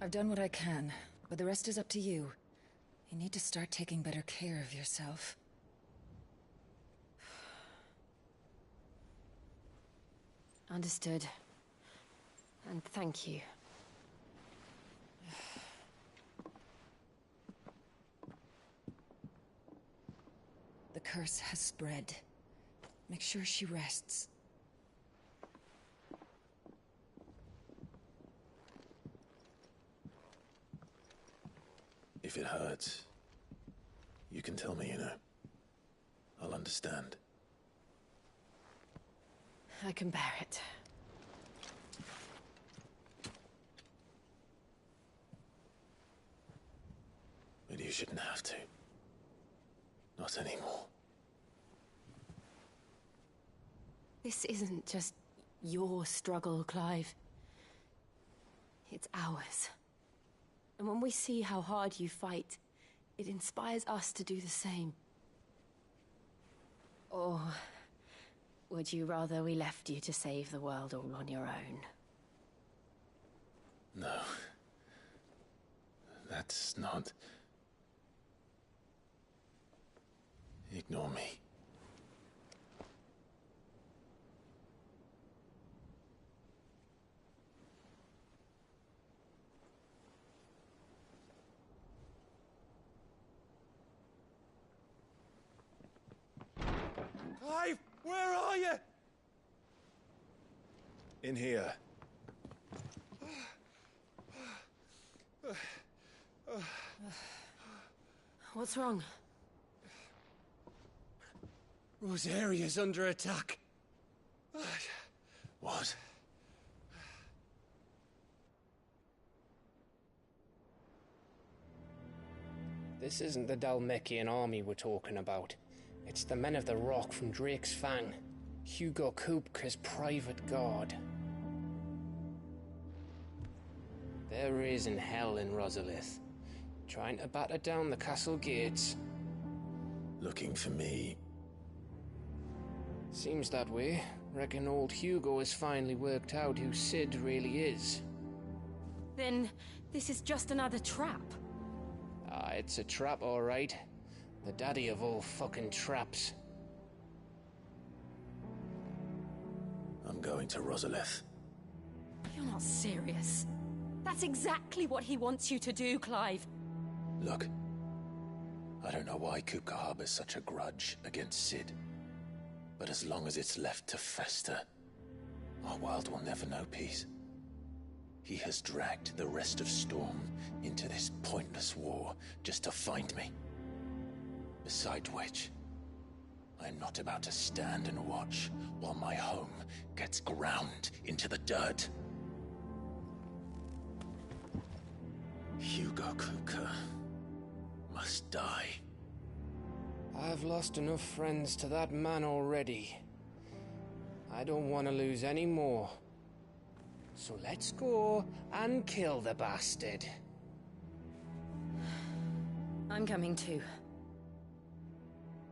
I've done what I can, but the rest is up to you. You need to start taking better care of yourself. Understood. And thank you. The curse has spread. Make sure she rests. If it hurts, you can tell me, you know. I'll understand. I can bear it. But you shouldn't have to. Not anymore. This isn't just your struggle, Clive. It's ours. And when we see how hard you fight, it inspires us to do the same. Or would you rather we left you to save the world all on your own? No. That's not... Ignore me. Clive, where are you? In here. What's wrong? Rosaria's under attack. What? This isn't the Dalmekian army we're talking about. It's the men of the Rock from Drake's Fang. Hugo Kupka's private guard. There is in hell in Rosalith, trying to batter down the castle gates. Looking for me. Seems that way. Reckon old Hugo has finally worked out who Sid really is. Then this is just another trap. Ah, it's a trap, all right. The daddy of all fucking traps. I'm going to Rosalith. You're not serious. That's exactly what he wants you to do, Clive. Look. I don't know why Kupka harbors such a grudge against Sid. But as long as it's left to fester, our world will never know peace. He has dragged the rest of Storm into this pointless war just to find me. Besides which, I'm not about to stand and watch while my home gets ground into the dirt. Hugo Kupka must die. I've lost enough friends to that man already. I don't want to lose any more. So let's go and kill the bastard. I'm coming too.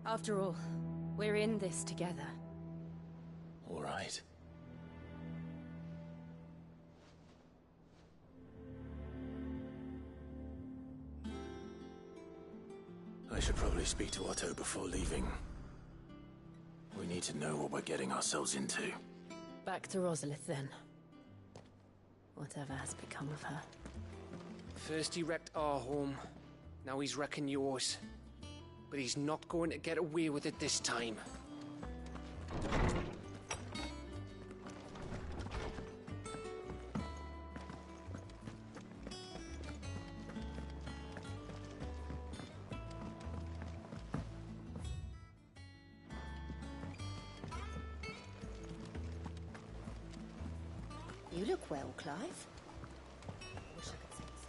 After all, we're in this together. All right. I should probably speak to Otto before leaving. We need to know what we're getting ourselves into. Back to Rosalith then. Whatever has become of her. First he wrecked our home, now he's wrecking yours. But he's not going to get away with it this time. You look well, Clive. Wish I could say so.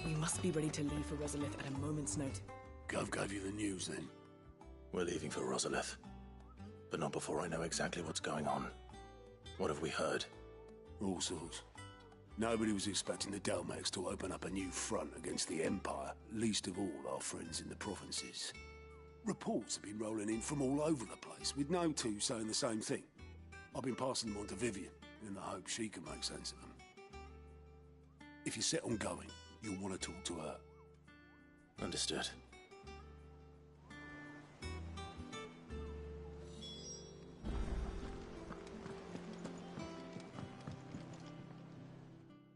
We must be ready to leave for Rosalith at a moment's notice. Gov gave you the news then? We're leaving for Rosalith. But not before I know exactly what's going on. What have we heard? All sorts. Nobody was expecting the Dalmeks to open up a new front against the Empire, least of all our friends in the provinces. Reports have been rolling in from all over the place, with no two saying the same thing. I've been passing them on to Vivian, in the hope she can make sense of them. If you're set on going, you'll want to talk to her. Understood.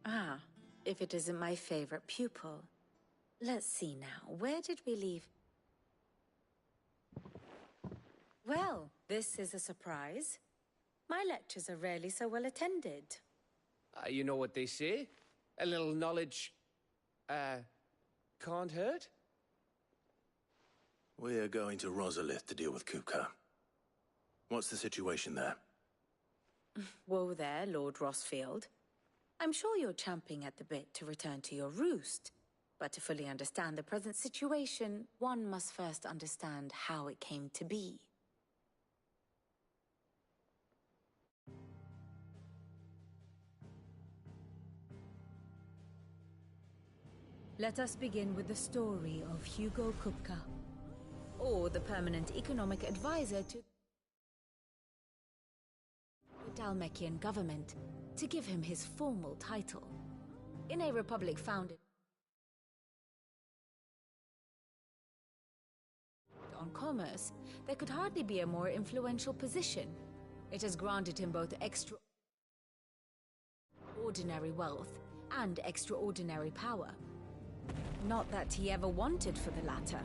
Ah, if it isn't my favorite pupil. Let's see now, where did we leave? Well, this is a surprise. My lectures are rarely so well attended. You know what they say? A little knowledge, can't hurt? We're going to Rosalith to deal with Kupka. What's the situation there? Whoa there, Lord Rossfield. I'm sure you're champing at the bit to return to your roost. But to fully understand the present situation, one must first understand how it came to be. Let us begin with the story of Hugo Kupka, or the permanent economic advisor to the Dalmekian government, to give him his formal title. In a republic founded on commerce, there could hardly be a more influential position. It has granted him both extraordinary wealth and extraordinary power. Not that he ever wanted for the latter.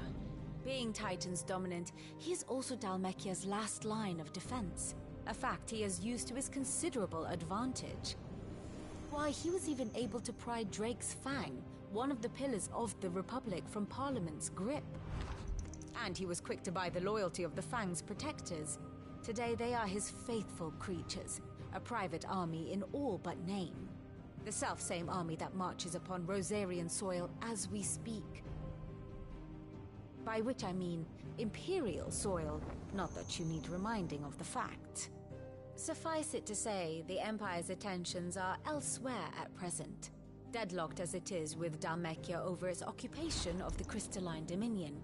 Being Titan's dominant, he is also Dalmekia's last line of defense, a fact he has used to his considerable advantage. Why, he was even able to pry Drake's Fang, one of the pillars of the Republic, from Parliament's grip. And he was quick to buy the loyalty of the Fang's protectors. Today they are his faithful creatures, a private army in all but name. The self-same army that marches upon Rosarian soil as we speak. By which I mean Imperial soil, not that you need reminding of the fact. Suffice it to say, the Empire's attentions are elsewhere at present, deadlocked as it is with Dalmekia over its occupation of the Crystalline Dominion,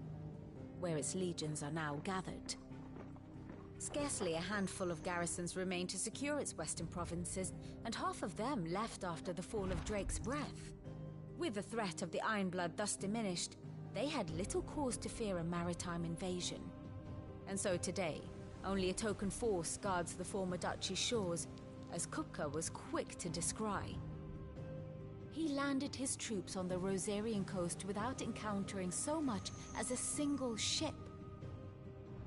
where its legions are now gathered. Scarcely a handful of garrisons remain to secure its western provinces, and half of them left after the fall of Drake's Breath. With the threat of the Ironblood thus diminished, they had little cause to fear a maritime invasion. And so today, only a token force guards the former duchy's shores, as Kupka was quick to descry. He landed his troops on the Rosarian coast without encountering so much as a single ship.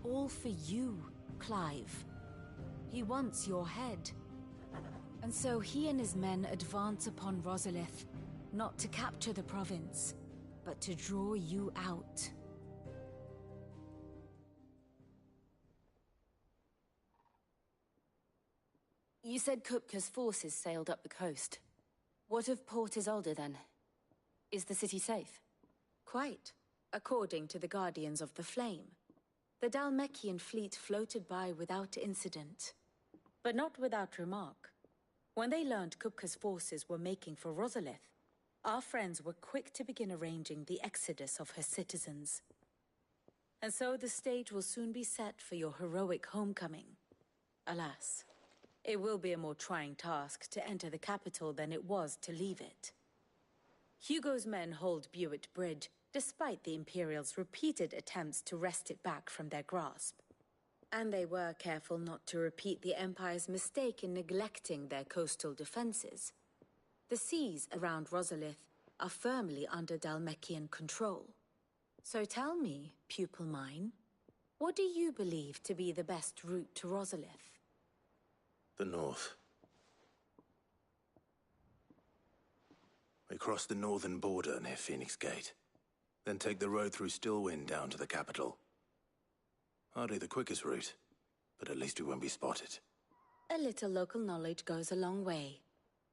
All for you, Clive. He wants your head. And so he and his men advance upon Rosalith, not to capture the province, but to draw you out. You said Kupka's forces sailed up the coast. What of Port Isolde, then? Is the city safe? Quite, according to the Guardians of the Flame. The Dalmekian fleet floated by without incident, but not without remark. When they learned Kupka's forces were making for Rosalith, our friends were quick to begin arranging the exodus of her citizens. And so the stage will soon be set for your heroic homecoming. Alas, it will be a more trying task to enter the capital than it was to leave it. Hugo's men hold Buett Bridge, despite the Imperials' repeated attempts to wrest it back from their grasp. And they were careful not to repeat the Empire's mistake in neglecting their coastal defenses. The seas around Rosalith are firmly under Dalmekian control. So tell me, pupil mine, what do you believe to be the best route to Rosalith? The north. We cross the northern border near Phoenix Gate. Then take the road through Stillwind down to the capital. Hardly the quickest route, but at least we won't be spotted. A little local knowledge goes a long way.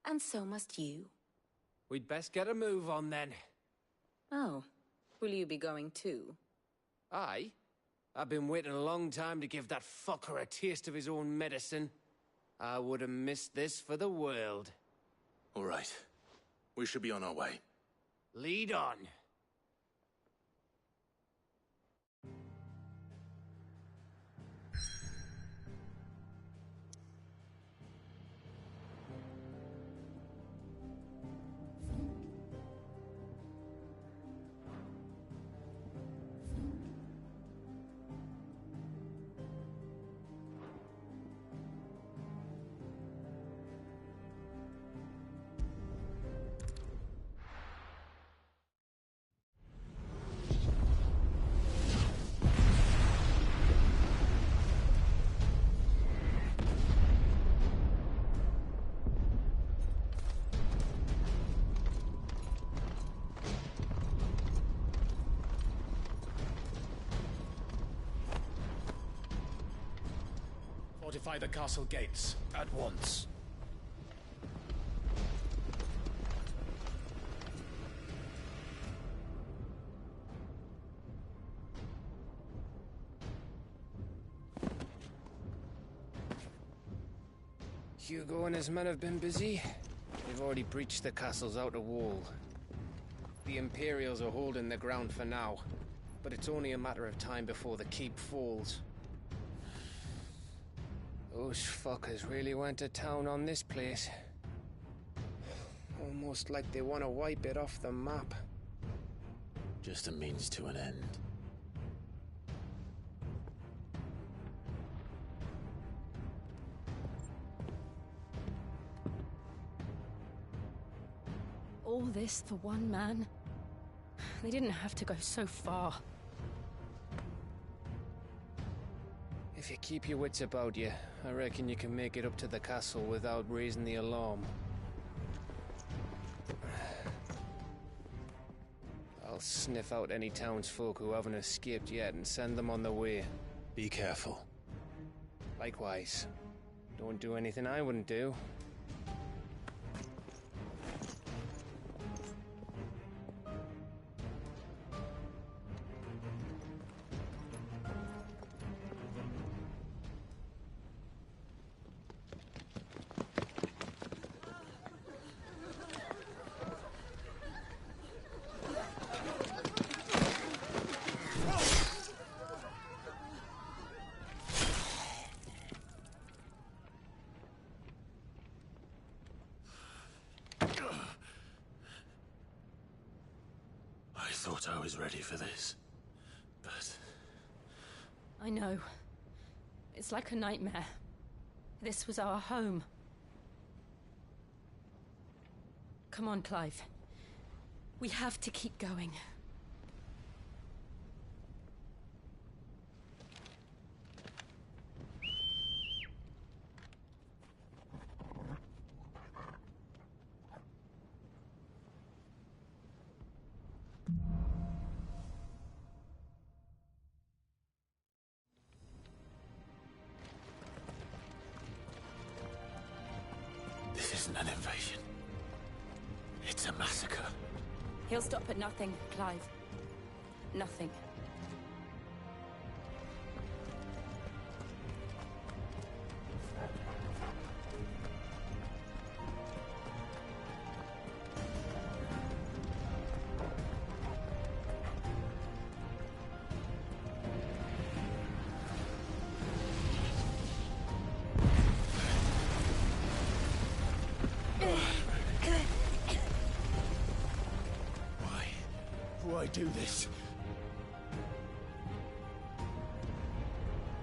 And so must you. We'd best get a move on then. Oh, will you be going too? Aye. I've been waiting a long time to give that fucker a taste of his own medicine. I would have missed this for the world. All right. We should be on our way. Lead on. Fortify the castle gates, at once. Hugo and his men have been busy. They've already breached the castle's outer wall. The Imperials are holding the ground for now, but it's only a matter of time before the keep falls. Those fuckers really went to town on this place. Almost like they want to wipe it off the map. Just a means to an end. All this for one man? They didn't have to go so far. If you keep your wits about you, I reckon you can make it up to the castle without raising the alarm. I'll sniff out any townsfolk who haven't escaped yet and send them on their way. Be careful. Likewise. Don't do anything I wouldn't do. I thought I was ready for this, but... I know. It's like a nightmare. This was our home. Come on, Clive. We have to keep going. This isn't an invasion. It's a massacre. He'll stop at nothing, Clive. Nothing. Why do this?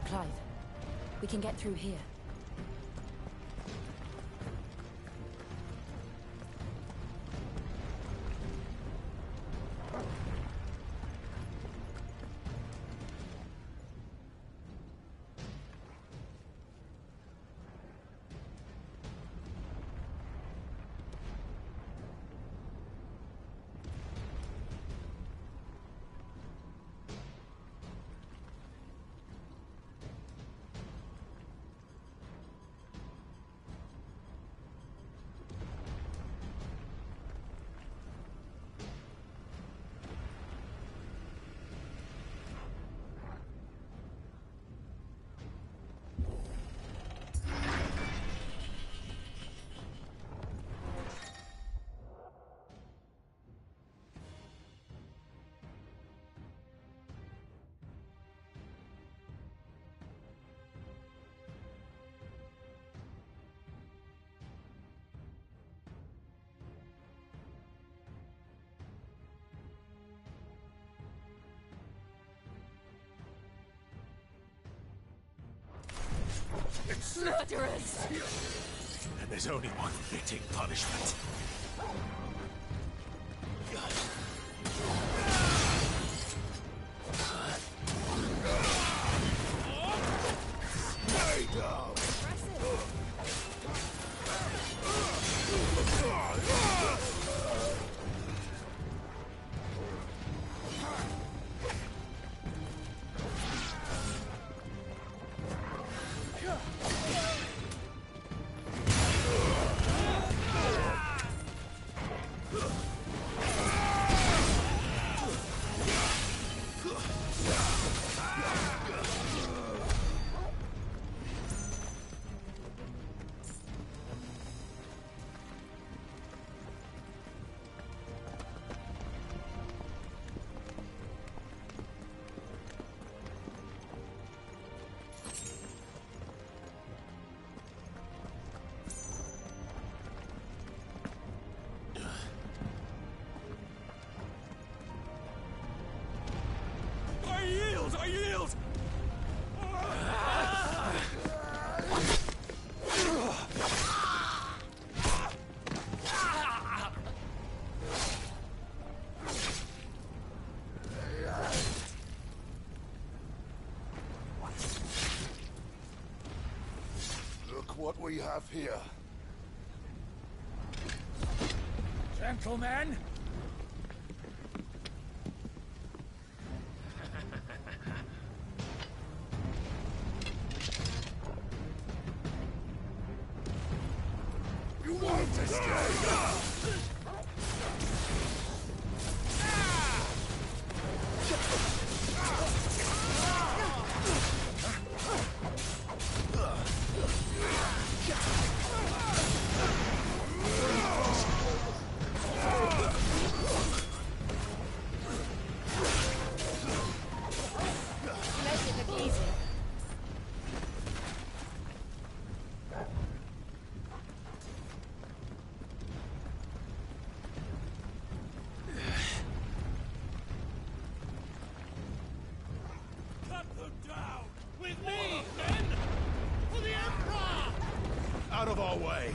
Clive, we can get through here. Murderers! And there's only one fitting punishment. Look what we have here. Gentlemen! You want to stay? Out of our way!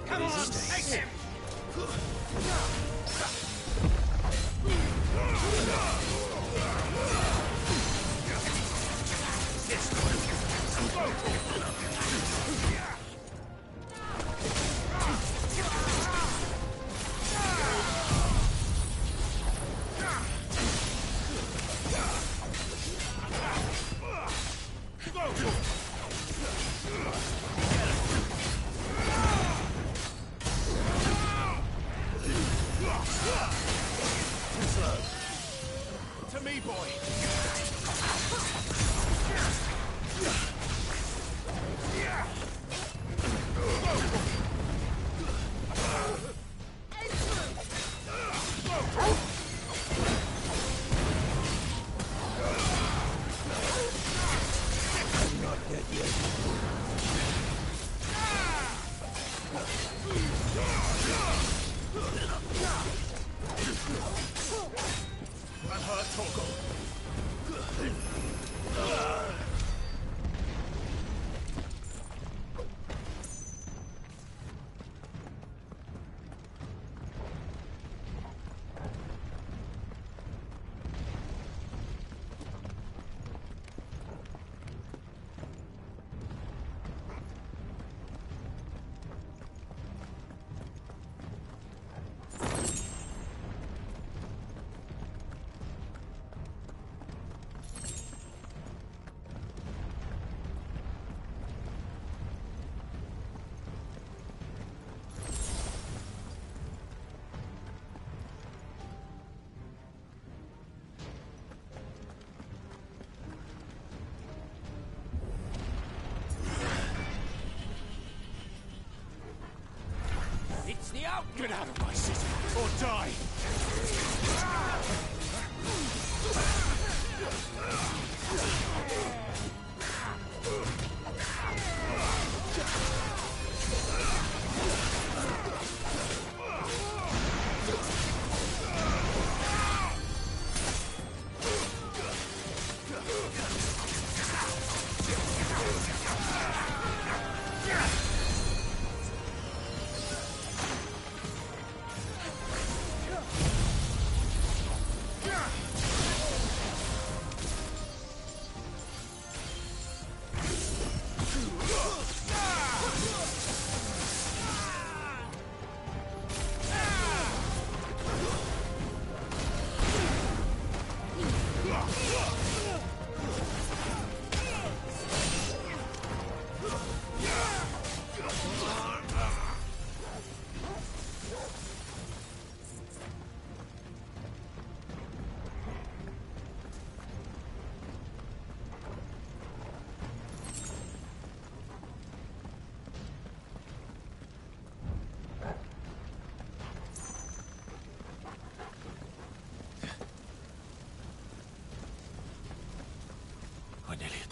Come on, take him! To me, boy! I'm hurt, Torgal. It's the out! Get out of my city, or die!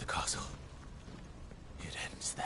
the castle. It ends there.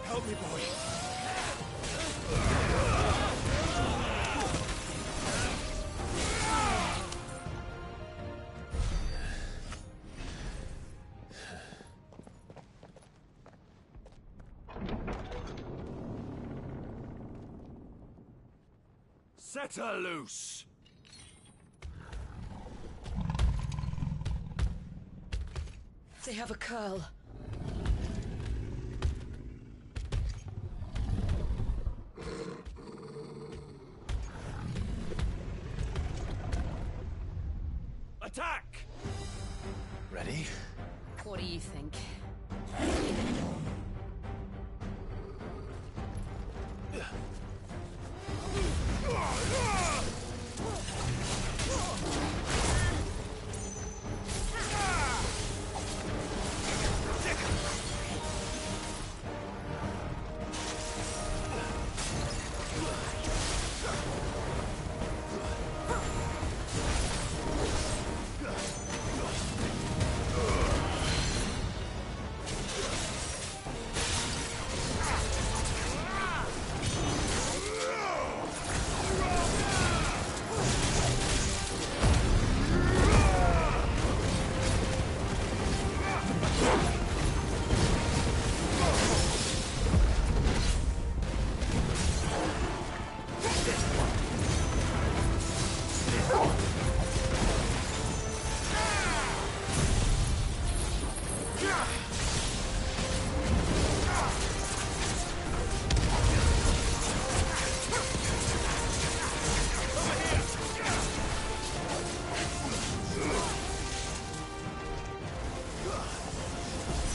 Help me, boy. Set her loose! They have a curl. Attack! Ready? What do you think?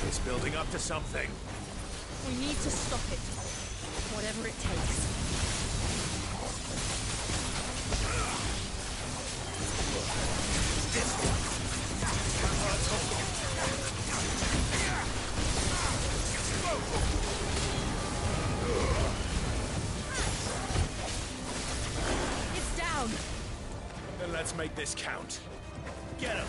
It's building up to something. We need to stop it. Whatever it takes. It's down. Then let's make this count. Get him!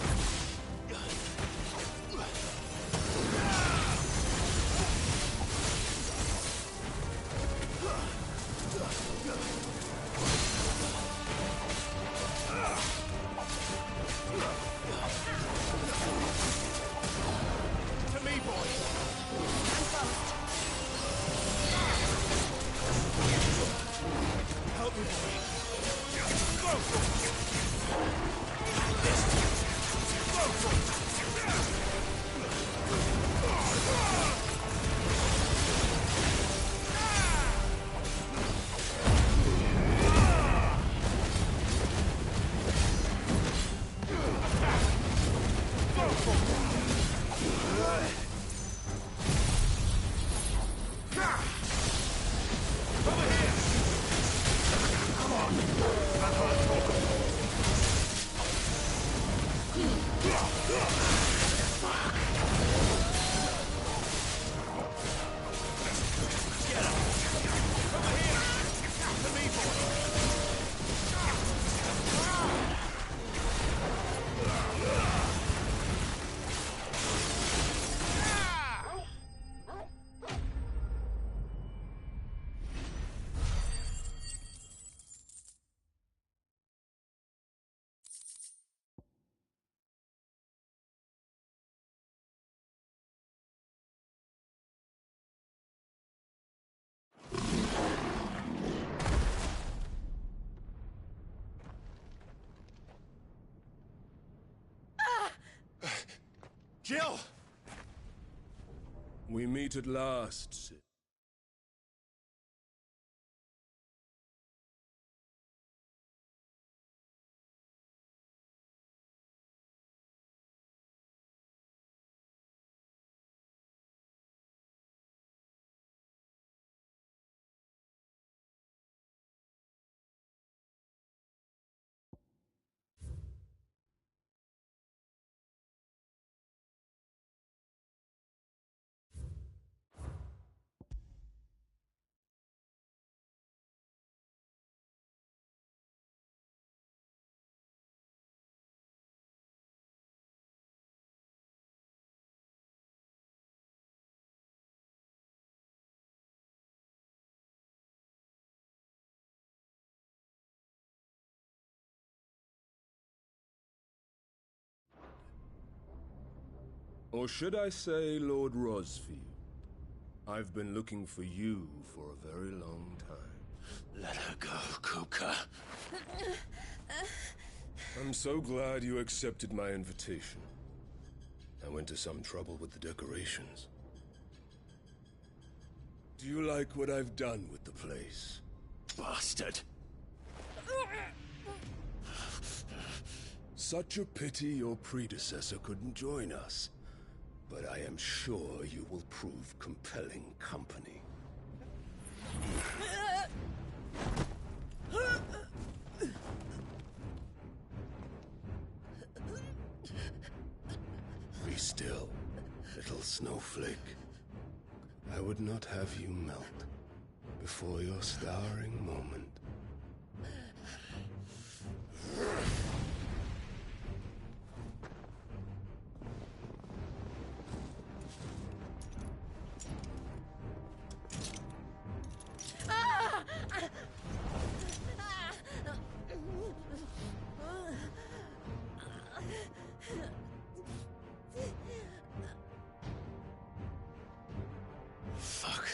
To me, boy! Help me, boy! Go! Jill! We meet at last, Sid. Or should I say, Lord Rosfield? I've been looking for you for a very long time. Let her go, Kuka. I'm so glad you accepted my invitation. I went to some trouble with the decorations. Do you like what I've done with the place? Bastard! Such a pity your predecessor couldn't join us. But I am sure you will prove compelling company. Be still, little snowflake. I would not have you melt before your starring moment. Fuck.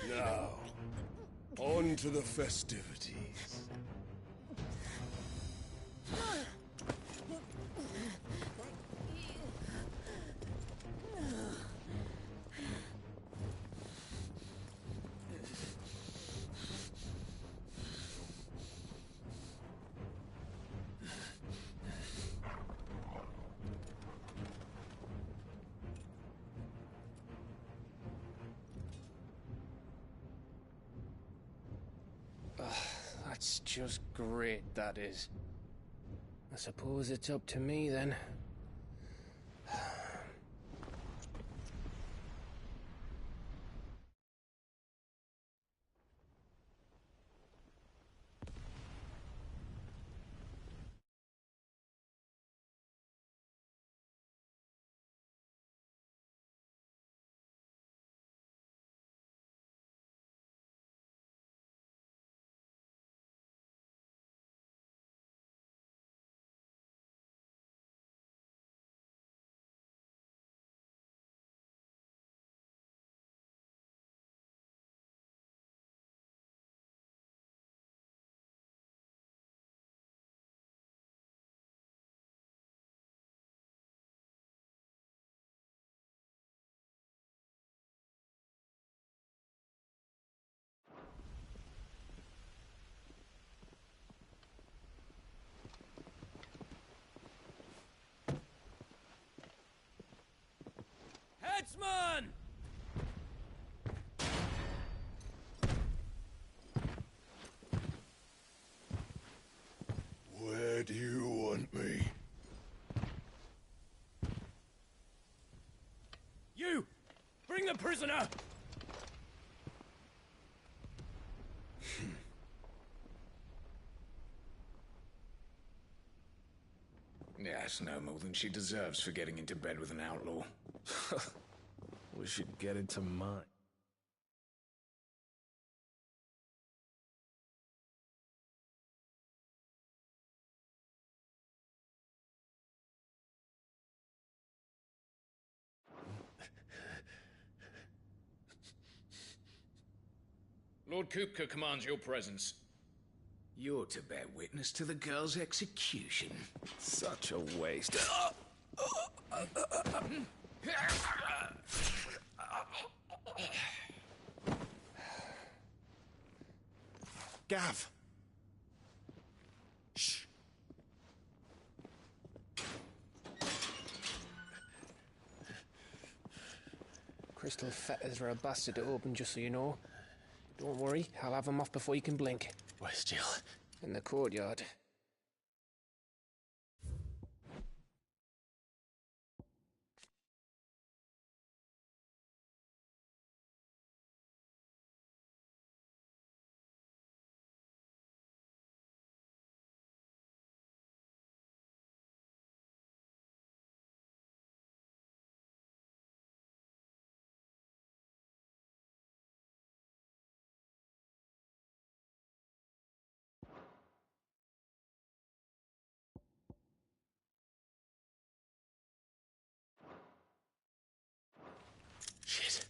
Now, on to the festivities. That's just great, that is. I suppose it's up to me, then. Headsman! Where do you want me? You! Bring the prisoner! Yes, no more than she deserves for getting into bed with an outlaw. We should get into mine. Lord Kupka commands your presence. You're to bear witness to the girl's execution. Such a waste. Gav! Shh! Crystal fetters are a bastard to open, just so you know. Don't worry, I'll have them off before you can blink. Where's Jill? In the courtyard. Shit.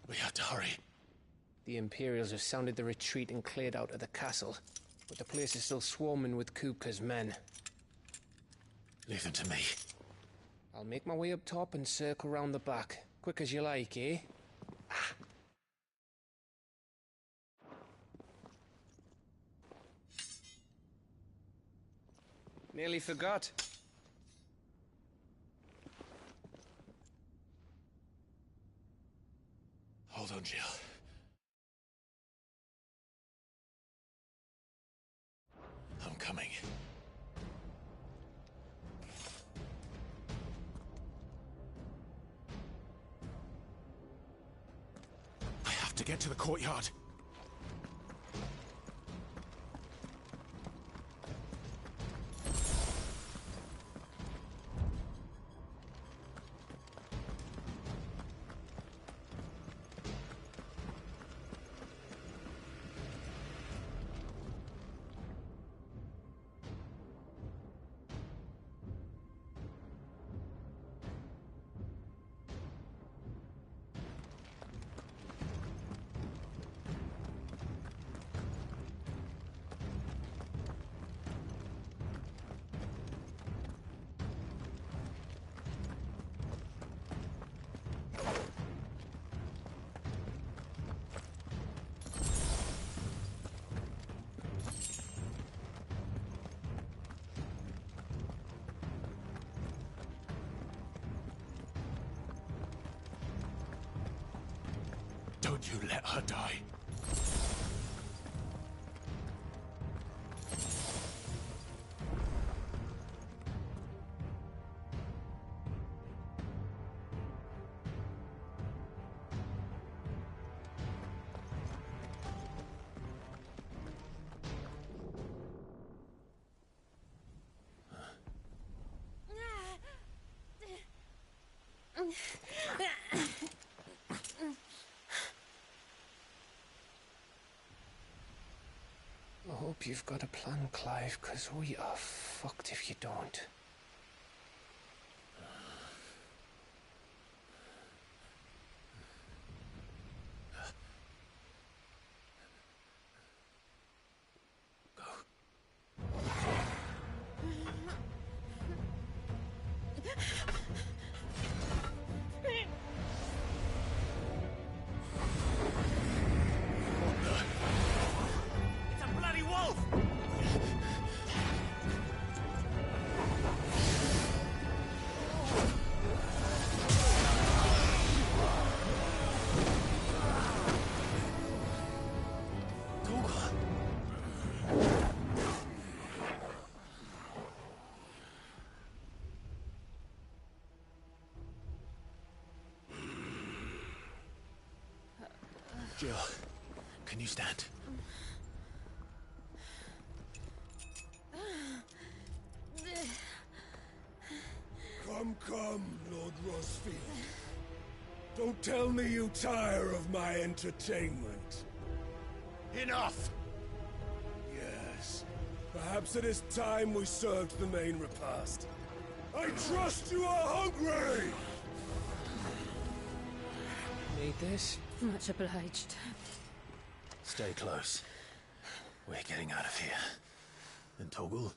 We have to hurry. The Imperials have sounded the retreat and cleared out of the castle, but the place is still swarming with Kupka's men. Leave them to me. I'll make my way up top and circle round the back. Quick as you like, eh? Nearly forgot. Hold on, Jill. I'm coming. I have to get to the courtyard. Don't you let her die. I hope you've got a plan, Clive, because we are fucked if you don't. Jill, can you stand? Come, Lord Rosfield. Don't tell me you tire of my entertainment. Enough! Yes. Perhaps it is time we served the main repast. I trust you are hungry! Need this? Much obliged. Stay close. We're getting out of here. And Toggle,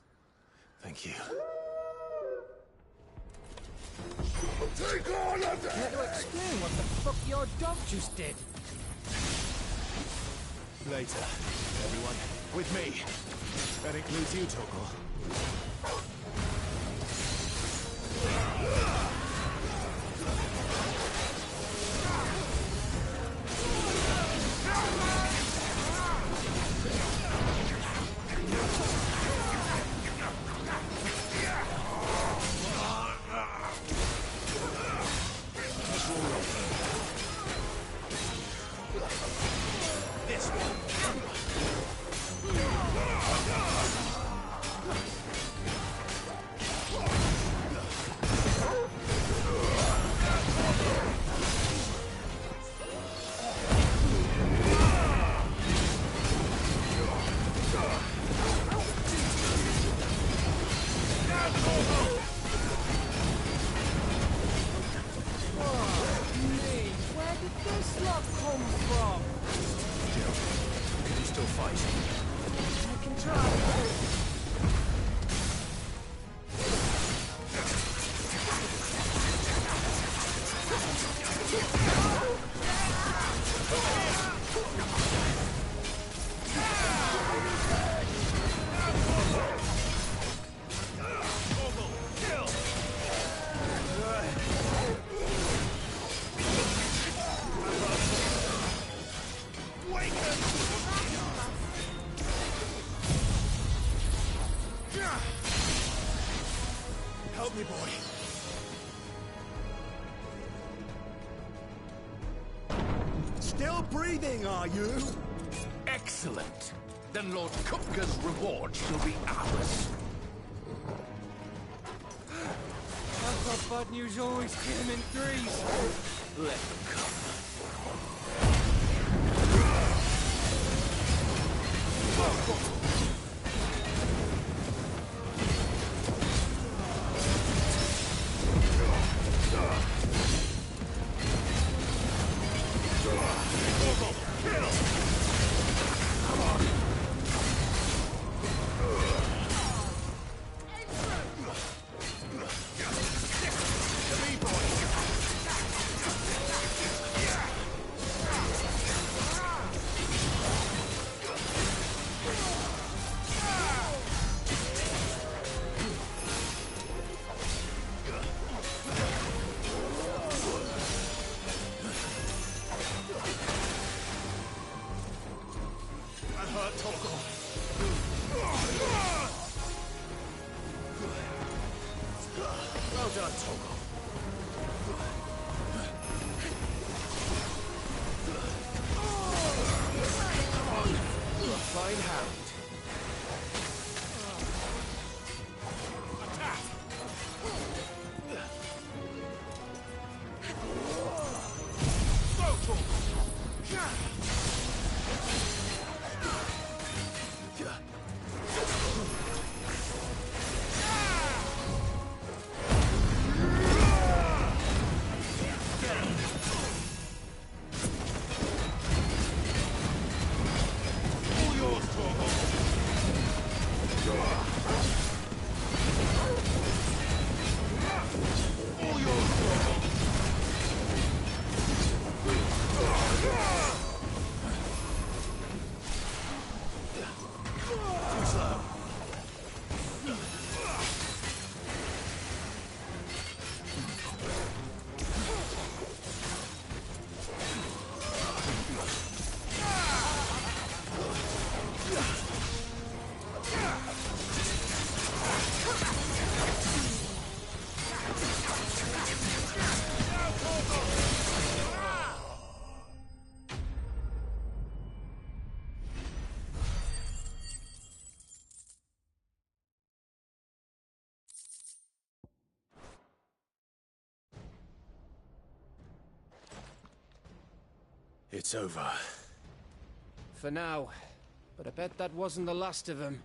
thank you. Take all of them! Care to explain what the fuck your dog just did? Later, everyone. With me. That includes you, Toggle. Help me, boy. Still breathing, are you? Excellent. Then Lord Kupka's reward shall be ours. I've got bad news always came in threes. Let them come. Well done, Toggle. Fine hound. It's over. For now. But I bet that wasn't the last of them.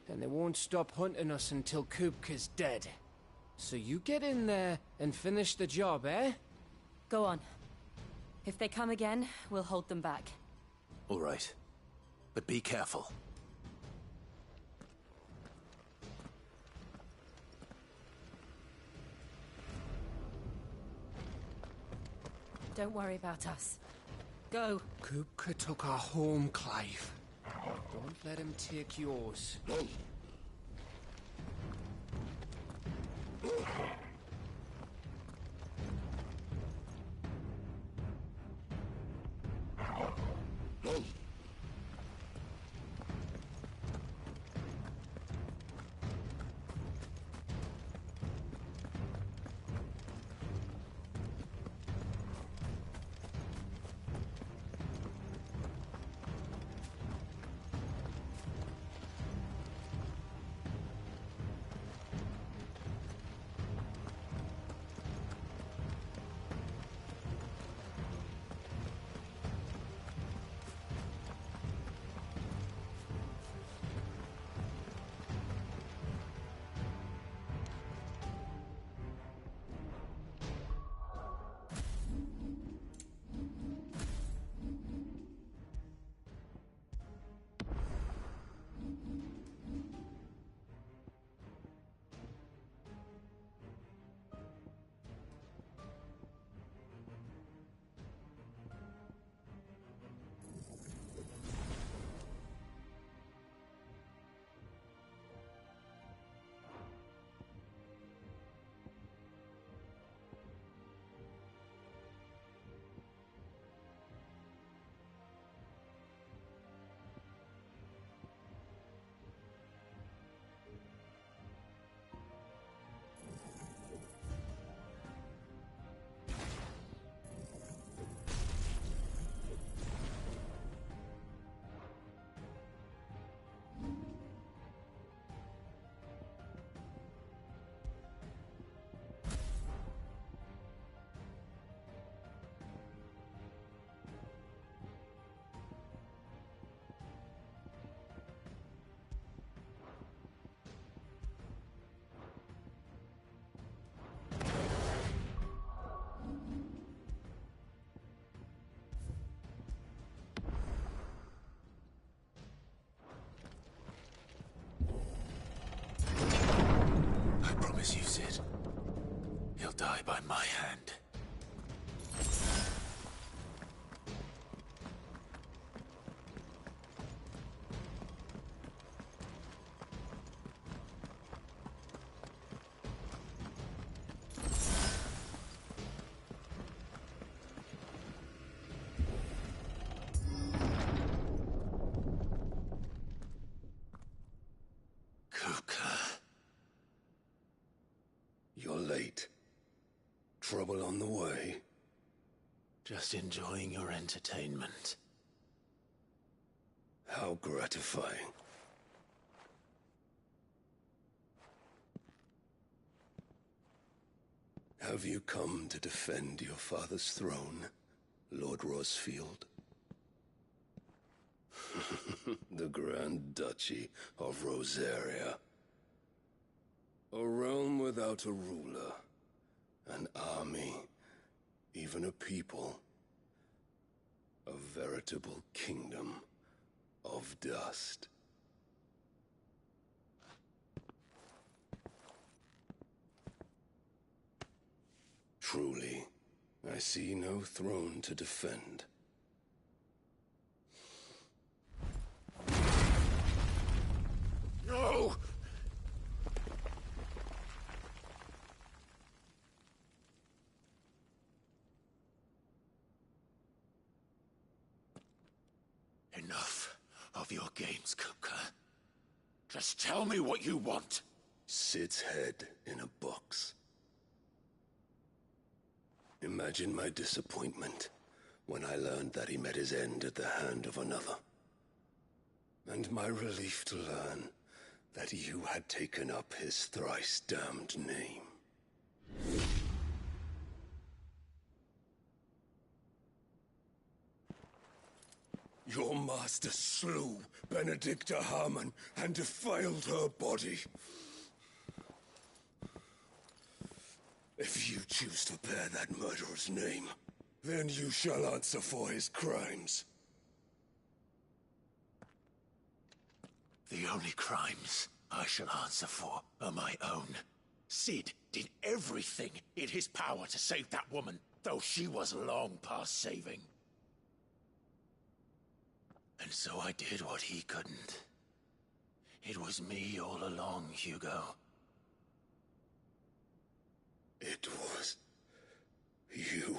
And they won't stop hunting us until Kupka's dead. So you get in there and finish the job, eh? Go on. If they come again, we'll hold them back. All right. But be careful. Don't worry about us. Go. Kupka took our home, Clive. Don't let him take yours. I promise you, Sid. He'll die by my hand. You're late. Trouble on the way? Just enjoying your entertainment. How gratifying. Have you come to defend your father's throne, Lord Rosfield? The Grand Duchy of Rosaria. A realm without a ruler, an army, even a people. A veritable kingdom of dust. Truly, I see no throne to defend. No! Enough of your games, Kupka. Just tell me what you want. Sid's head in a box. Imagine my disappointment when I learned that he met his end at the hand of another. And my relief to learn that you had taken up his thrice damned name. Your master slew Benedicta Harmon and defiled her body. If you choose to bear that murderer's name, Then you shall answer for his crimes. The only crimes I shall answer for are my own. Sid did everything in his power to save that woman, though she was long past saving. And so I did what he couldn't. It was me all along, Hugo. It was you.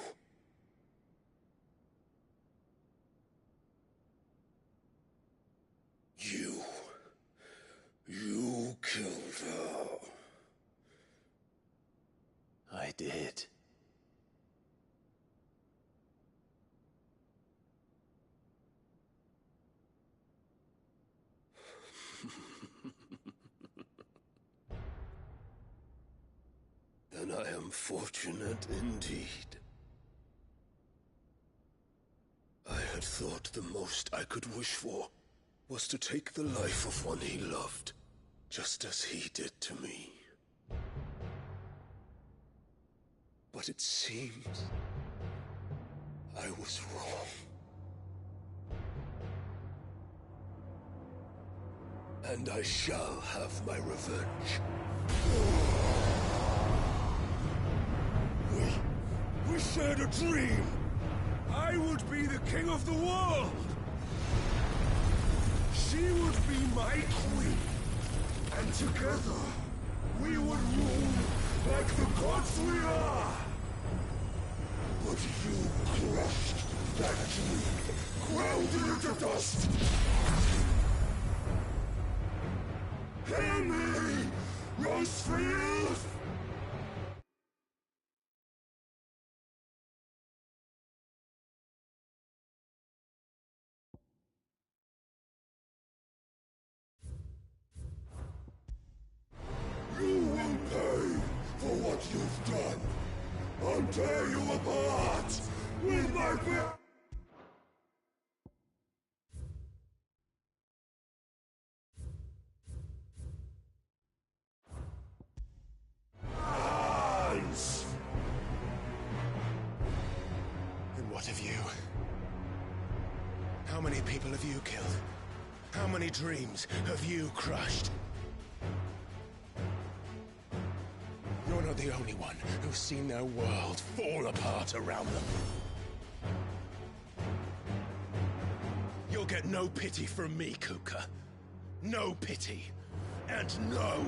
You killed her. I did. Then I am fortunate indeed. I had thought the most I could wish for was to take the life of one he loved, just as he did to me. But it seems I was wrong. And I shall have my revenge. We shared a dream. I would be the king of the world. She would be my queen. And together, we would rule like the gods we are. But you crushed that dream, ground it into dust. Hear me, Rosefield! You will pay for what you've done. I'll tear you apart with my bare hands. And what of you? How many people have you killed? How many dreams have you crushed? You're not the only one who's seen their world fall apart around them. You'll get no pity from me, Kuka. No pity. And no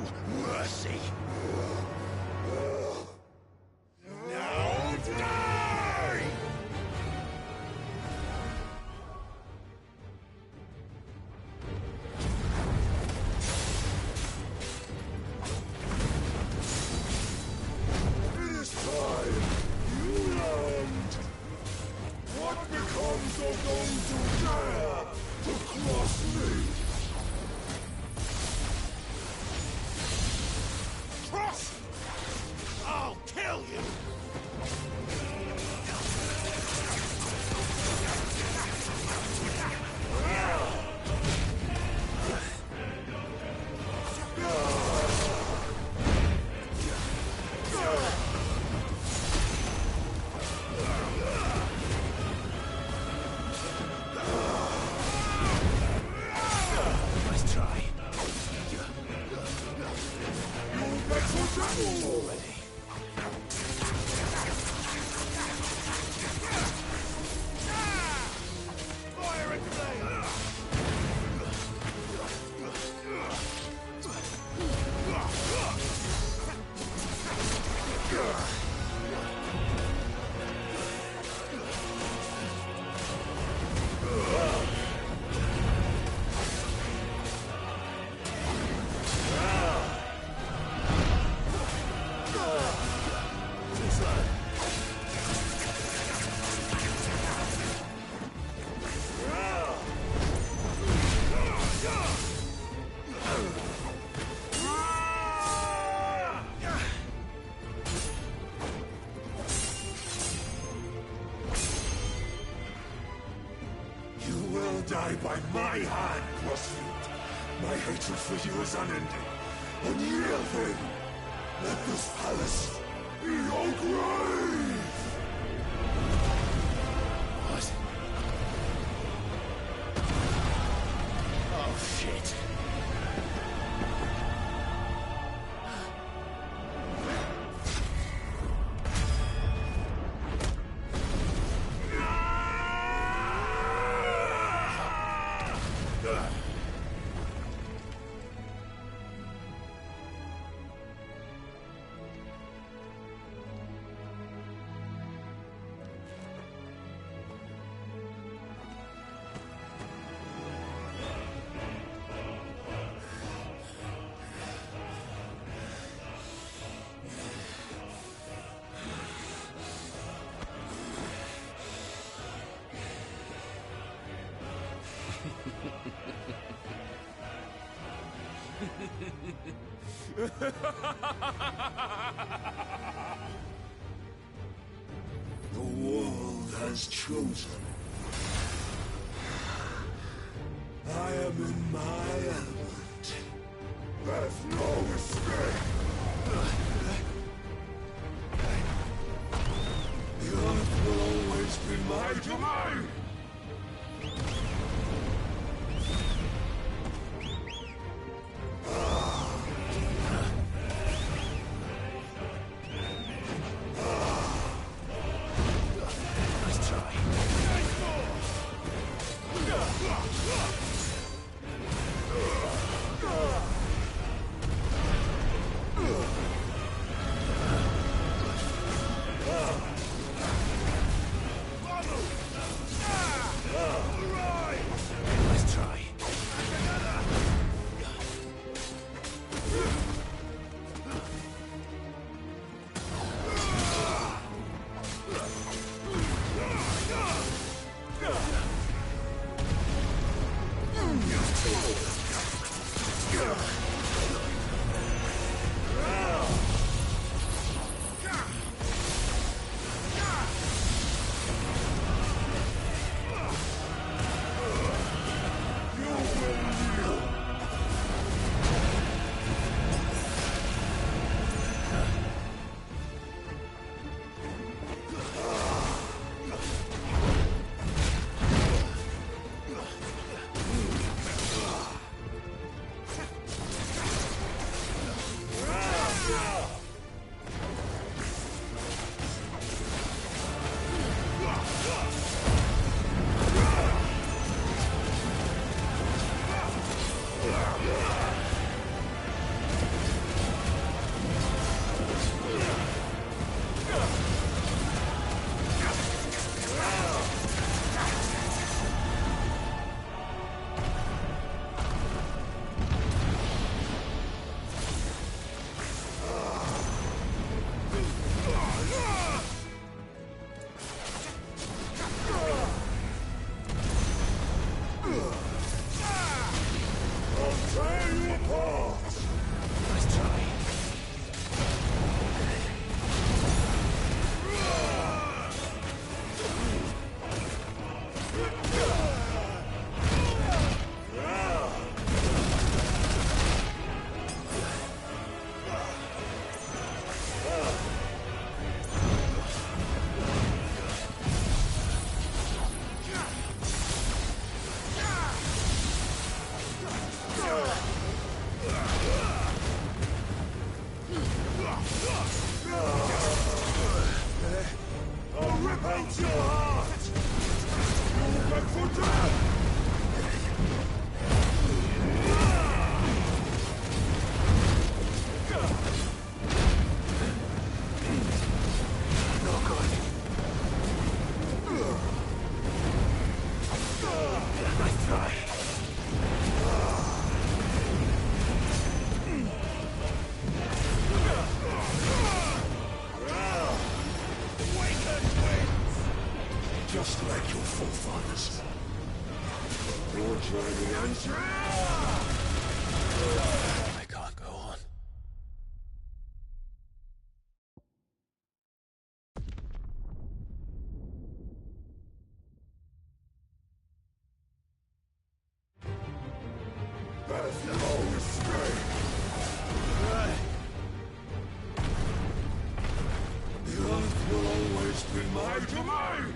mercy. Now die! It is time you learned. What becomes of those who dare to cross me? Cross! I'll kill you! Nice try. Already. Fire at flame! You will die by my hand, Rosefield. My hatred for you is unending. Unreal then. Let this palace be your grave! The world has chosen. I am in my element. There's no escape. The earth will always be my domain. Just like your forefathers. Your journey ends here. I can't go on. There's no escape. The earth will always be my domain.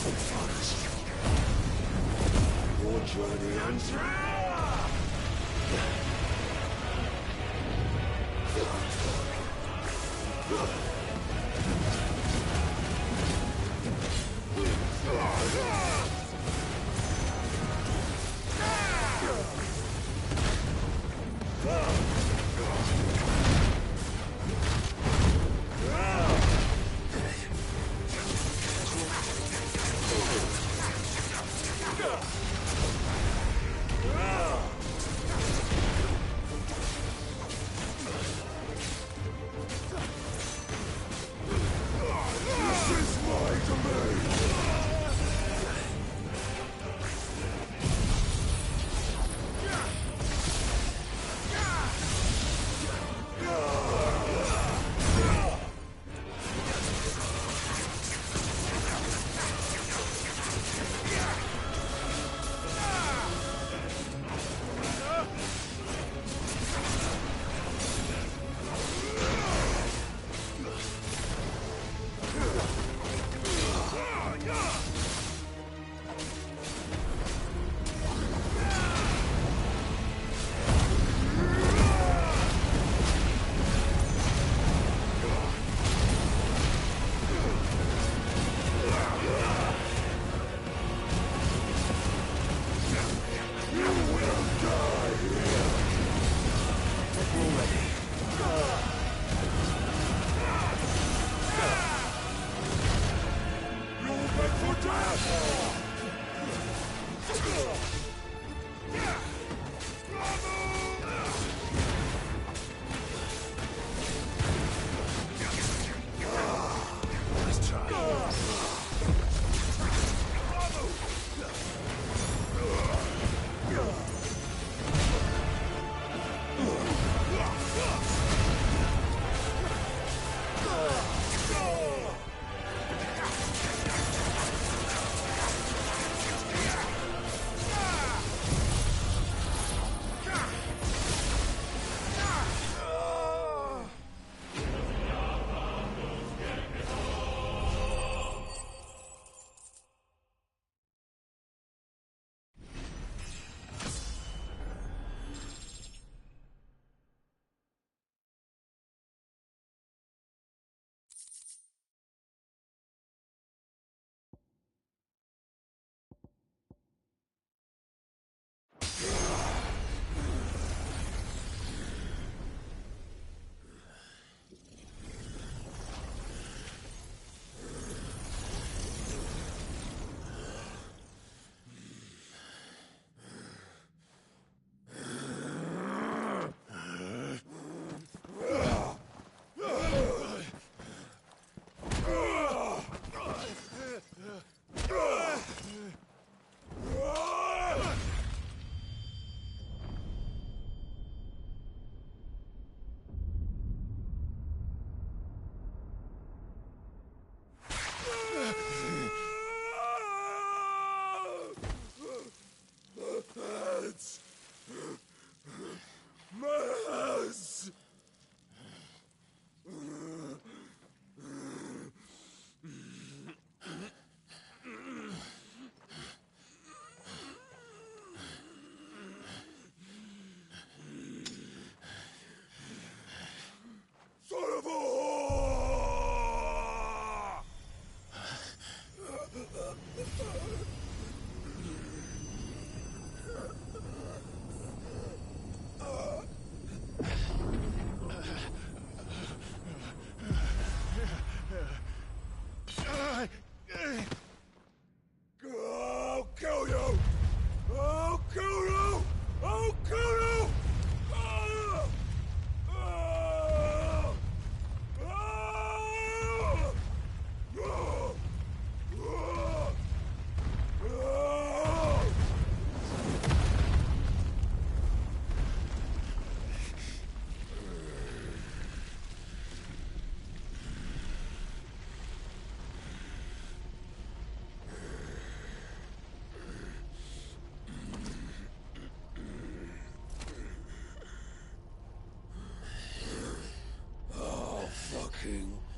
Your journey ends now!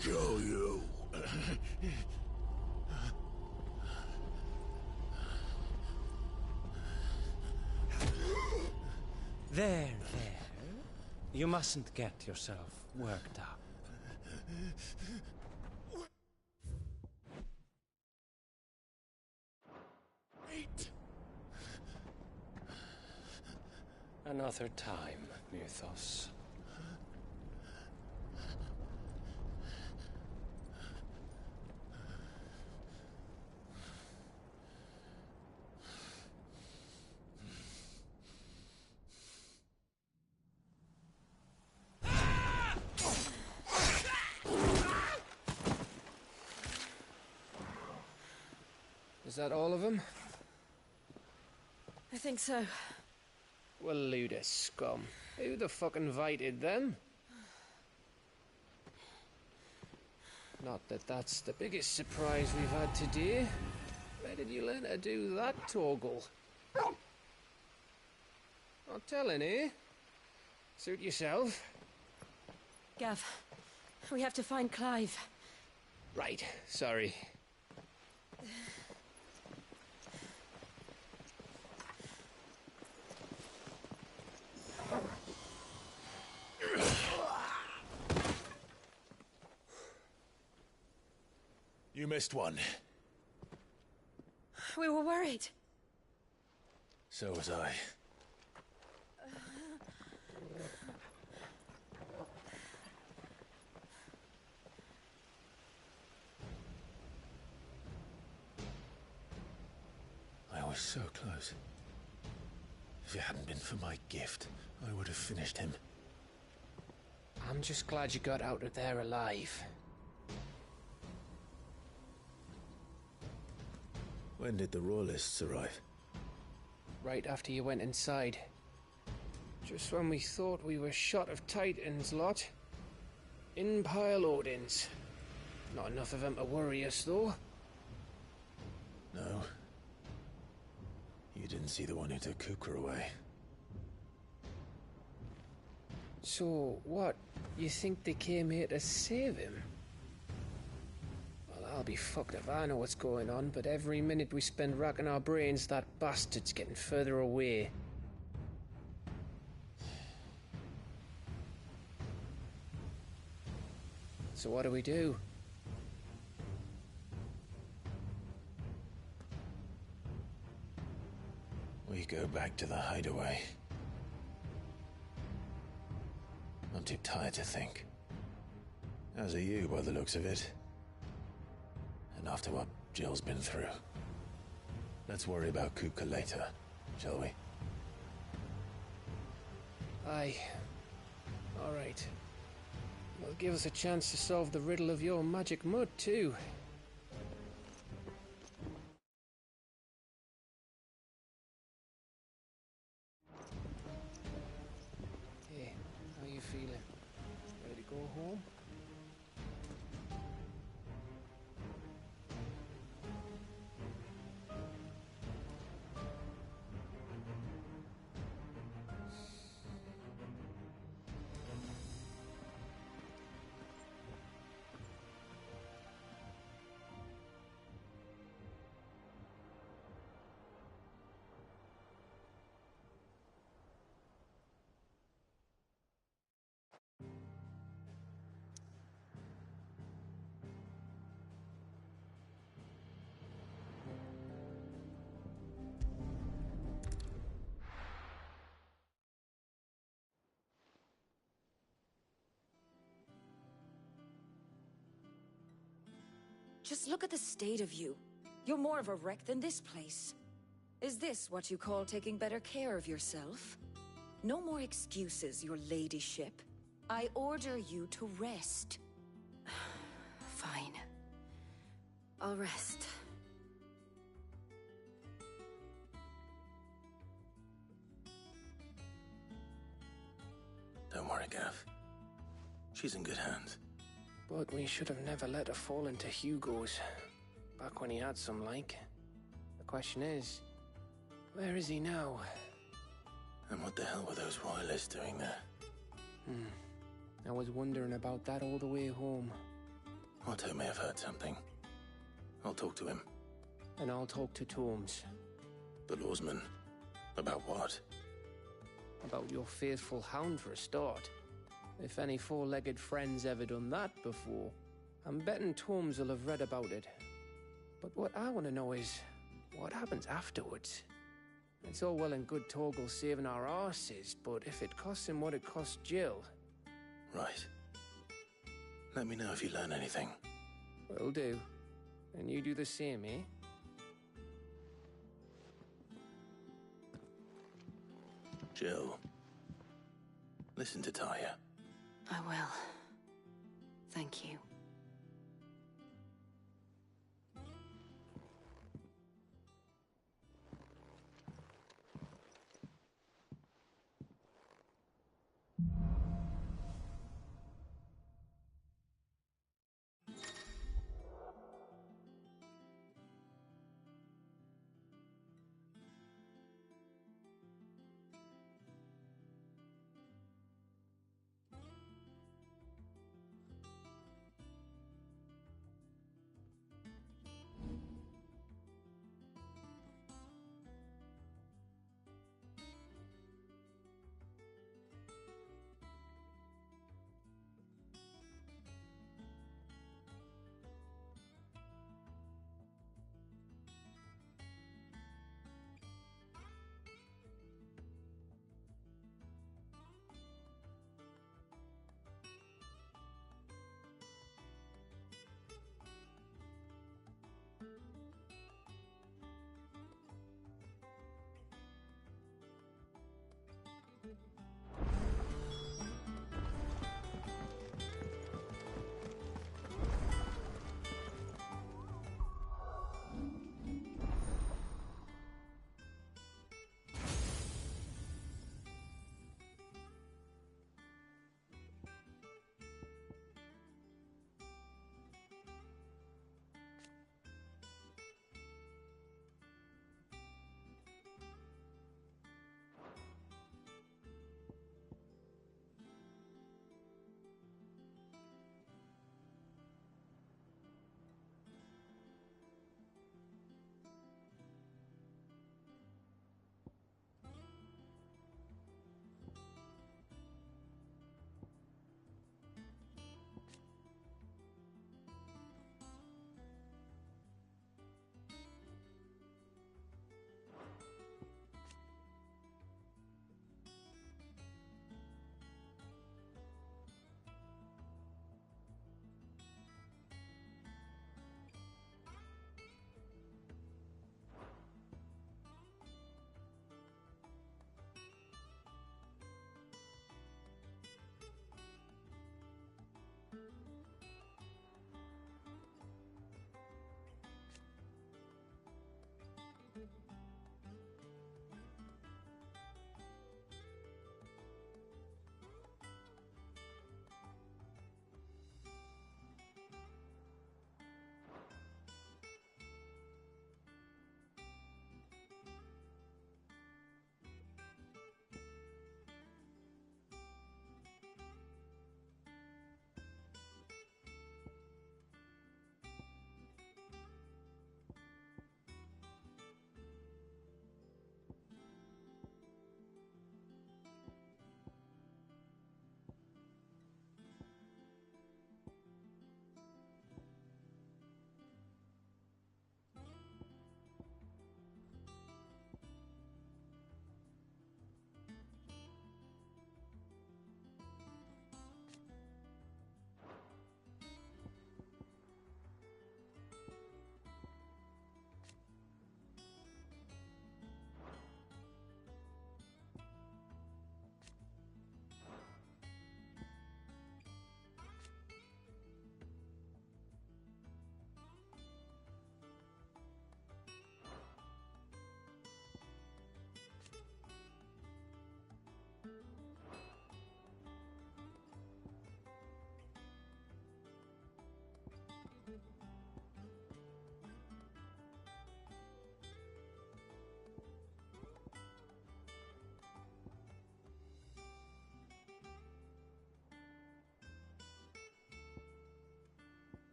Kill you. You mustn't get yourself worked up. Wait. Another time, Mythos. Is that all of them? I think so. Well, Luda scum. Who the fuck invited them? Not that that's the biggest surprise we've had today. Where did you learn to do that, Torgal? Not telling, eh? Suit yourself. Gav, we have to find Clive. Right, sorry. You missed one. We were worried. So was I. I was so close. If it hadn't been for my gift, I would have finished him. I'm just glad you got out of there alive. When did the Royalists arrive? Right after you went inside. Just when we thought we were shot of Titans, lot. In pile Odins. Not enough of them to worry us, though. No. You didn't see the one who took Kuka away. So, what? You think they came here to save him? Well, I'll be fucked if I know what's going on, but every minute we spend racking our brains, that bastard's getting further away. So what do we do? We go back to the hideaway. I'm too tired to think. As are you, by the looks of it. And after what Jill's been through. Let's worry about Kuka later, shall we? Aye. All right. Well, give us a chance to solve the riddle of your magic mud, too. Hey, how you feeling? Ready to go home? Just look at the state of you. You're more of a wreck than this place. Is this what you call taking better care of yourself? No more excuses, your ladyship. I order you to rest. Fine. I'll rest. Don't worry, Gav. She's in good hands. But we should have never let her fall into Hugo's. Back when he had some like. The question is, where is he now? And what the hell were those royalists doing there? I was wondering about that all the way home. Otto may have heard something. I'll talk to him. And I'll talk to Tomes. The lawsman. About what? About your faithful hound for a start. If any four-legged friend's ever done that before, I'm betting Torms will have read about it. But what I want to know is, what happens afterwards? It's all well and good Torgal saving our arses, but if it costs him what it cost Jill... Right. Let me know if you learn anything. Will do. And you do the same, eh? Jill, listen to Taya. I will. Thank you.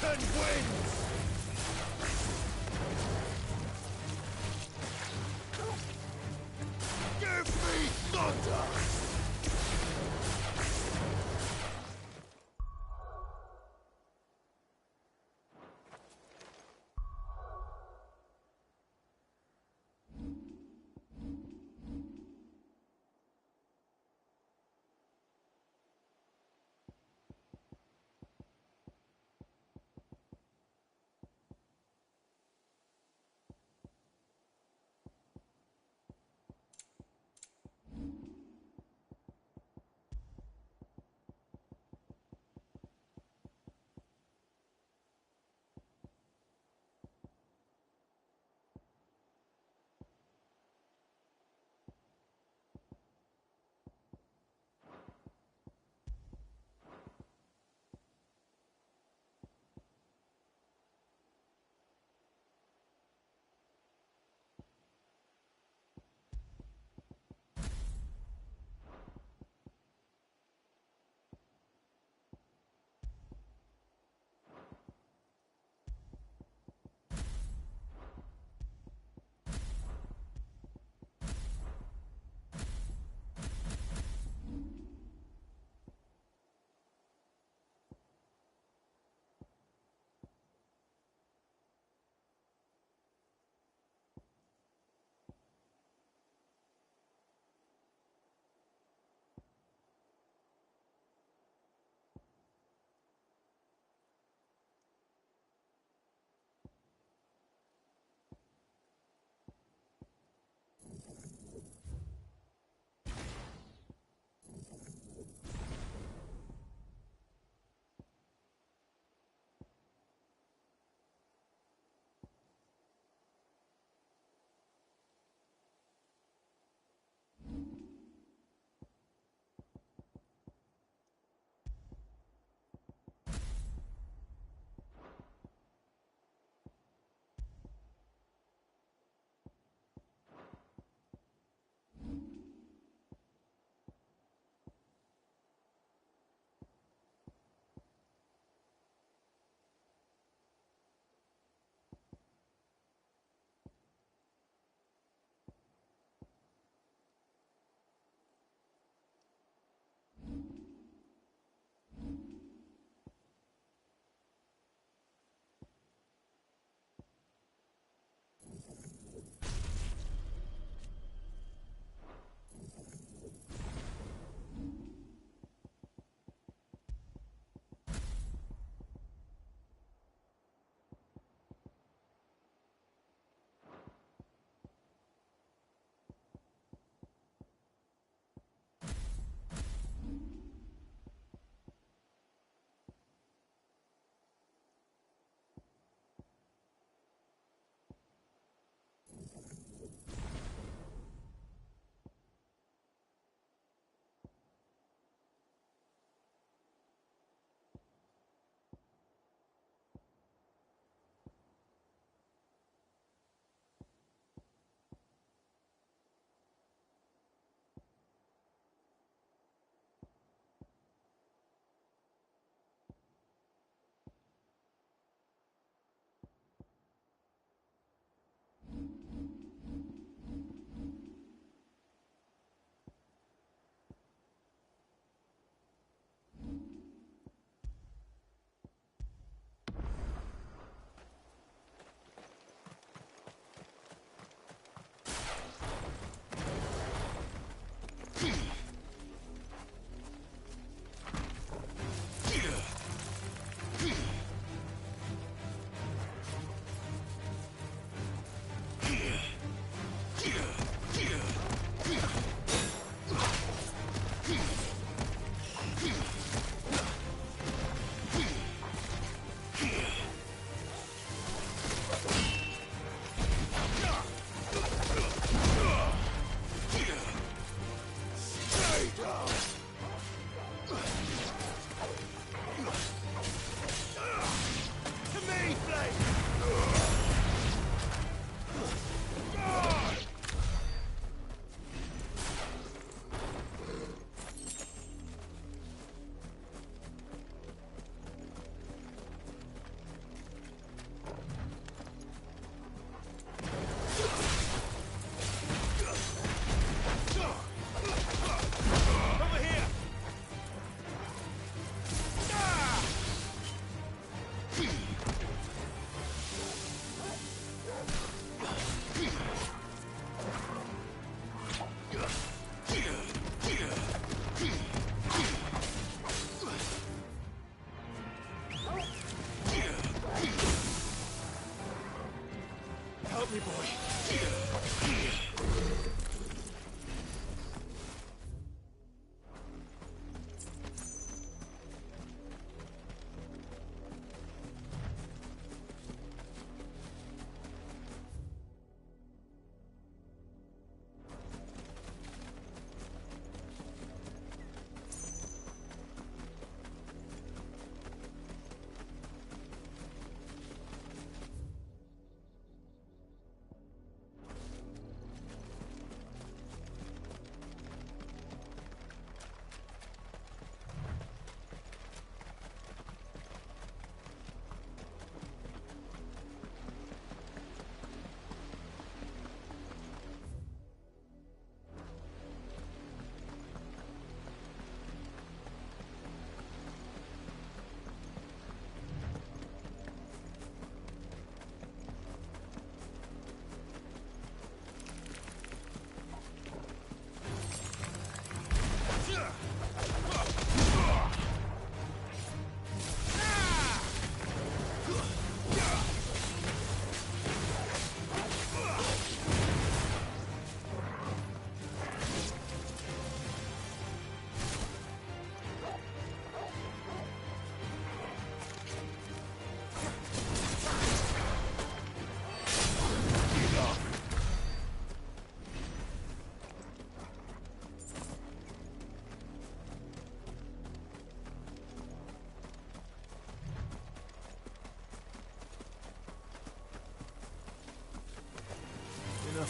Kraken wins! Give me thunder!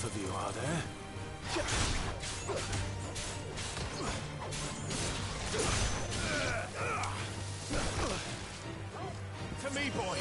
both of you, are there? To me, boy!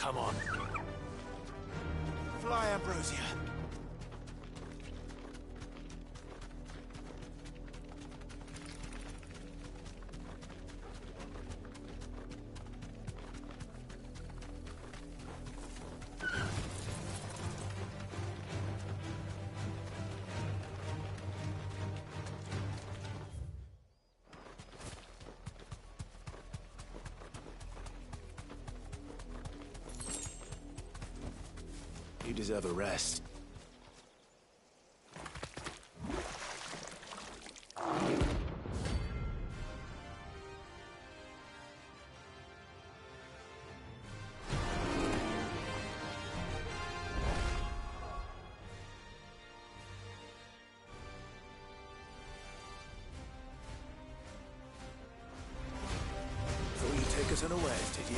Come on. Fly, Ambrosia. You deserve a rest. Thought you'd take us unawares, did you?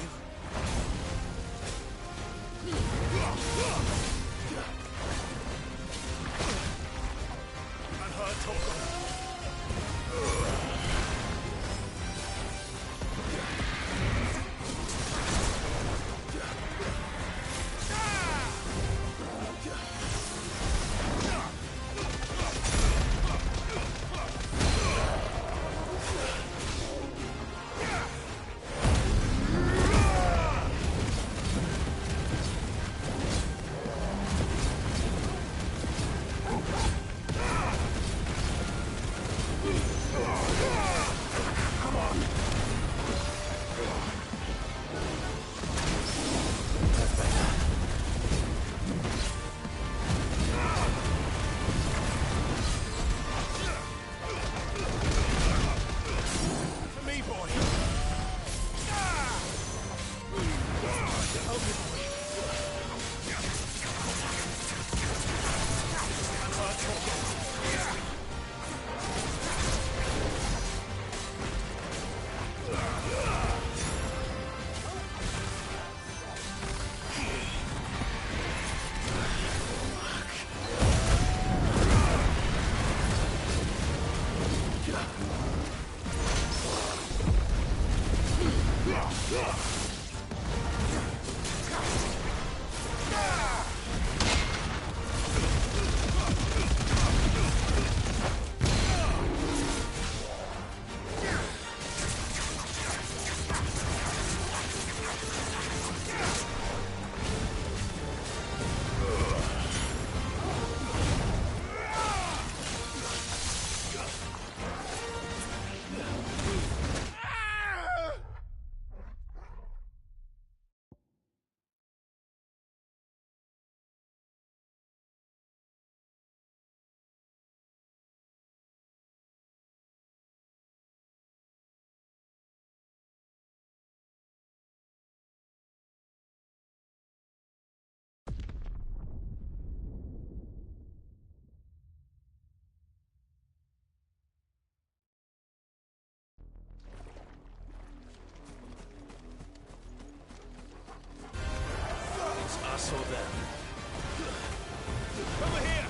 Us or them. Over here!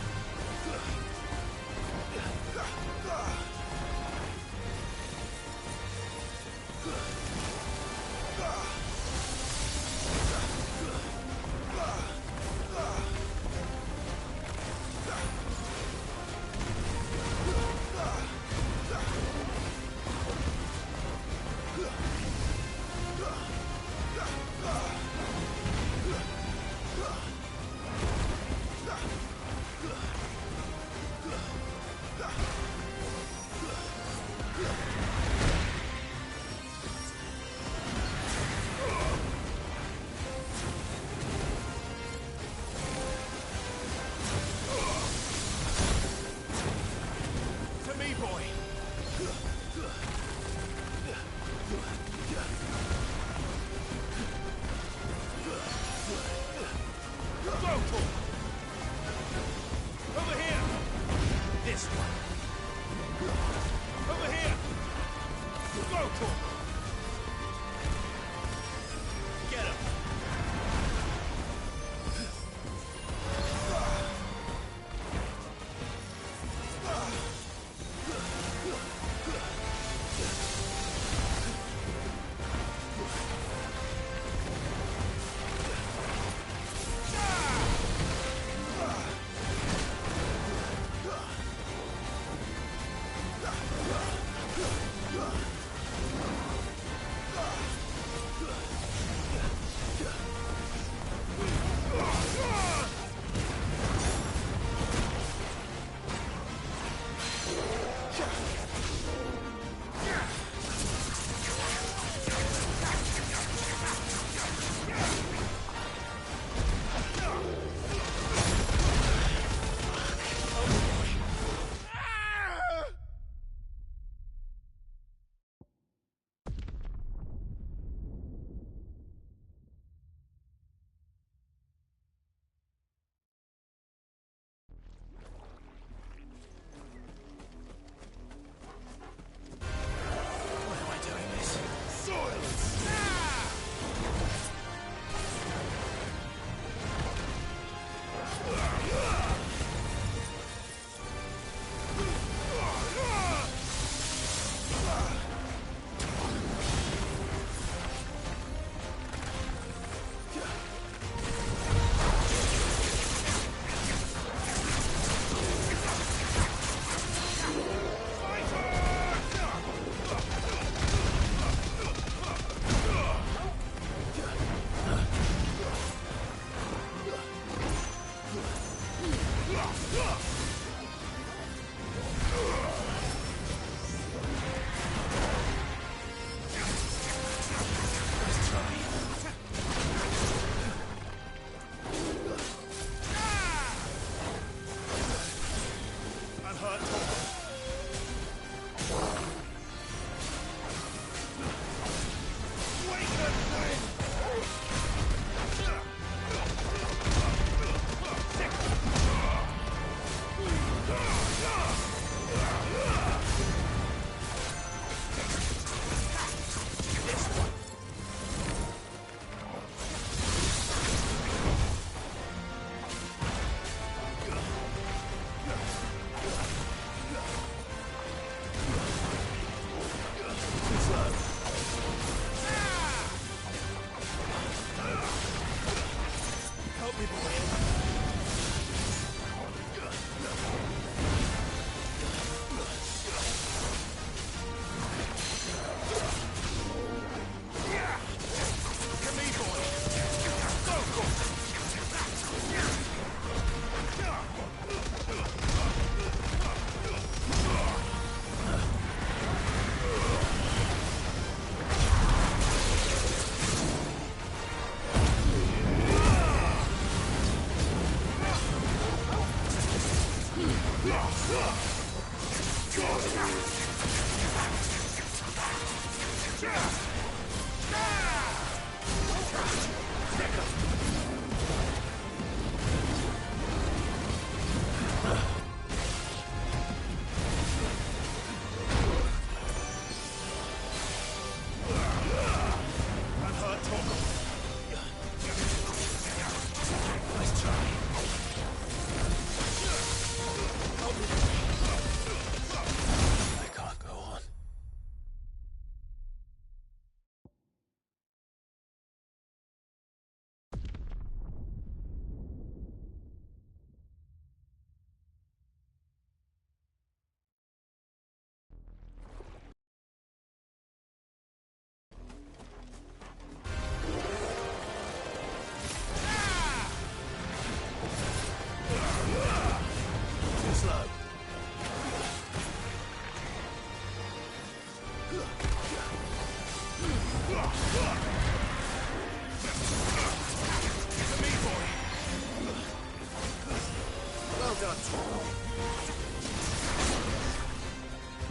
Well done, Toro.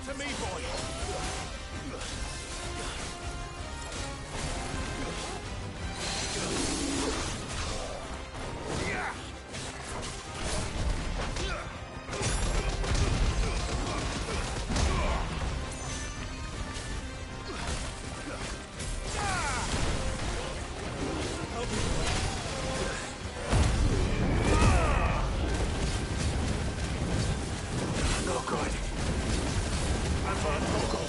To me, boy. No good. I'm on Coco.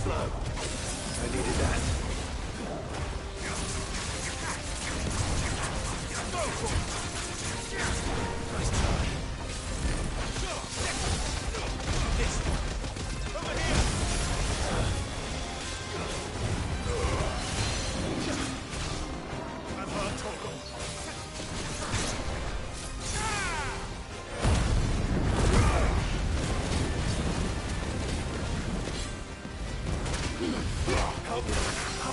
I needed that. Nice try. This. Over here. I'm hard, Togo. Help me.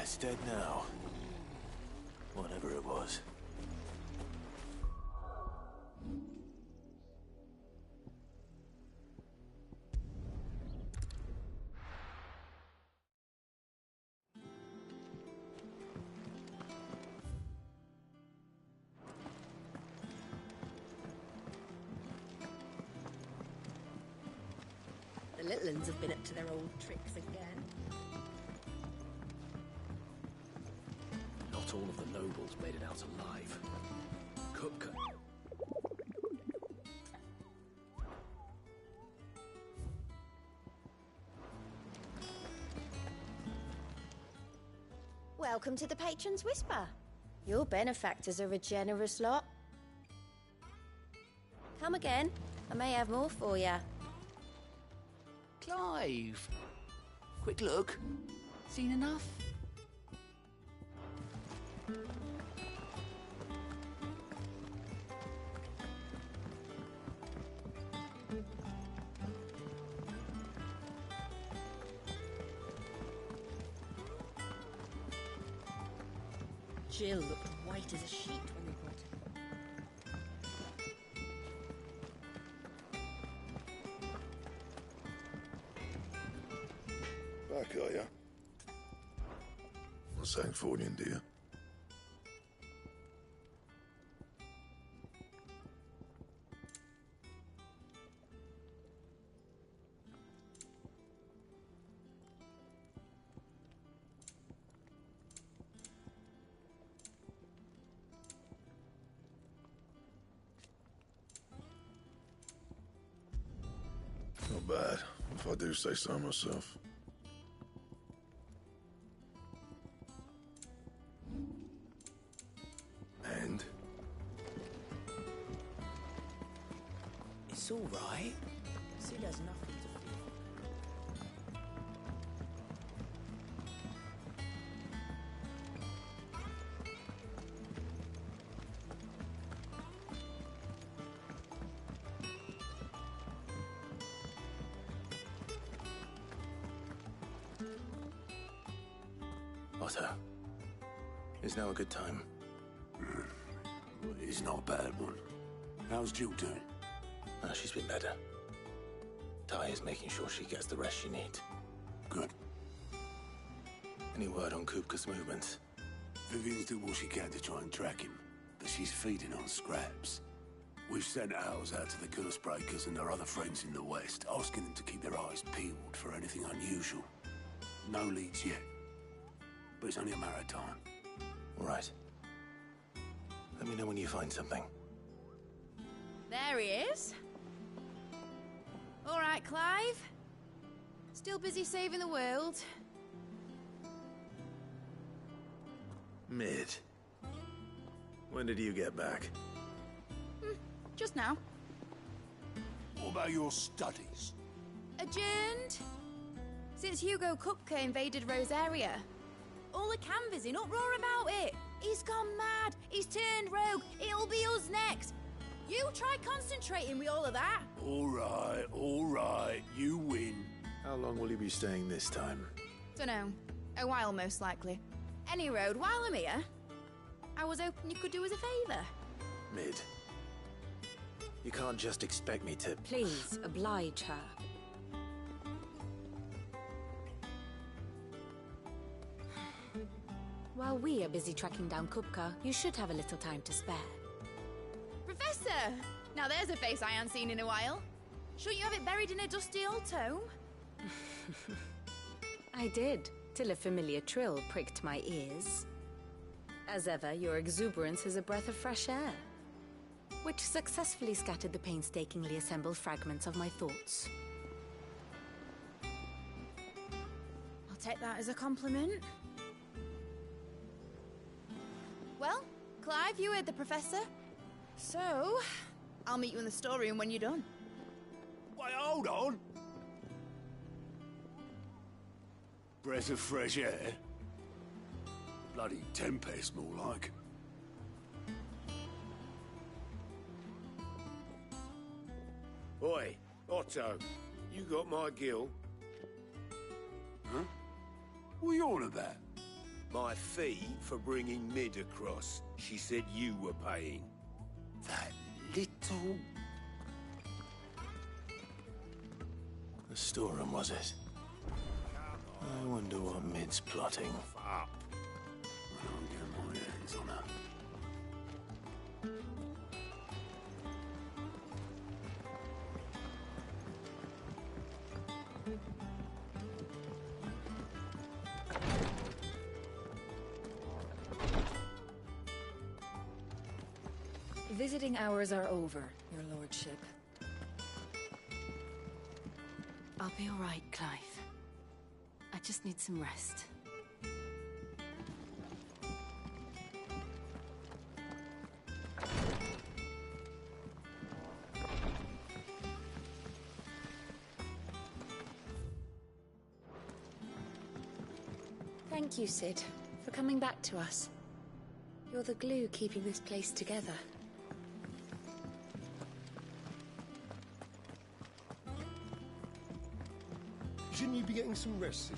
It's dead now. Whatever it was. The little uns have been up to their old tricks again. Not all of the nobles made it out alive. Kupka. Welcome to the Patron's Whisper. Your benefactors are a generous lot. Come again. I may have more for you. Clive! Quick look. Seen enough? Jill looked white as a sheet when we brought her. Back, are ya? What's that for you, dear? Not bad, if I do say so myself. And? It's all right. Sid has nothing to fear. Otto, is now a good time? It's not a bad one. How's Jill doing? Oh, she's been better. Ty is making sure she gets the rest she needs. Good. Any word on Kupka's movements? Vivian's doing what she can to try and track him, but she's feeding on scraps. We've sent ours out to the Cursebreakers and their other friends in the West, asking them to keep their eyes peeled for anything unusual. No leads yet, but it's only a matter of time. All right. Let me know when you find something. There he is. All right, Clive. Still busy saving the world. Mid. When did you get back? Just now. What about your studies? Adjourned. Since Hugo Kupka invaded Rosaria. All the canvassing in uproar about it. He's gone mad. He's turned rogue. It'll be us next. You try concentrating with all of that. All right. You win. How long will you be staying this time? Dunno. A while, most likely. Any road, while I'm here, I was hoping you could do us a favour. Mid. You can't just expect me to... Please, oblige her. While we are busy tracking down Kupka, you should have a little time to spare. Professor! Now there's a face I haven't seen in a while. Shouldn't you have it buried in a dusty old tome? I did, till a familiar trill pricked my ears. As ever, your exuberance is a breath of fresh air, which successfully scattered the painstakingly assembled fragments of my thoughts. I'll take that as a compliment. Well, Clive, you heard the Professor. So, I'll meet you in the storeroom when you're done. Wait, hold on. Breath of fresh air? Bloody tempest, more like. Oi, Otto, you got my gill? Huh? What are you on about? My fee for bringing Mid across. She said you were paying. That little... The storeroom, was it? I wonder what Mid's plotting. Up. I'll get my hands on her. Visiting hours are over, your lordship. I'll be all right, Clive. I just need some rest. Thank you, Sid, for coming back to us. You're the glue keeping this place together. Shouldn't you be getting some rest?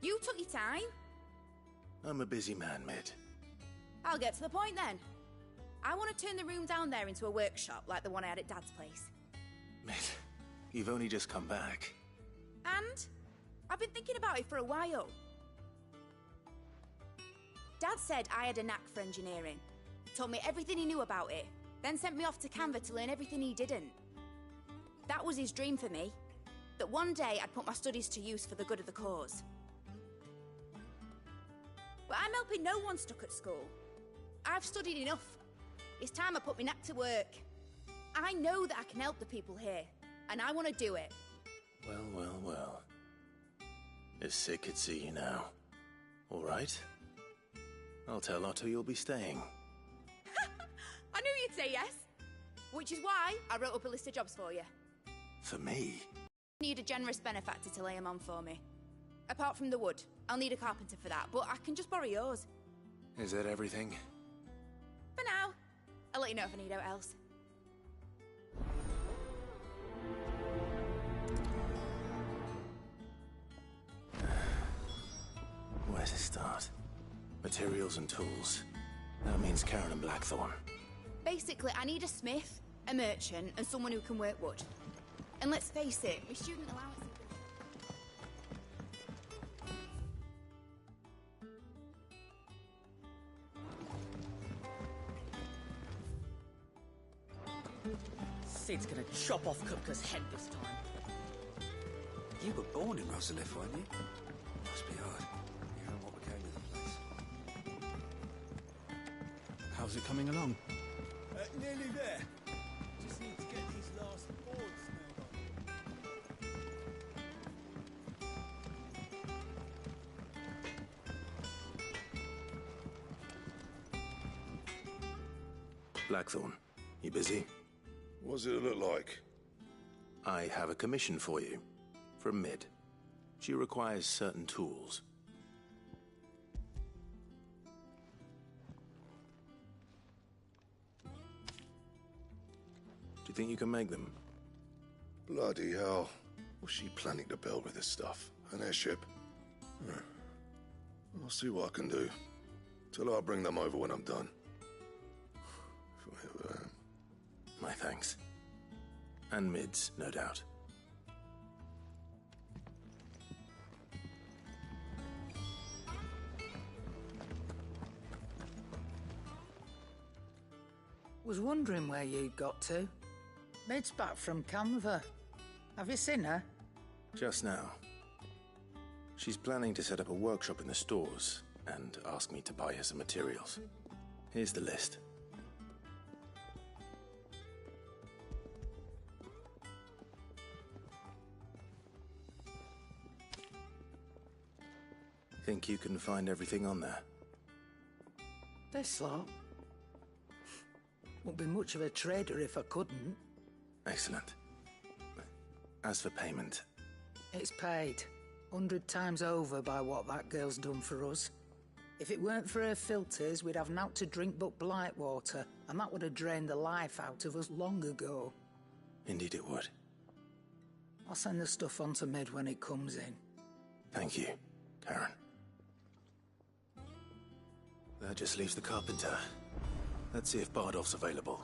You took your time. I'm a busy man, Mid. I'll get to the point then. I want to turn the room down there into a workshop like the one I had at Dad's place. Mid, you've only just come back. And I've been thinking about it for a while. Dad said I had a knack for engineering. Told me everything he knew about it, then sent me off to Canva to learn everything he didn't. That was his dream for me. That one day I'd put my studies to use for the good of the cause. But I'm helping no one stuck at school. I've studied enough. It's time I put my neck to work. I know that I can help the people here, and I want to do it. Well, well, well. If Sid could see you now. All right. I'll tell Otto you'll be staying. I knew you'd say yes. Which is why I wrote up a list of jobs for you. For me? I need a generous benefactor to lay them on for me. Apart from the wood, I'll need a carpenter for that, but I can just borrow yours. Is that everything? For now. I'll let you know if I need out else. Where to start? Materials and tools. That means Karen and Blackthorn. Basically, I need a smith, a merchant, and someone who can work wood. And let's face it, my student allowance... Sid's gonna chop off Kupka's head this time. You were born in Rosalith, weren't you? Must be hard, hearing what became of the place. How's it coming along? Nearly there. Just need to get these last boards nailed on. Blackthorn, you busy? What does it look like? I have a commission for you. From Mid. She requires certain tools. Do you think you can make them? Bloody hell. What's she planning to build with this stuff? An airship? I'll see what I can do. Tell her I'll bring them over when I'm done. My thanks. And Mid's, no doubt. Was wondering where you'd got to. Mid's back from Canva. Have you seen her? Just now. She's planning to set up a workshop in the stores and ask me to buy her some materials. Here's the list. Think you can find everything on there? This lot? Wouldn't be much of a trader if I couldn't. Excellent. As for payment... It's paid. 100 times over by what that girl's done for us. If it weren't for her filters, we'd have naught to drink but blight water, and that would have drained the life out of us long ago. Indeed it would. I'll send the stuff on to Mid when it comes in. Thank you, Karen. That just leaves the carpenter. Let's see if Bardolph's available.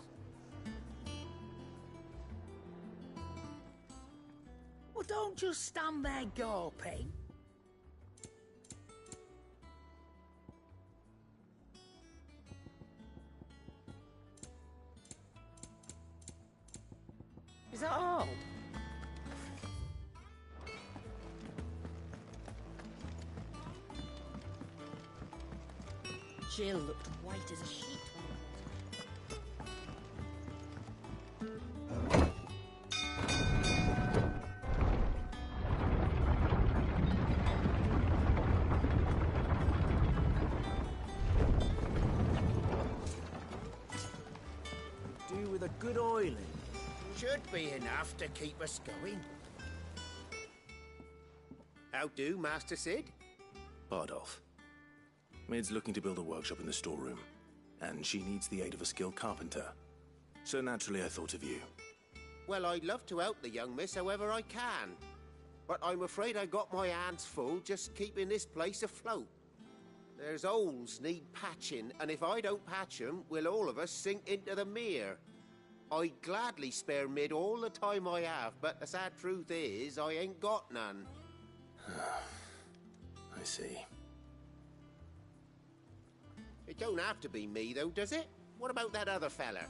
Well, don't just stand there gawping. Is that all? Jill looked white as a sheet Do with a good oiling. Should be enough to keep us going. How do, Master Sid? Bardolph. Mid's looking to build a workshop in the storeroom, and she needs the aid of a skilled carpenter. So naturally I thought of you. Well, I'd love to help the young miss however I can. But I'm afraid I got my hands full just keeping this place afloat. There's holes need patching, and if I don't patch them, will all of us sink into the mere. I'd gladly spare Mid all the time I have, but the sad truth is, I ain't got none. I see. It don't have to be me, though, does it? What about that other fella?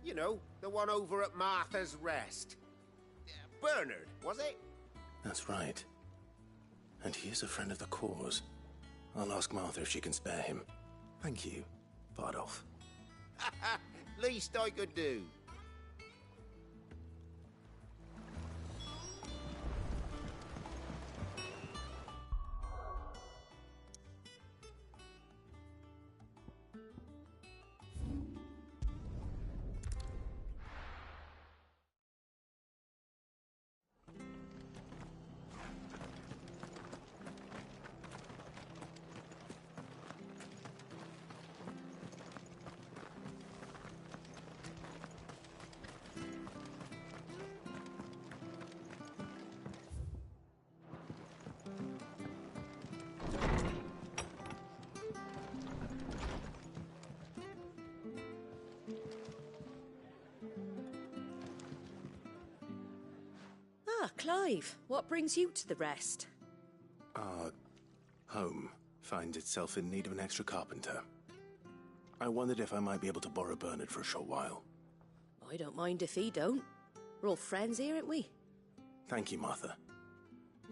You know, the one over at Martha's Rest. Bernard, was it? That's right. And he is a friend of the cause. I'll ask Martha if she can spare him. Thank you, Bardolph. Least I could do. Ah, Clive, what brings you to the rest? Our home finds itself in need of an extra carpenter. I wondered if I might be able to borrow Bernard for a short while. I don't mind if he don't. We're all friends here, aren't we? Thank you, Martha.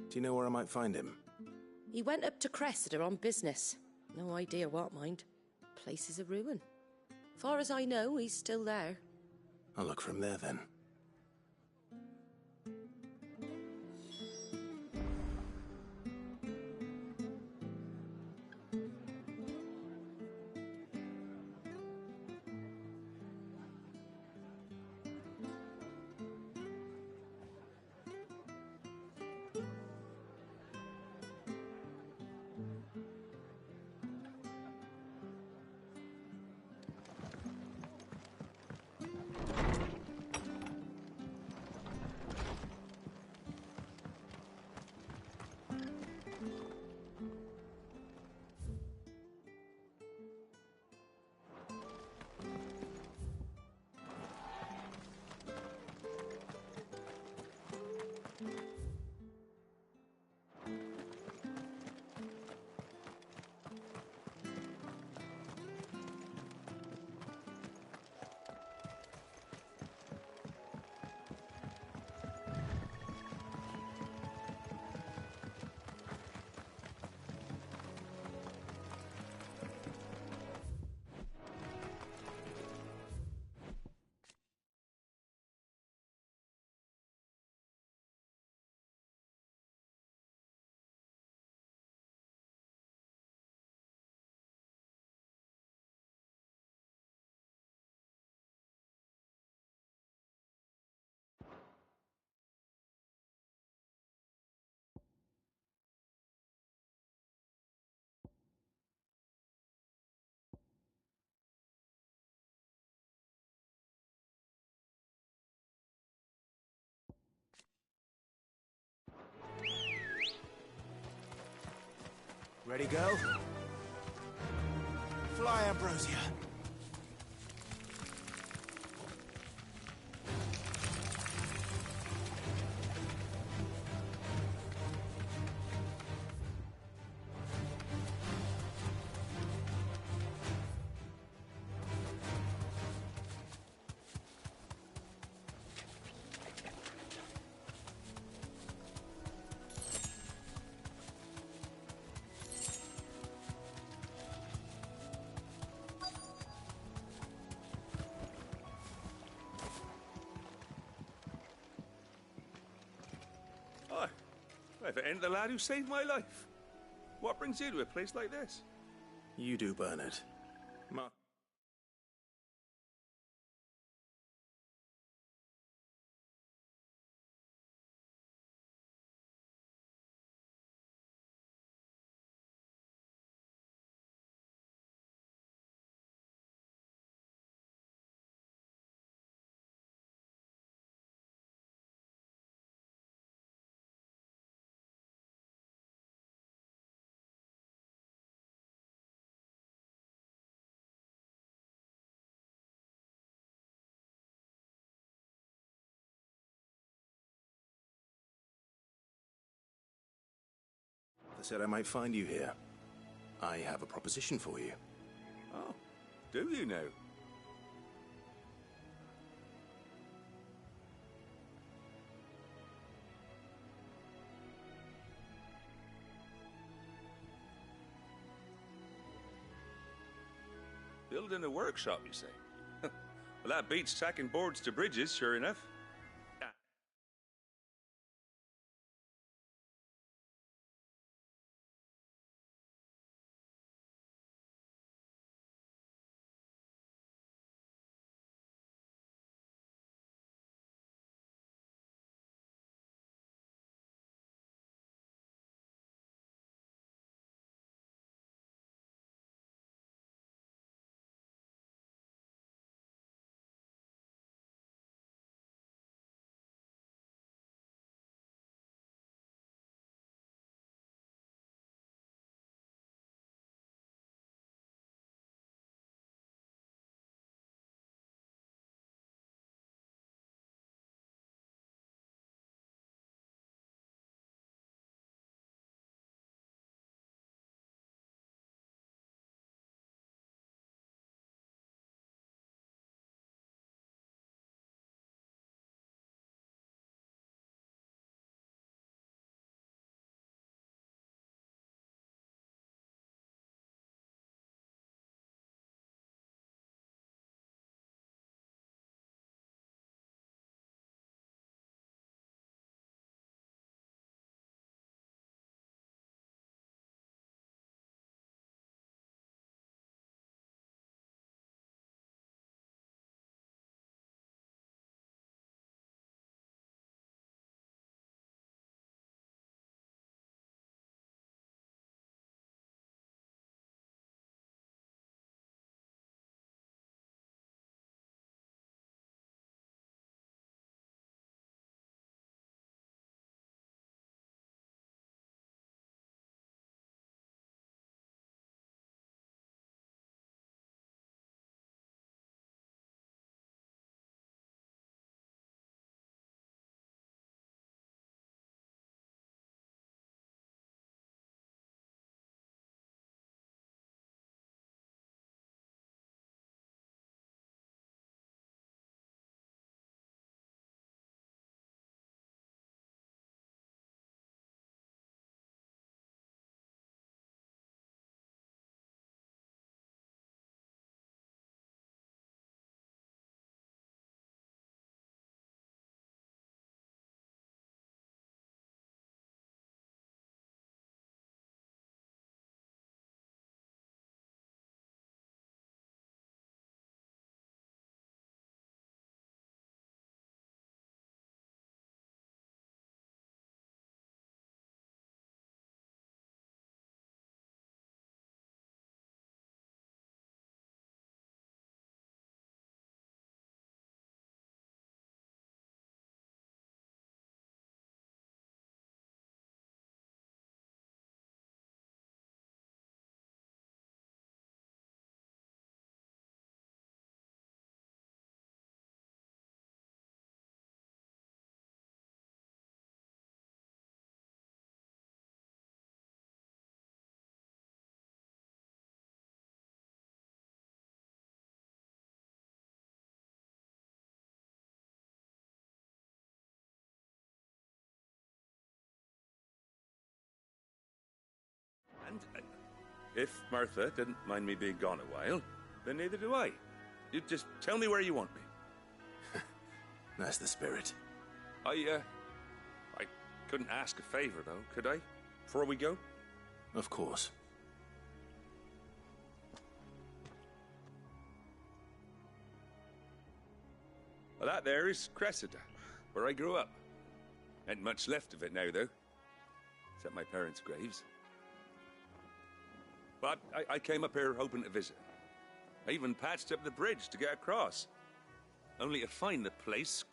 Do you know where I might find him? He went up to Cressida on business. No idea what, mind. Place is a ruin. Far as I know, he's still there. I'll look for him there, then. Ready, go? Fly, Ambrosia. If it ain't the lad who saved my life. What brings you to a place like this? You do, Bernard. I said I might find you here. I have a proposition for you. Oh, do you now? Building a workshop, you say? Well, that beats tacking boards to bridges, sure enough. And if Martha didn't mind me being gone a while, then neither do I. You just tell me where you want me. That's the spirit. I couldn't ask a favor, though, could I? Before we go? Of course. Well, that there is Cressida, where I grew up. Ain't much left of it now, though. Except my parents' graves. But I came up here hoping to visit. I even patched up the bridge to get across. Only to find the place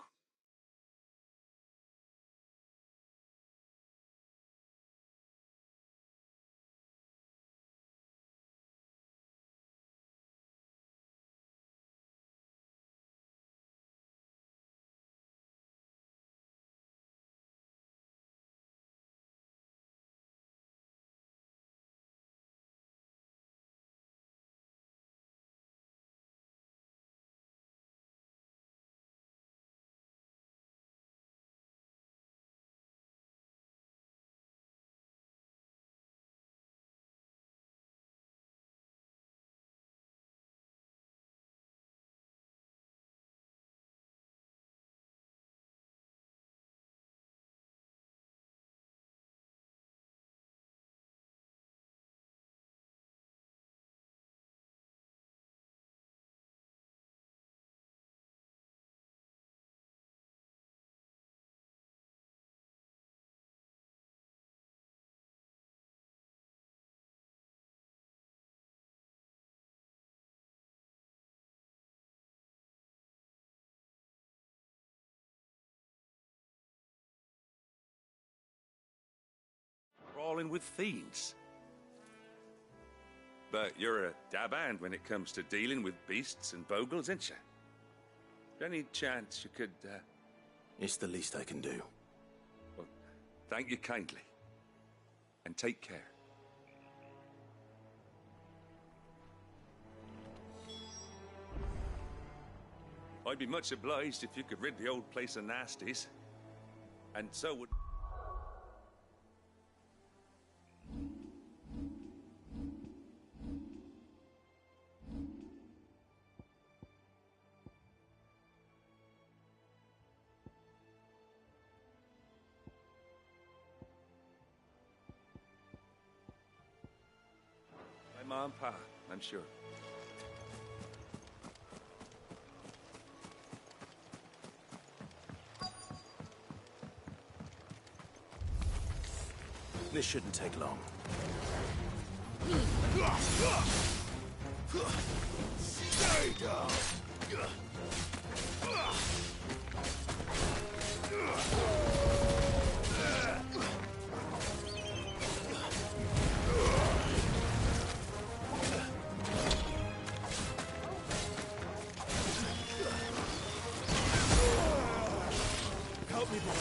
brawling with fiends. But you're a dab hand when it comes to dealing with beasts and bogles, ain't you? Any chance you could, It's the least I can do. Well, thank you kindly. And take care. I'd be much obliged if you could rid the old place of nasties. And so would... my ma and pa, I'm sure. This shouldn't take long. Stay down! Help me, boy.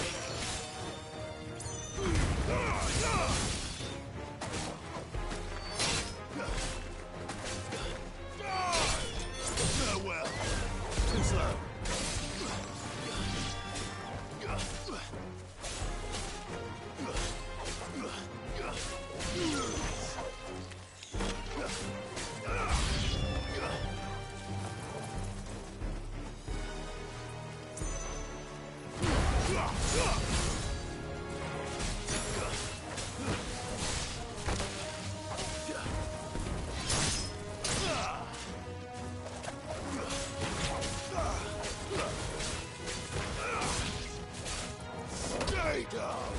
Farewell. Too slow. Stay down!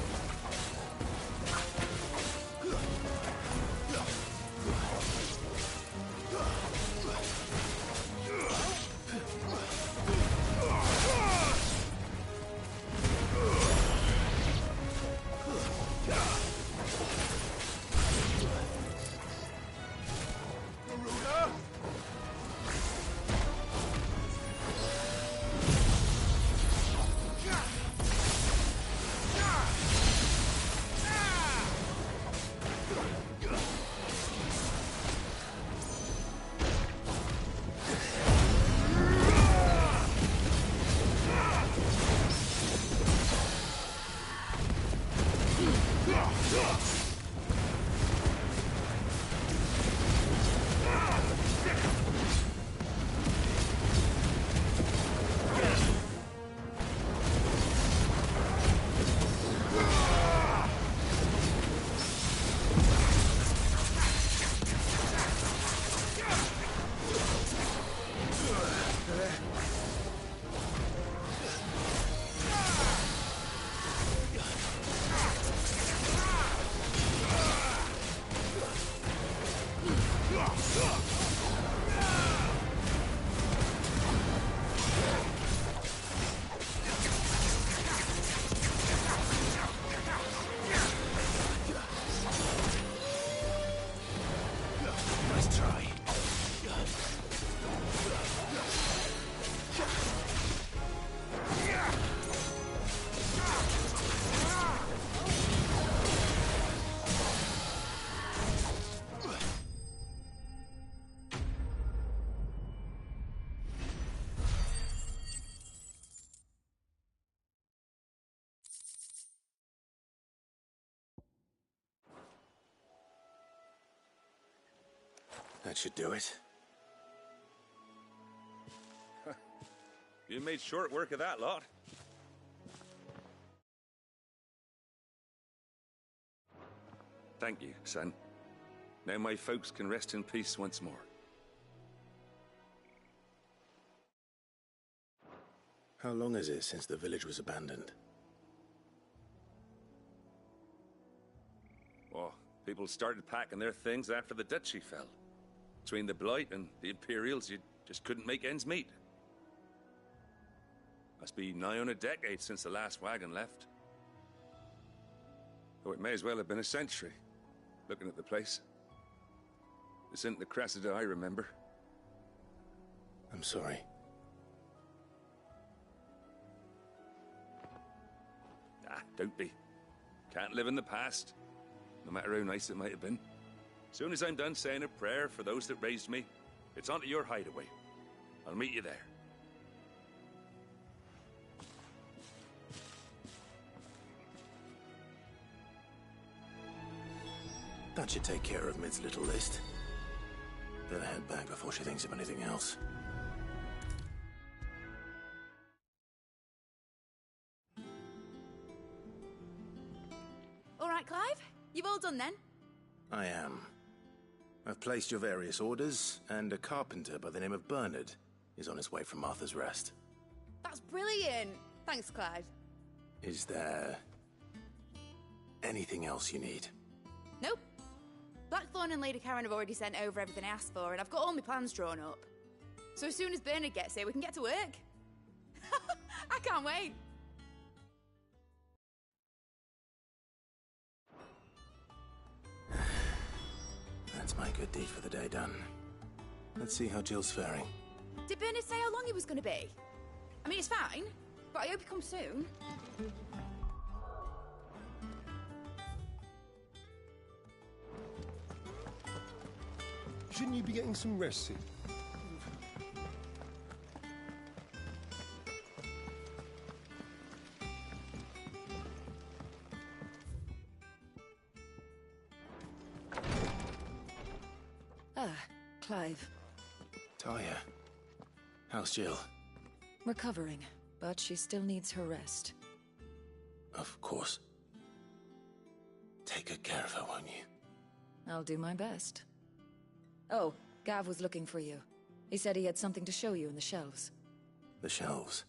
Nice try. That should do it. You made short work of that lot. Thank you, son. Now my folks can rest in peace once more. How long is it since the village was abandoned? Oh, people started packing their things after the duchy fell. Between the Blight and the Imperials, you just couldn't make ends meet. Must be nigh on a decade since the last wagon left. Oh, it may as well have been a century. looking at the place. This isn't the Cressida I remember. I'm sorry. Ah, don't be. Can't live in the past, no matter how nice it might have been. Soon as I'm done saying a prayer for those that raised me, it's on to your hideaway. I'll meet you there. That should take care of Mid's little list. Better head back before she thinks of anything else. All right, Clive? You've all done then? I am. I've placed your various orders, and a carpenter by the name of Bernard is on his way from Martha's Rest. That's brilliant! Thanks, Clive. Is there anything else you need? Nope. Blackthorn and Lady Karen have already sent over everything I asked for, and I've got all my plans drawn up. So as soon as Bernard gets here, we can get to work. I can't wait. That's my good deed for the day done. Let's see how Jill's faring. Did Bernard say how long he was going to be? I mean, it's fine, but I hope he comes soon. Shouldn't you be getting some rest, Sid? Ah, Clive. Talia, how's Jill? Recovering, but she still needs her rest. Of course. Take good care of her, won't you? I'll do my best. Oh, Gav was looking for you. He said he had something to show you in the shelves. The shelves?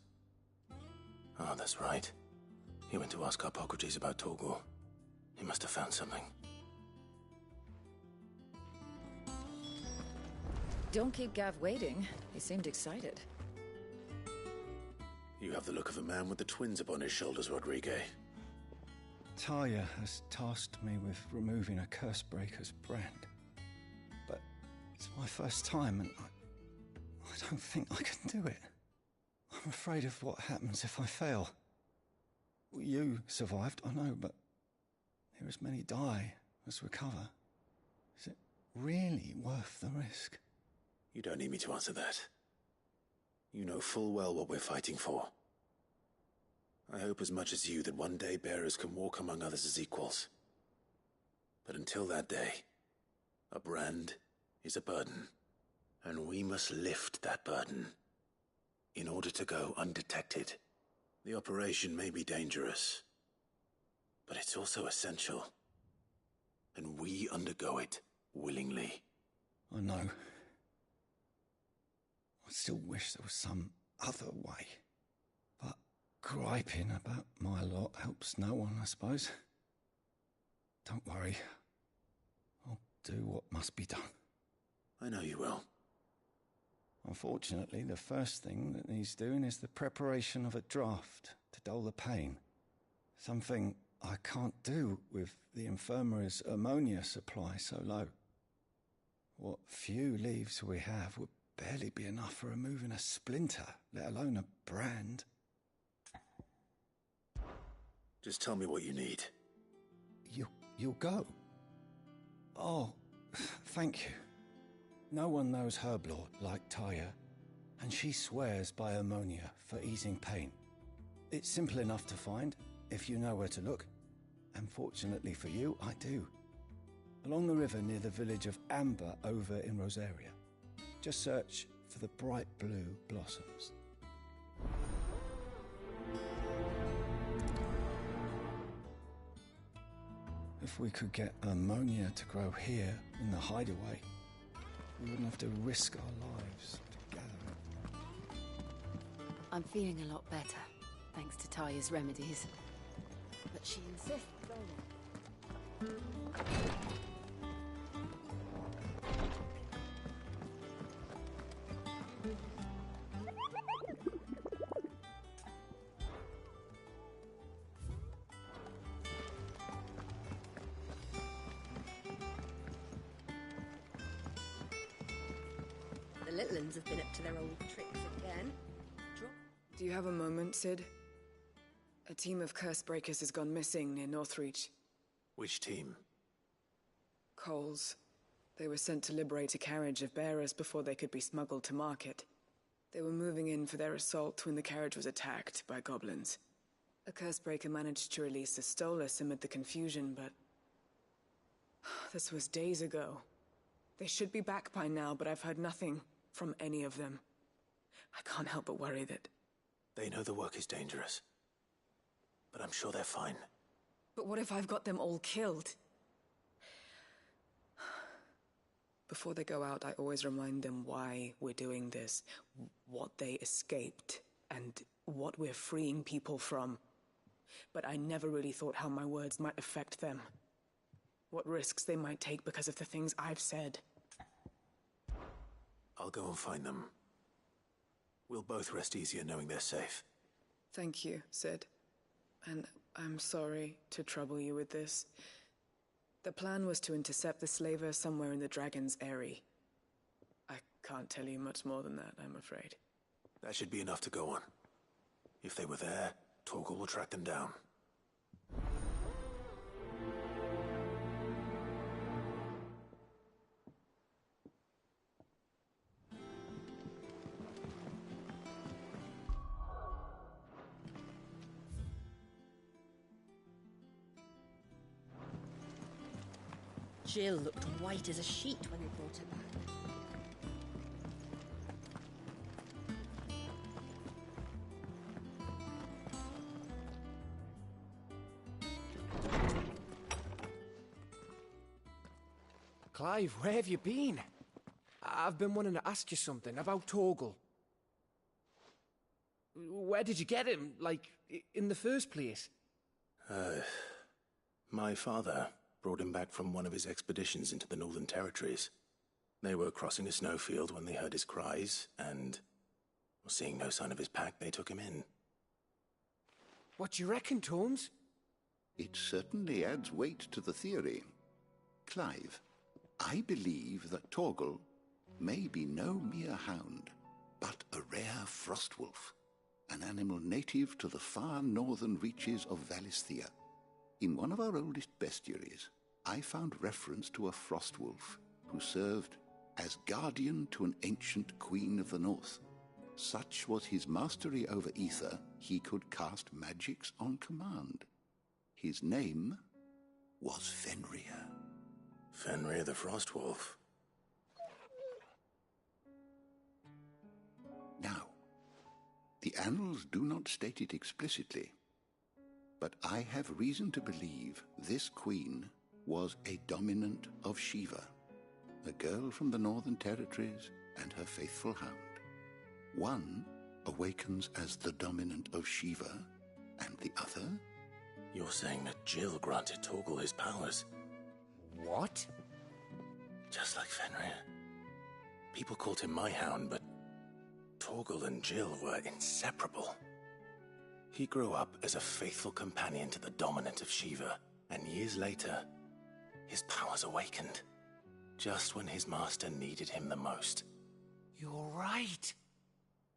Oh, that's right. He went to ask Harpocrates about Torgor. He must have found something. Don't keep Gav waiting. He seemed excited. You have the look of a man with the twins upon his shoulders, Rodrigue. Talia has tasked me with removing a Cursebreaker's brand. But it's my first time, and I don't think I can do it. I'm afraid of what happens if I fail. You survived, I know, but here as many die as recover. Is it really worth the risk? You don't need me to answer that. You know full well what we're fighting for. I hope as much as you that one day bearers can walk among others as equals. But until that day, a brand is a burden, and we must lift that burden in order to go undetected. The operation may be dangerous, but it's also essential, and we undergo it willingly. I know. I still wish there was some other way. But griping about my lot helps no one, I suppose. Don't worry. I'll do what must be done. I know you will. Unfortunately, the first thing that needs doing is the preparation of a draft to dull the pain. Something I can't do with the infirmary's ammonia supply so low. What few leaves we have would barely be enough for removing a splinter, let alone a brand. Just tell me what you need. You'll go? Oh, thank you. No one knows Herblord like Talia, and she swears by ammonia for easing pain. It's simple enough to find, if you know where to look. And fortunately for you, I do. Along the river near the village of Amber over in Rosaria. Just search for the bright blue blossoms. If we could get ammonia to grow here in the hideaway, we wouldn't have to risk our lives to gather it. I'm feeling a lot better, thanks to Talia's remedies. But she insists on it. little uns have been up to their old tricks again. Do you have a moment, Sid? A team of curse breakers has gone missing near Northreach. Which team? Coles. They were sent to liberate a carriage of bearers before they could be smuggled to market. They were moving in for their assault when the carriage was attacked by goblins. A cursebreaker managed to release a Stolas amid the confusion, but... this was days ago. They should be back by now, but I've heard nothing from any of them. I can't help but worry that... They know the work is dangerous. But I'm sure they're fine. But what if I've got them all killed? Before they go out, I always remind them why we're doing this, what they escaped, and what we're freeing people from. But I never really thought how my words might affect them. What risks they might take because of the things I've said. I'll go and find them. We'll both rest easier knowing they're safe. Thank you, Sid. And I'm sorry to trouble you with this. The plan was to intercept the slaver somewhere in the Dragon's Eyrie. I can't tell you much more than that, I'm afraid. That should be enough to go on. If they were there, Torgal will track them down. Jill looked white as a sheet when they brought her back. Clive, where have you been? I've been wanting to ask you something about Torgal. Where did you get him, like, in the first place? My father brought him back from one of his expeditions into the Northern Territories. They were crossing a snowfield when they heard his cries, and, seeing no sign of his pack, they took him in. What do you reckon, Tones? It certainly adds weight to the theory. Clive, I believe that Torgal may be no mere hound, but a rare frostwolf, an animal native to the far northern reaches of Valisthea. In one of our oldest bestiaries, I found reference to a frostwolf who served as guardian to an ancient queen of the north. Such was his mastery over ether, he could cast magics on command. His name was Fenrir. Fenrir the Frostwolf. Now, the annals do not state it explicitly, but I have reason to believe this queen was a dominant of Shiva, a girl from the Northern Territories and her faithful hound. One awakens as the dominant of Shiva, and the other... You're saying that Jill granted Torgal his powers? What? Just like Fenrir. People called him my hound, but Torgal and Jill were inseparable. He grew up as a faithful companion to the dominant of Shiva, and years later, his powers awakened, just when his master needed him the most. You're right.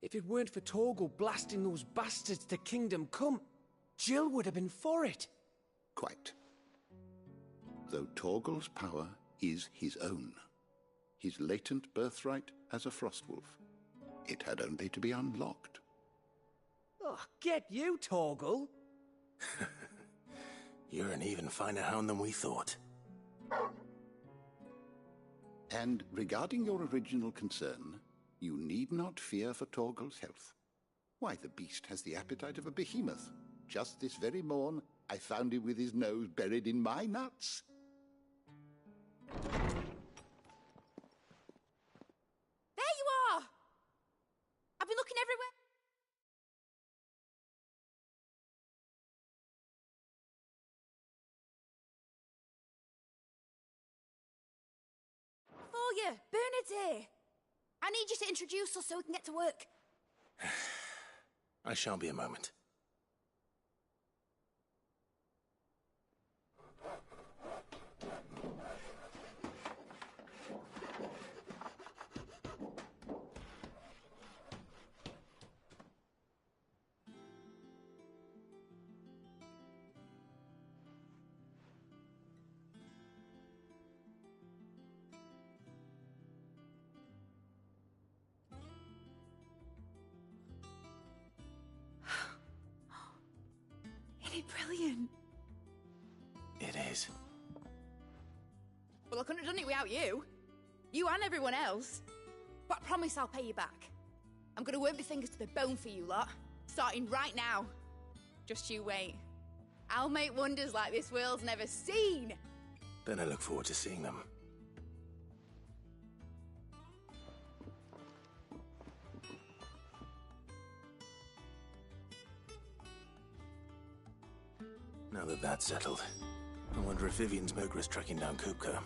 If it weren't for Torgal blasting those bastards to Kingdom Come, Jill would have been for it. Quite. Though Torgal's power is his own, his latent birthright as a Frostwolf, it had only to be unlocked. Oh, get you, Torgal! You're an even finer hound than we thought. And regarding your original concern, you need not fear for Torgal's health. Why, the beast has the appetite of a behemoth. Just this very morn, I found him with his nose buried in my nuts. There you are! I've been looking everywhere. For you, Bernard's here. I need you to introduce us so we can get to work. I shan't be a moment. I couldn't have done it without you. You and everyone else. But I promise I'll pay you back. I'm gonna work my fingers to the bone for you lot. Starting right now. Just you wait. I'll make wonders like this world's never seen. Then I look forward to seeing them. Now that that's settled, I wonder if Vivian's Mocha is tracking down Kupka.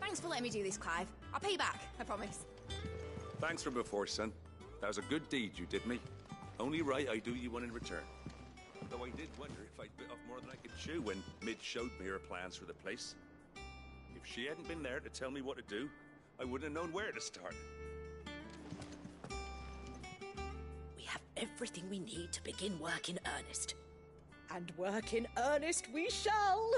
Thanks for letting me do this, Clive. I'll pay you back, I promise. Thanks from before, son. That was a good deed you did me. Only right I do you one in return. Though I did wonder if I'd bit off more than I could chew when Mid showed me her plans for the place. If she hadn't been there to tell me what to do, I wouldn't have known where to start. We have everything we need to begin work in earnest. And work in earnest we shall!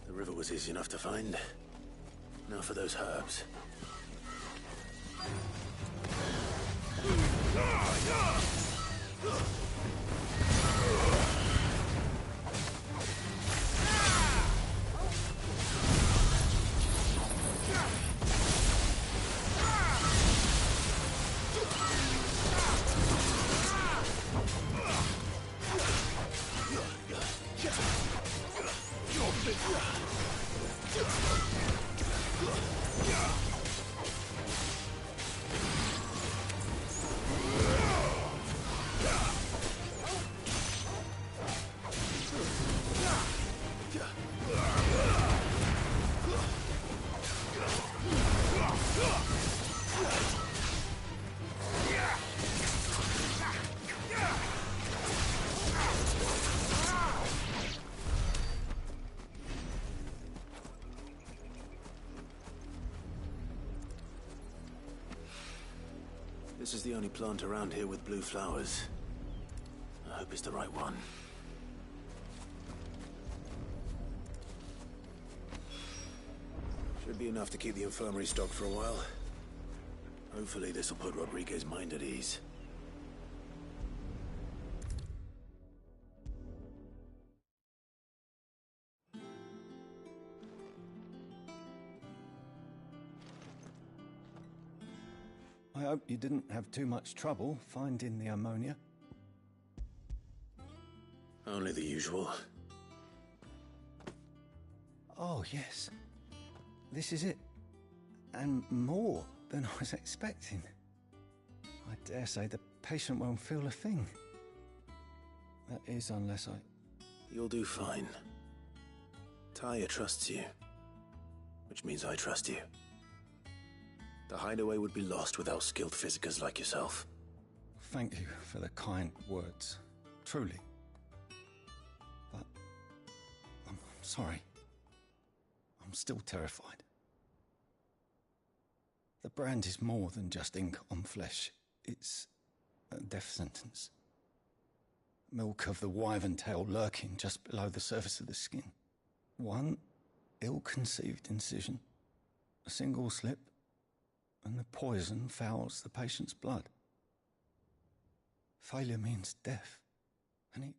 The river was easy enough to find. Now for those herbs. This is the only plant around here with blue flowers. I hope it's the right one. Should be enough to keep the infirmary stocked for a while. Hopefully this will put Rodriguez's mind at ease. I hope you didn't have too much trouble finding the ammonia. Only the usual. Oh, yes. This is it. And more than I was expecting. I dare say the patient won't feel a thing. That is, unless I... You'll do fine. Taya trusts you. Which means I trust you. The hideaway would be lost without skilled physicers like yourself. Thank you for the kind words. Truly. But... I'm sorry. I'm still terrified. The brand is more than just ink on flesh. It's a death sentence. Milk of the wyvern tail lurking just below the surface of the skin. One ill-conceived incision, a single slip, and the poison fouls the patient's blood. Failure means death, and it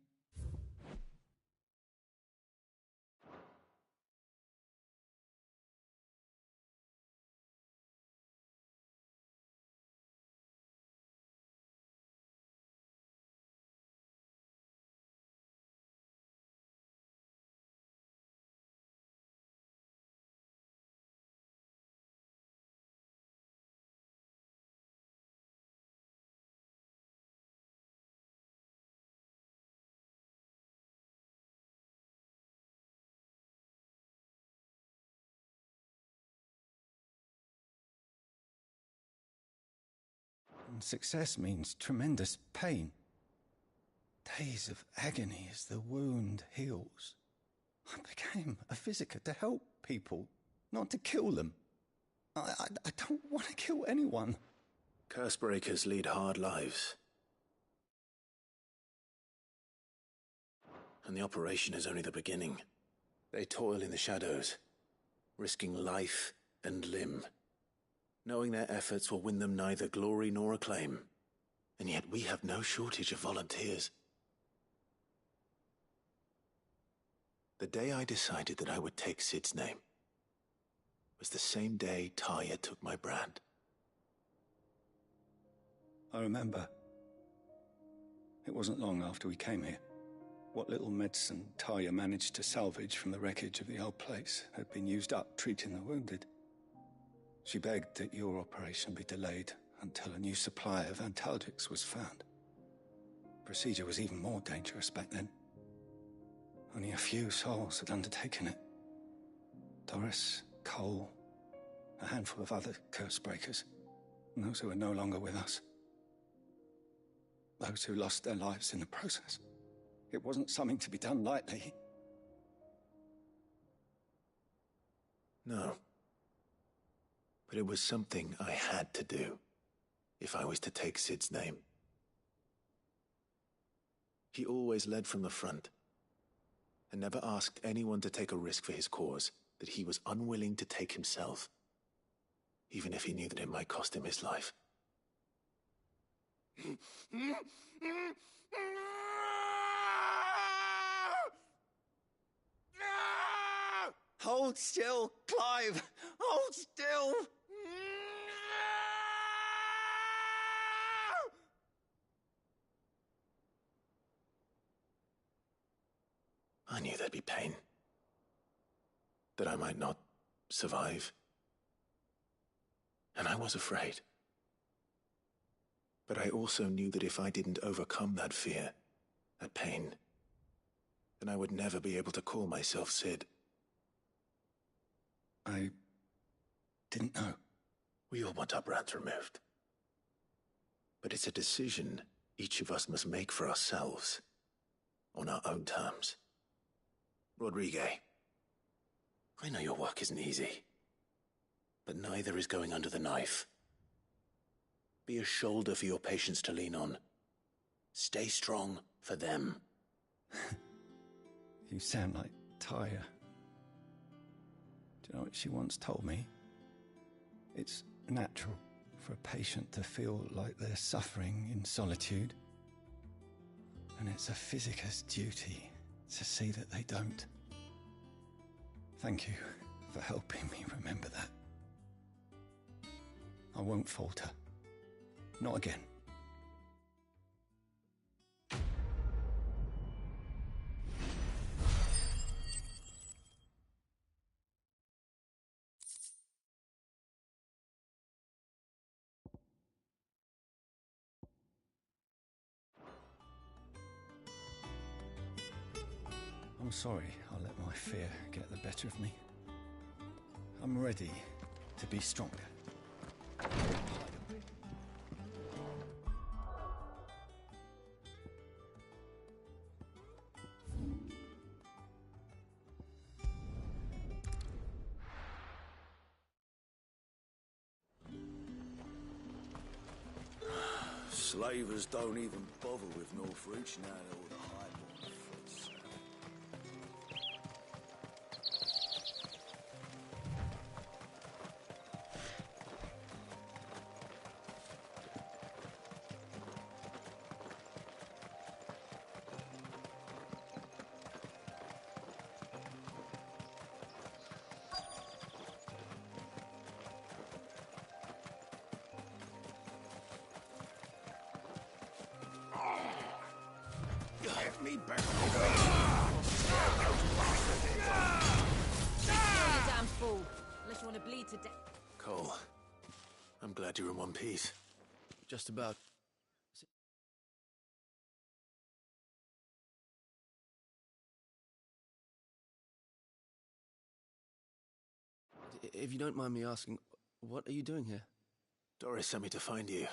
and success means tremendous pain. Days of agony as the wound heals. I became a physiker to help people, not to kill them. I don't want to kill anyone. Cursebreakers lead hard lives. And the operation is only the beginning. They toil in the shadows, risking life and limb, knowing their efforts will win them neither glory nor acclaim. And yet we have no shortage of volunteers. The day I decided that I would take Sid's name was the same day Talia took my brand. I remember. It wasn't long after we came here. What little medicine Talia managed to salvage from the wreckage of the old place had been used up treating the wounded. She begged that your operation be delayed until a new supply of antalgics was found. Procedure was even more dangerous back then. Only a few souls had undertaken it. Doris, Cole, a handful of other Cursebreakers, and those who were no longer with us. Those who lost their lives in the process. It wasn't something to be done lightly. No. But it was something I had to do, if I was to take Sid's name. He always led from the front, and never asked anyone to take a risk for his cause that he was unwilling to take himself, even if he knew that it might cost him his life. Hold still, Clive! Hold still! I knew there'd be pain. That I might not survive. And I was afraid. But I also knew that if I didn't overcome that fear, that pain, then I would never be able to call myself Sid. I didn't know. We all want our brands removed. But it's a decision each of us must make for ourselves, on our own terms. Rodrigue, I know your work isn't easy, but neither is going under the knife. Be a shoulder for your patients to lean on. Stay strong for them. You sound like Talia. Do you know what she once told me? It's natural for a patient to feel like they're suffering in solitude. And it's a physiker's duty to see that they don't. Thank you for helping me remember that. I won't falter. Not again. I'm sorry I let my fear get the better of me. I'm ready to be stronger. Slavers don't even bother with Northreach now all the highborn foots. Get me back. You're a damn fool. Unless you want to bleed to death. Cole, I'm glad you're in one piece. Just about. If you don't mind me asking, what are you doing here? Doris sent me to find you.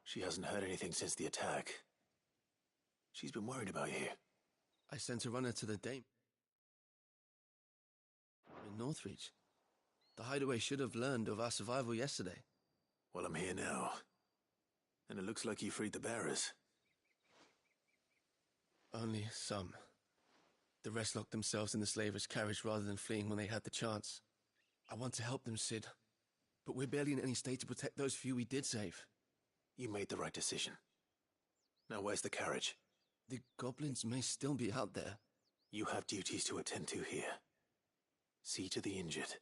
She hasn't heard anything since the attack. She's been worried about you. I sent a runner to the Dame in Northreach. The Hideaway should have learned of our survival yesterday. Well, I'm here now. And it looks like you freed the bearers. Only some. The rest locked themselves in the slavers' carriage rather than fleeing when they had the chance. I want to help them, Cid. But we're barely in any state to protect those few we did save. You made the right decision. Now where's the carriage? The goblins may still be out there. You have duties to attend to here. See to the injured.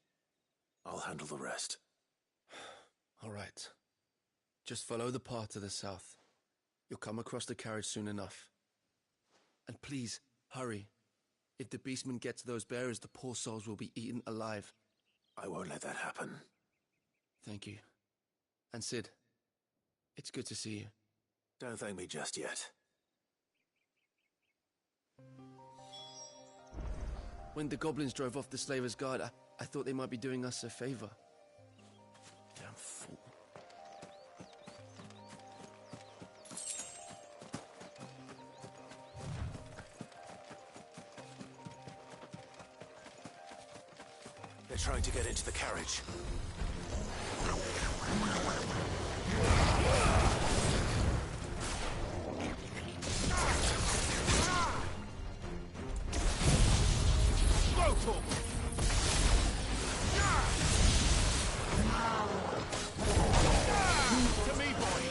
I'll handle the rest. All right. Just follow the path to the south. You'll come across the carriage soon enough. And please, hurry. If the beastmen get to those bearers, the poor souls will be eaten alive. I won't let that happen. Thank you. And Cid, it's good to see you. Don't thank me just yet. When the goblins drove off the slavers' guard, I thought they might be doing us a favor. Damn fool. They're trying to get into the carriage. To me, boy!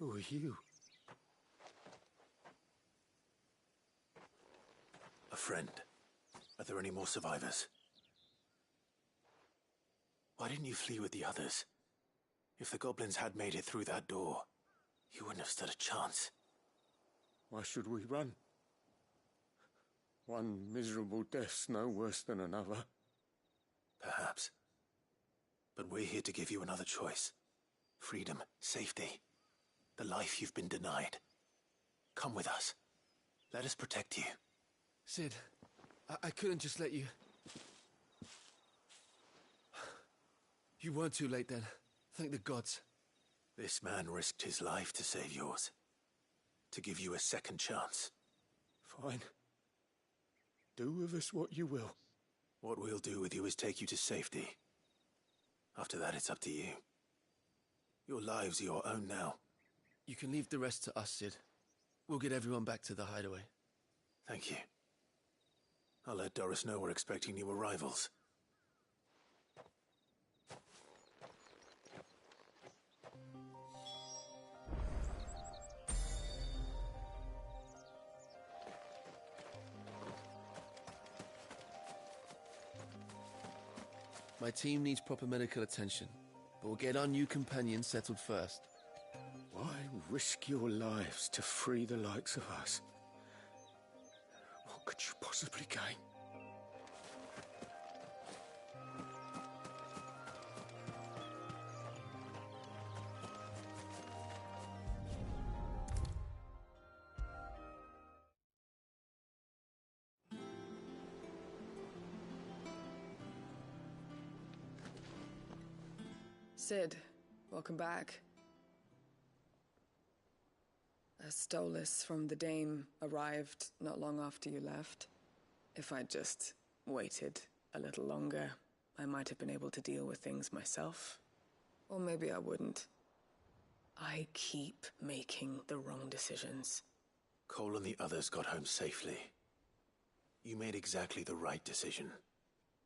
Who are you? A friend. Are there any more survivors? Why didn't you flee with the others? If the goblins had made it through that door, you wouldn't have stood a chance. Why should we run? One miserable death's no worse than another. Perhaps. But we're here to give you another choice. Freedom, safety, the life you've been denied. Come with us. Let us protect you. Sid, I couldn't just let you... You weren't too late then. Thank the gods. This man risked his life to save yours. To give you a second chance. Fine. Do with us what you will. What we'll do with you is take you to safety. After that, it's up to you. Your lives are your own now. You can leave the rest to us, Sid. We'll get everyone back to the hideaway. Thank you. I'll let Doris know we're expecting new arrivals. My team needs proper medical attention, but we'll get our new companion settled first. Why risk your lives to free the likes of us? What could you possibly gain? Sid, welcome back. A Stolas from the Dame arrived not long after you left. If I'd just waited a little longer, I might have been able to deal with things myself. Or maybe I wouldn't. I keep making the wrong decisions. Cole and the others got home safely. You made exactly the right decision.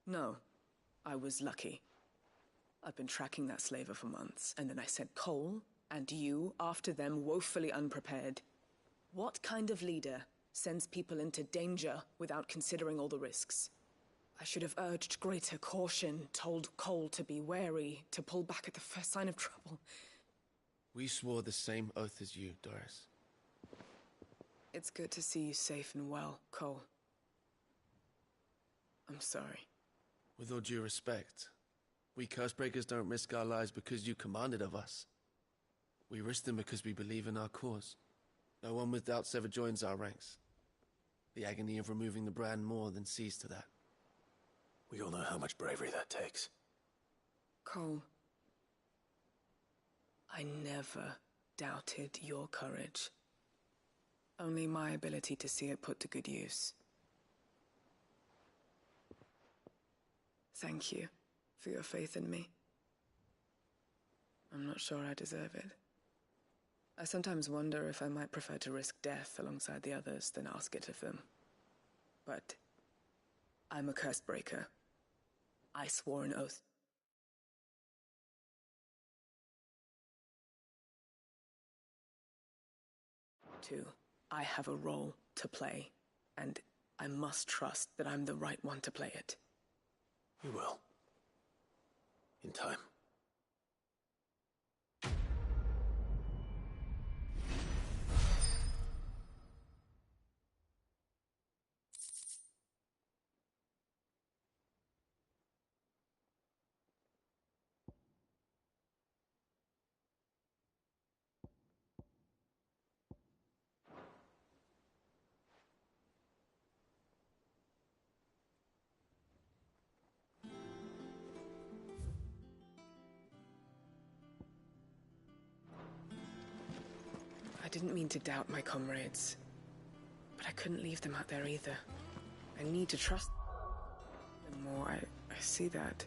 No, I was lucky. I've been tracking that slaver for months, and then I sent Cole and you after them woefully unprepared. What kind of leader sends people into danger without considering all the risks? I should have urged greater caution, told Cole to be wary, to pull back at the first sign of trouble. We swore the same oath as you, Doris. It's good to see you safe and well, Cole. I'm sorry. With all due respect, we Cursebreakers don't risk our lives because you commanded of us. We risk them because we believe in our cause. No one with doubts ever joins our ranks. The agony of removing the brand more than sees to that. We all know how much bravery that takes. Cole, I never doubted your courage. Only my ability to see it put to good use. Thank you for your faith in me. I'm not sure I deserve it. I sometimes wonder if I might prefer to risk death alongside the others than ask it of them. But I'm a Cursebreaker. I swore an oath. Two, I have a role to play, and I must trust that I'm the right one to play it. You will. In time. I didn't mean to doubt my comrades, but I couldn't leave them out there either. I need to trust them more. I see that.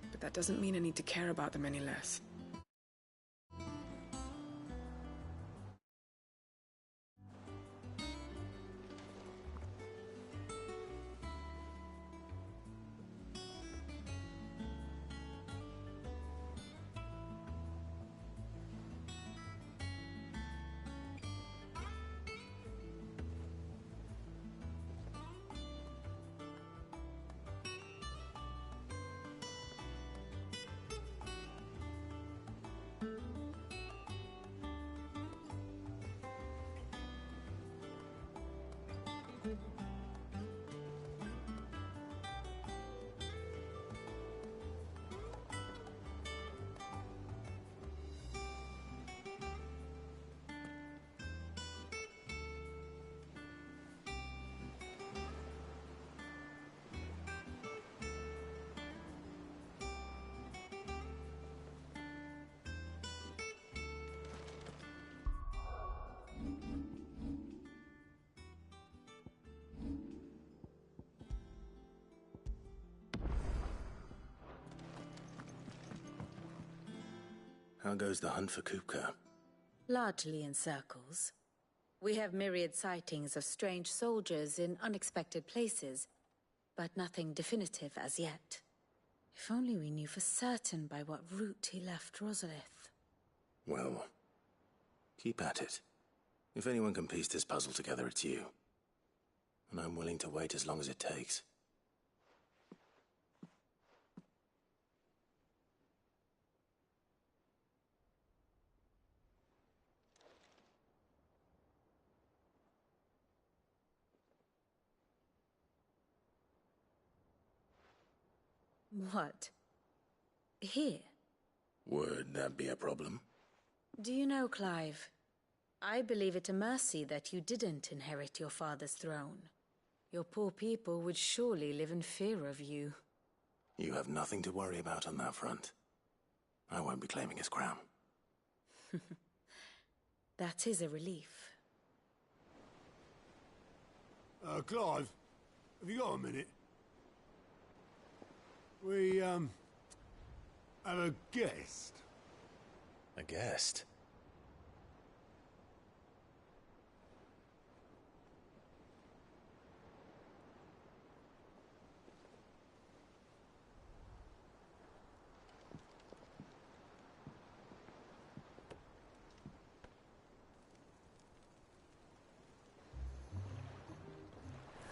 But that doesn't mean I need to care about them any less. How goes the hunt for Kupka? Largely in circles. We have myriad sightings of strange soldiers in unexpected places, but nothing definitive as yet. If only we knew for certain by what route he left Rosalith. Well, keep at it. If anyone can piece this puzzle together, it's you. And I'm willing to wait as long as it takes. What? Here? Would that be a problem? Do you know, Clive? I believe it a mercy that you didn't inherit your father's throne. Your poor people would surely live in fear of you. You have nothing to worry about on that front. I won't be claiming his crown. That is a relief. Clive, have you got a minute? We, have a guest. A guest?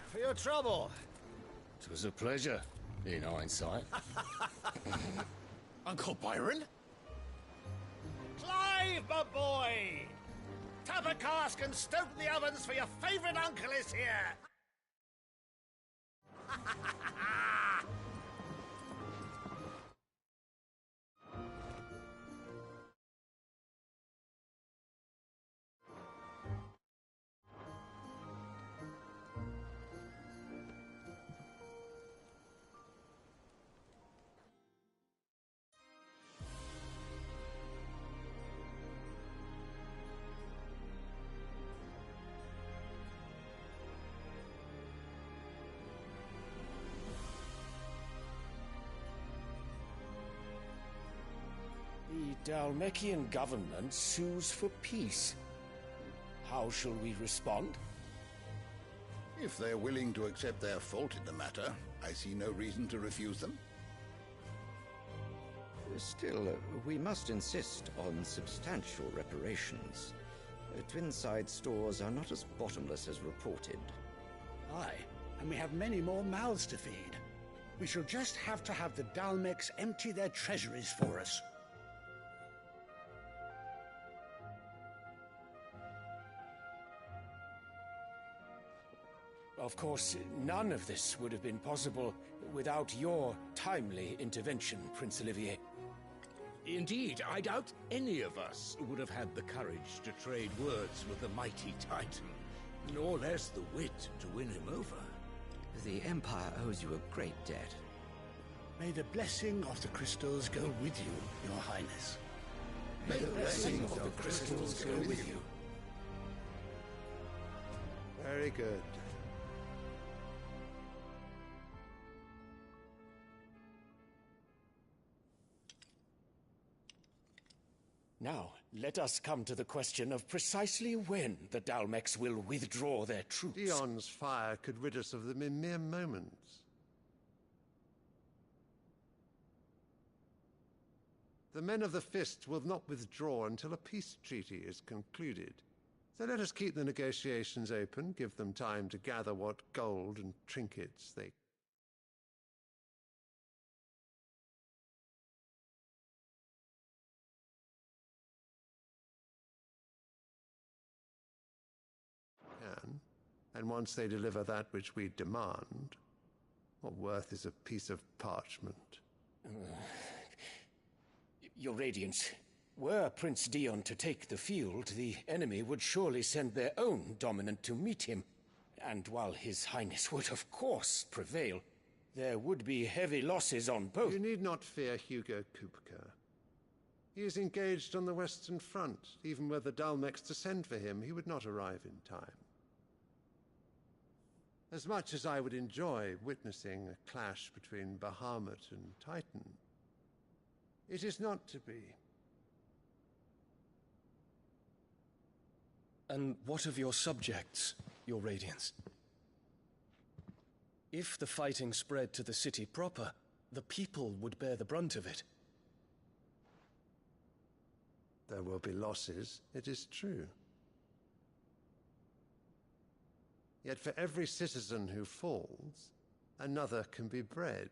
For your trouble. It was a pleasure, in hindsight. Uncle Byron? Clive, my boy! Tap a cask and stoke the ovens, for your favourite uncle is here! The Dalmekian government sues for peace. How shall we respond? If they're willing to accept their fault in the matter, I see no reason to refuse them. Still, we must insist on substantial reparations. Twinside stores are not as bottomless as reported. Aye, and we have many more mouths to feed. We shall just have to have the Dalmecs empty their treasuries for us. Of course, none of this would have been possible without your timely intervention, Prince Olivier. Indeed, I doubt any of us would have had the courage to trade words with the mighty Titan, nor less the wit to win him over. The Empire owes you a great debt. May the blessing of the crystals go with you, Your Highness. May the blessing of the crystals go with you. Very good. Now, let us come to the question of precisely when the Dalmecs will withdraw their troops. Dion's fire could rid us of them in mere moments. The men of the Fist will not withdraw until a peace treaty is concluded. So let us keep the negotiations open, give them time to gather what gold and trinkets they can, and once they deliver that which we demand, what worth is a piece of parchment? Your Radiance, were Prince Dion to take the field, the enemy would surely send their own dominant to meet him. And while His Highness would of course prevail, there would be heavy losses on both. You need not fear Hugo Kupka. He is engaged on the Western Front. Even were the Dalmecs to send for him, he would not arrive in time. As much as I would enjoy witnessing a clash between Bahamut and Titan, it is not to be. And what of your subjects, Your Radiance? If the fighting spread to the city proper, the people would bear the brunt of it. There will be losses, it is true. Yet for every citizen who falls, another can be bred.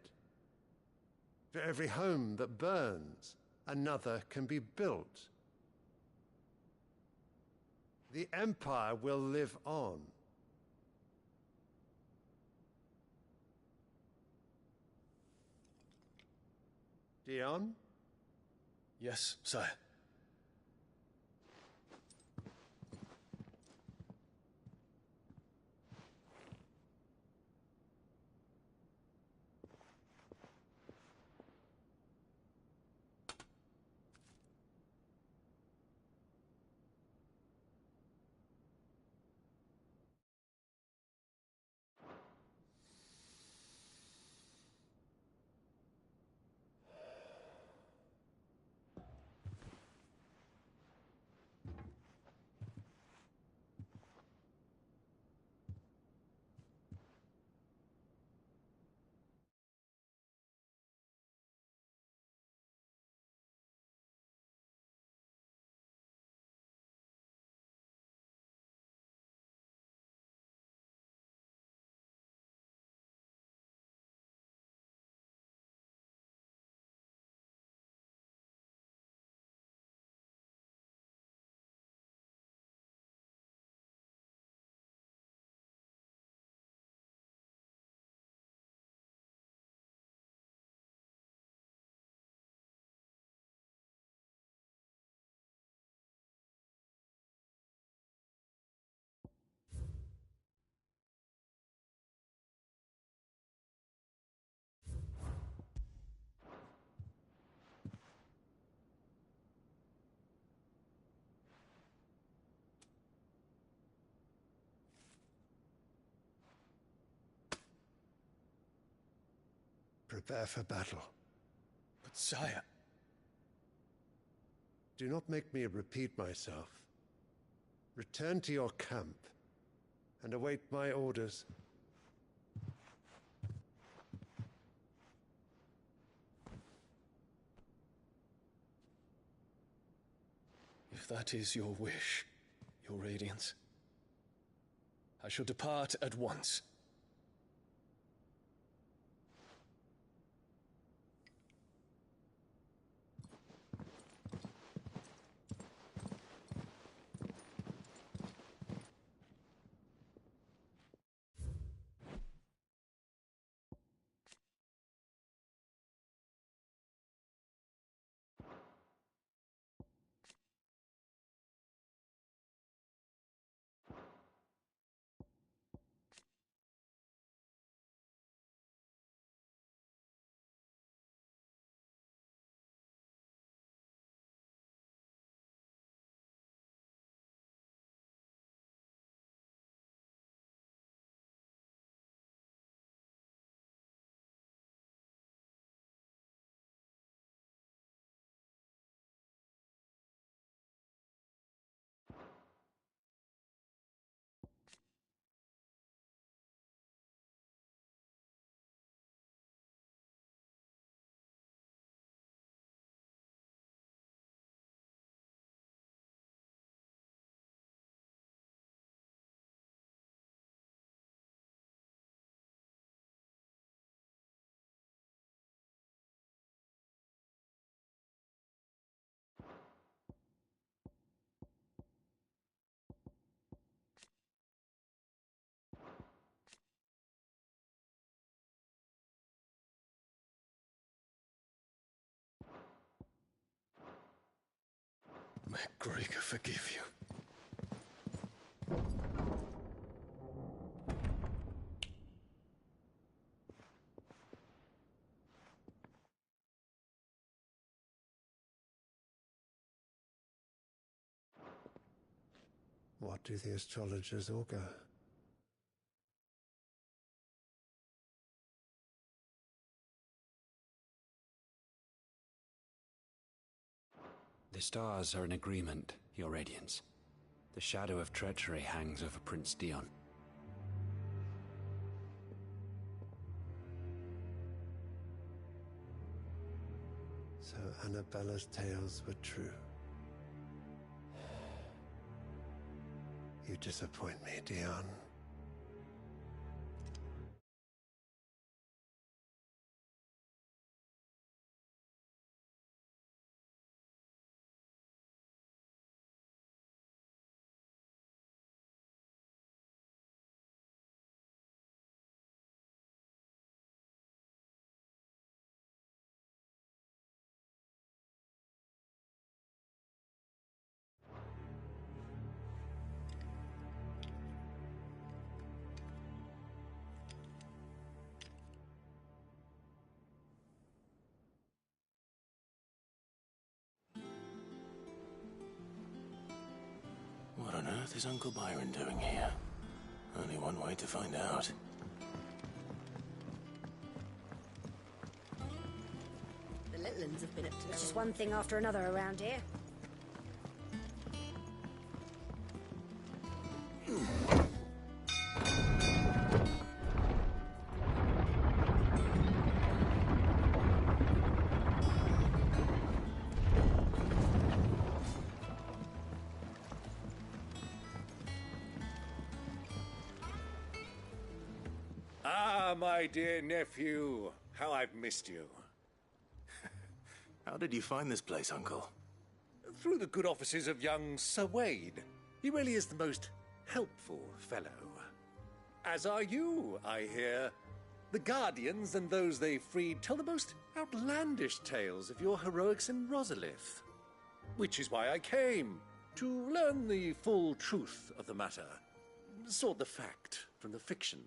For every home that burns, another can be built. The Empire will live on. Dion? Yes, sire. Prepare for battle. But sire... Do not make me repeat myself. Return to your camp and await my orders. If that is your wish, Your Radiance, I shall depart at once. May Gregor forgive you. What do the astrologers augur? The stars are in agreement, Your Radiance. The shadow of treachery hangs over Prince Dion. So Annabella's tales were true. You disappoint me, Dion. What on earth is Uncle Byron doing here? Only one way to find out. The Litlins have been up to... It's just one thing after another around here. Ah, my dear nephew. How I've missed you. How did you find this place, Uncle? Through the good offices of young Sir Wade. He really is the most helpful fellow. As are you, I hear. The Guardians and those they freed tell the most outlandish tales of your heroics in Rosalith. Which is why I came, to learn the full truth of the matter. Sort the fact from the fiction,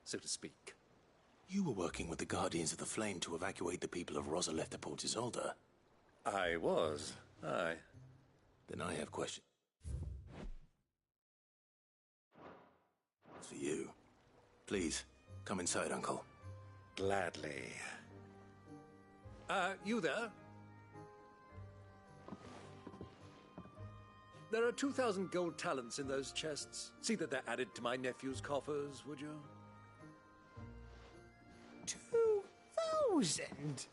so to speak. You were working with the Guardians of the Flame to evacuate the people of Rosalith to Port Isolde. I was, aye. Then I have questions. For you. Please, come inside, Uncle. Gladly. You there? There are 2,000 gold talents in those chests. See that they're added to my nephew's coffers, would you? 2,000?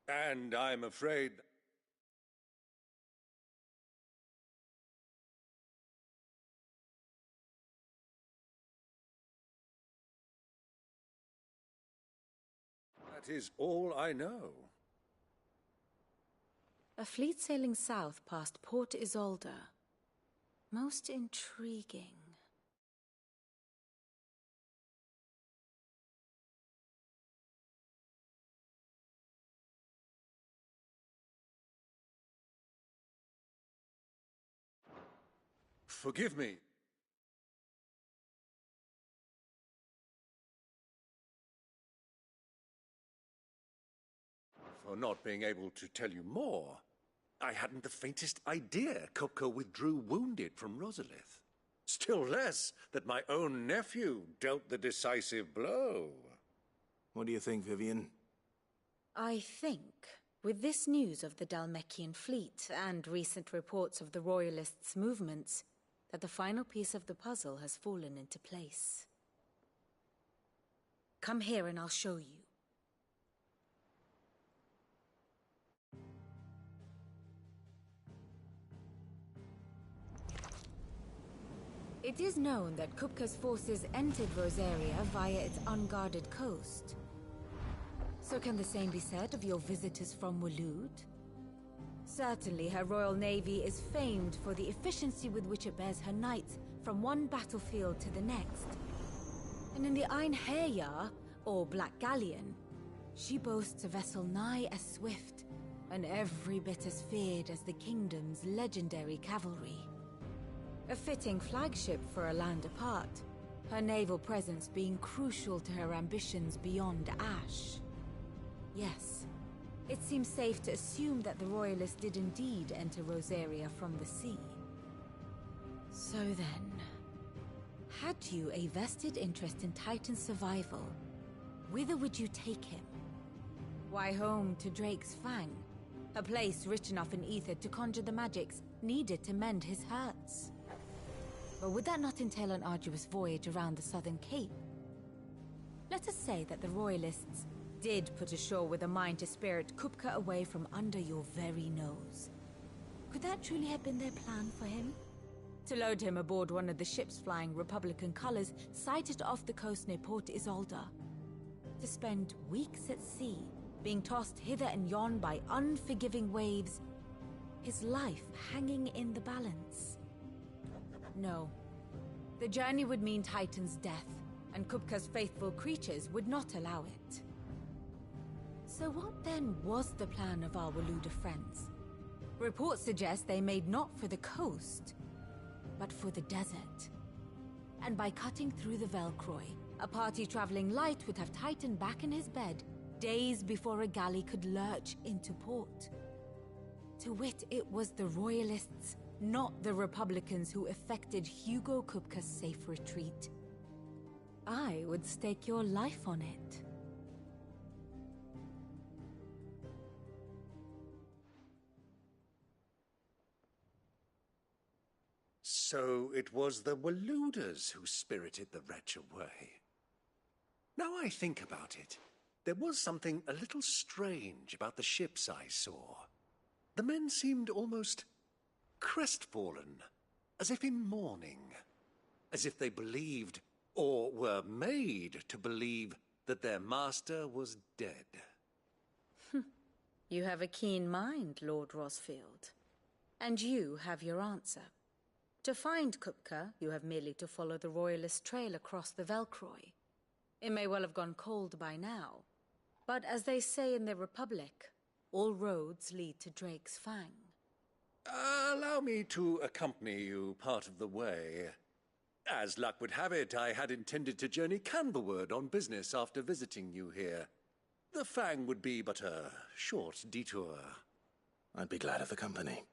And I'm afraid... that is all I know. A fleet sailing south past Port Isolde. Most intriguing. Forgive me. For not being able to tell you more. I hadn't the faintest idea Kupka withdrew wounded from Rosalith. Still less that my own nephew dealt the decisive blow. What do you think, Vivian? I think, with this news of the Dhalmekian fleet and recent reports of the Royalists' movements, that the final piece of the puzzle has fallen into place. Come here and I'll show you. It is known that Kupka's forces entered Rosaria via its unguarded coast. So can the same be said of your visitors from Waloed? Certainly her Royal Navy is famed for the efficiency with which it bears her knights from one battlefield to the next. And in the Einherjar, or Black Galleon, she boasts a vessel nigh as swift and every bit as feared as the kingdom's legendary cavalry. A fitting flagship for a land apart, her naval presence being crucial to her ambitions beyond Ash. Yes, it seems safe to assume that the Royalists did indeed enter Rosaria from the sea. So then, had you a vested interest in Titan's survival, whither would you take him? Why, home to Drake's Fang, a place rich enough in ether to conjure the magics needed to mend his hurts. But would that not entail an arduous voyage around the southern cape? Let us say that the Royalists did put ashore with a mind to spirit Kupka away from under your very nose. Could that truly have been their plan for him? To load him aboard one of the ships flying Republican colors sighted off the coast near Port Isolde. To spend weeks at sea, being tossed hither and yon by unforgiving waves, his life hanging in the balance. No. The journey would mean Titan's death, and Kupka's faithful creatures would not allow it. So what then was the plan of our Waluda friends? Reports suggest they made not for the coast, but for the desert. And by cutting through the Velcroy, a party traveling light would have Titan back in his bed days before a galley could lurch into port. To wit, it was the Royalists, not the Republicans, who effected Hugo Kupka's safe retreat. I would stake your life on it. So it was the Waludas who spirited the wretch away. Now I think about it, there was something a little strange about the ships I saw. The men seemed almost crestfallen, as if in mourning, as if they believed, or were made to believe, that their master was dead. You have a keen mind, Lord Rosfield. And you have your answer. To find Kupka, you have merely to follow the Royalist trail across the Velcroy. It may well have gone cold by now, but as they say in the Republic, all roads lead to Drake's Fang. Allow me to accompany you part of the way. As luck would have it, I had intended to journey Canberward on business after visiting you here. The Fang would be but a short detour. I'd be glad of the company.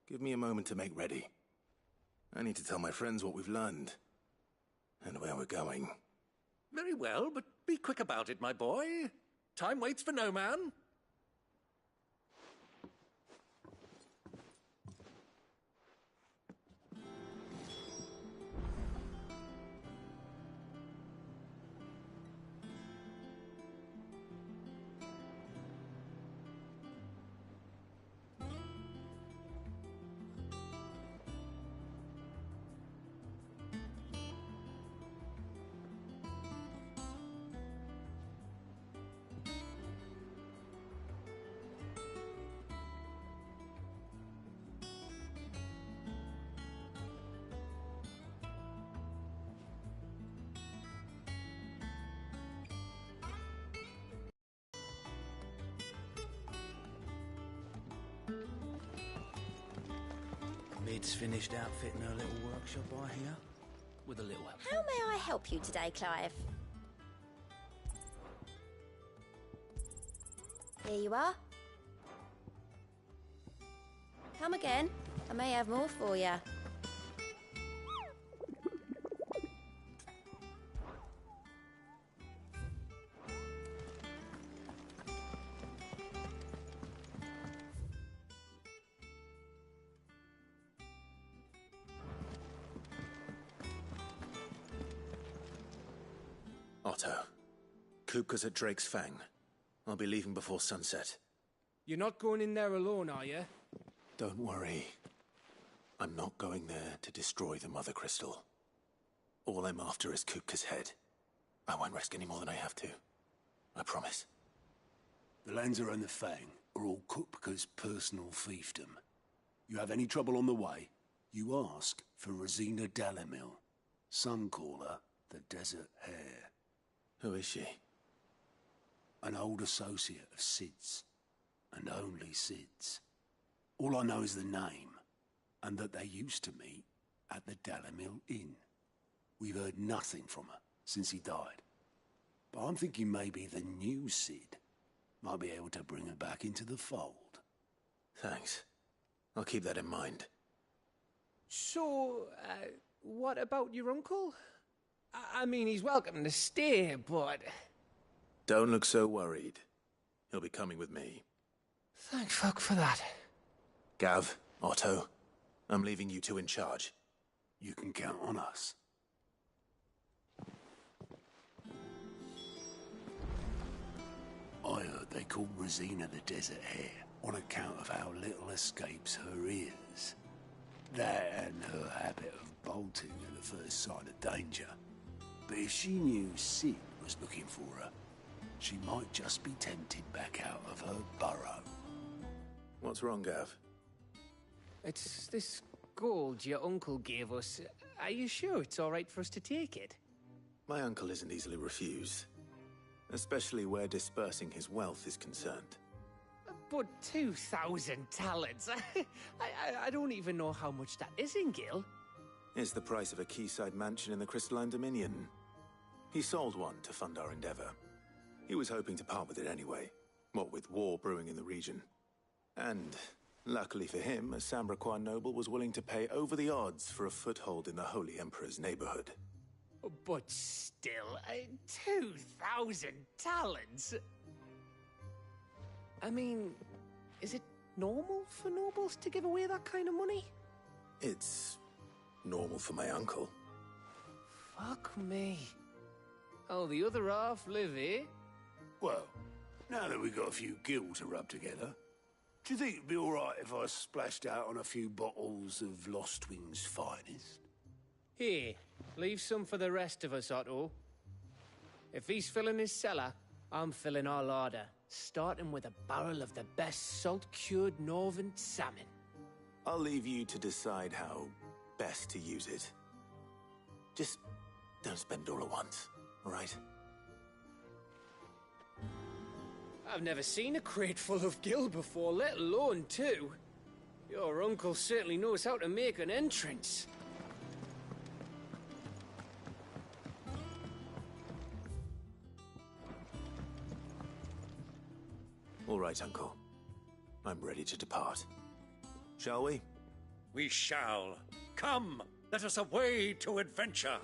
Give me a moment to make ready. I need to tell my friends what we've learned, and where we're going. Very well, but be quick about it, my boy. Time waits for no man. Mid's finished outfitting her little workshop, I hear. With a little help. How may I help you today, Clive? Here you are. Come again. I may have more for you. Otto, Kupka's at Drake's Fang. I'll be leaving before sunset. You're not going in there alone, are you? Don't worry. I'm not going there to destroy the Mother Crystal. All I'm after is Kupka's head. I won't risk any more than I have to. I promise. The Lancer and the Fang are all Kupka's personal fiefdom. You have any trouble on the way, you ask for Rosina Dalimil. Some call her the Desert Hare. Who is she? An old associate of Sid's, and only Sid's. All I know is the name, and that they used to meet at the Dalimil Inn. We've heard nothing from her since he died. But I'm thinking maybe the new Sid might be able to bring her back into the fold. Thanks. I'll keep that in mind. So, what about your uncle? I mean, he's welcome to stay, but... Don't look so worried. He'll be coming with me. Thank fuck for that. Gav, Otto, I'm leaving you two in charge. You can count on us. I heard they call Rosina the Desert Hare on account of how little escapes her ears. That and her habit of bolting at the first sign of danger. But if she knew Sid was looking for her, she might just be tempted back out of her burrow. What's wrong, Gav? It's this gold your uncle gave us. Are you sure it's all right for us to take it? My uncle isn't easily refused, especially where dispersing his wealth is concerned. But 2,000 talents? I don't even know how much that is in Gil. It's the price of a quayside mansion in the Crystalline Dominion. He sold one to fund our endeavor. He was hoping to part with it anyway, what with war brewing in the region. And, luckily for him, a Sambraquan noble was willing to pay over the odds for a foothold in the Holy Emperor's neighborhood. But still, 2,000 talents? I mean, is it normal for nobles to give away that kind of money? It's normal for my uncle. Fuck me. Oh, the other half live here? Well, now that we've got a few gil to rub together, do you think it'd be all right if I splashed out on a few bottles of Lost Wing's finest? Here, leave some for the rest of us, Otto. If he's filling his cellar, I'm filling our larder, starting with a barrel of the best salt-cured northern salmon. I'll leave you to decide how best to use it. Just don't spend it all at once, all right? I've never seen a crate full of gil before, let alone two. Your uncle certainly knows how to make an entrance. All right, Uncle. I'm ready to depart. Shall we? We shall. Come, let us away to adventure.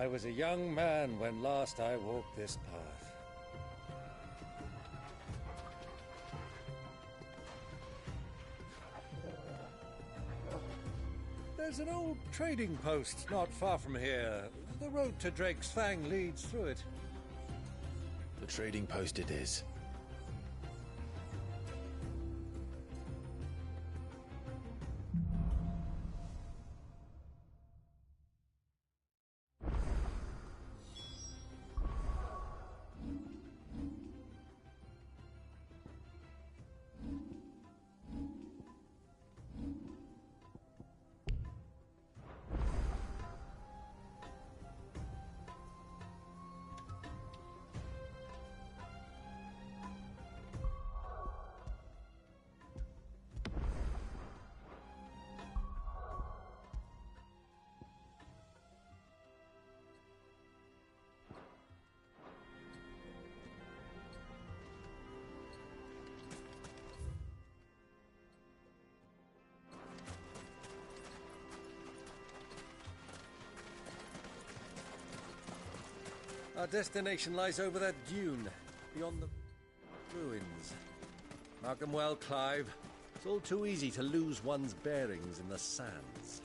I was a young man when last I walked this path. There's an old trading post not far from here. The road to Drake's Fang leads through it. The trading post it is. Our destination lies over that dune, beyond the ruins. Mark them well, Clive. It's all too easy to lose one's bearings in the sands.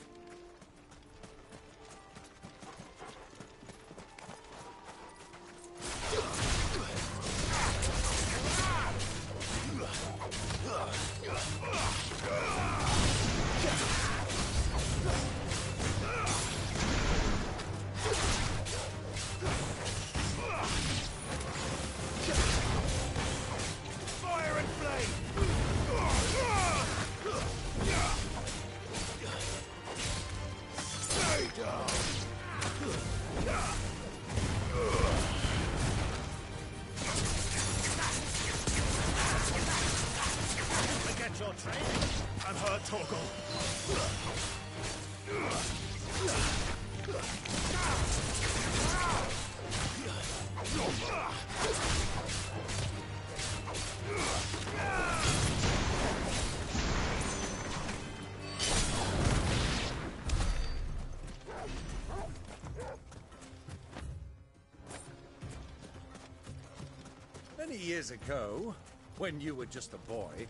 Many years ago, when you were just a boy,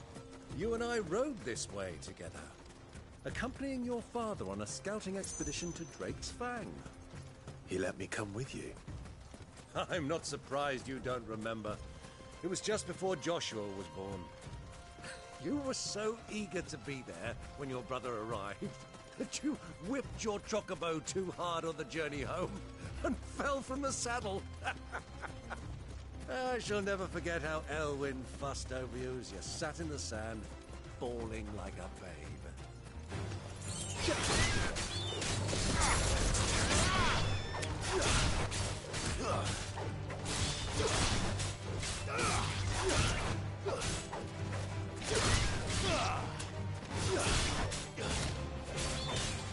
you and I rode this way together, accompanying your father on a scouting expedition to Drake's Fang. He let me come with you. I'm not surprised you don't remember. It was just before Joshua was born. You were so eager to be there when your brother arrived that you whipped your chocobo too hard on the journey home and fell from the saddle. I shall never forget how Elwyn fussed over you as you sat in the sand, bawling like a babe.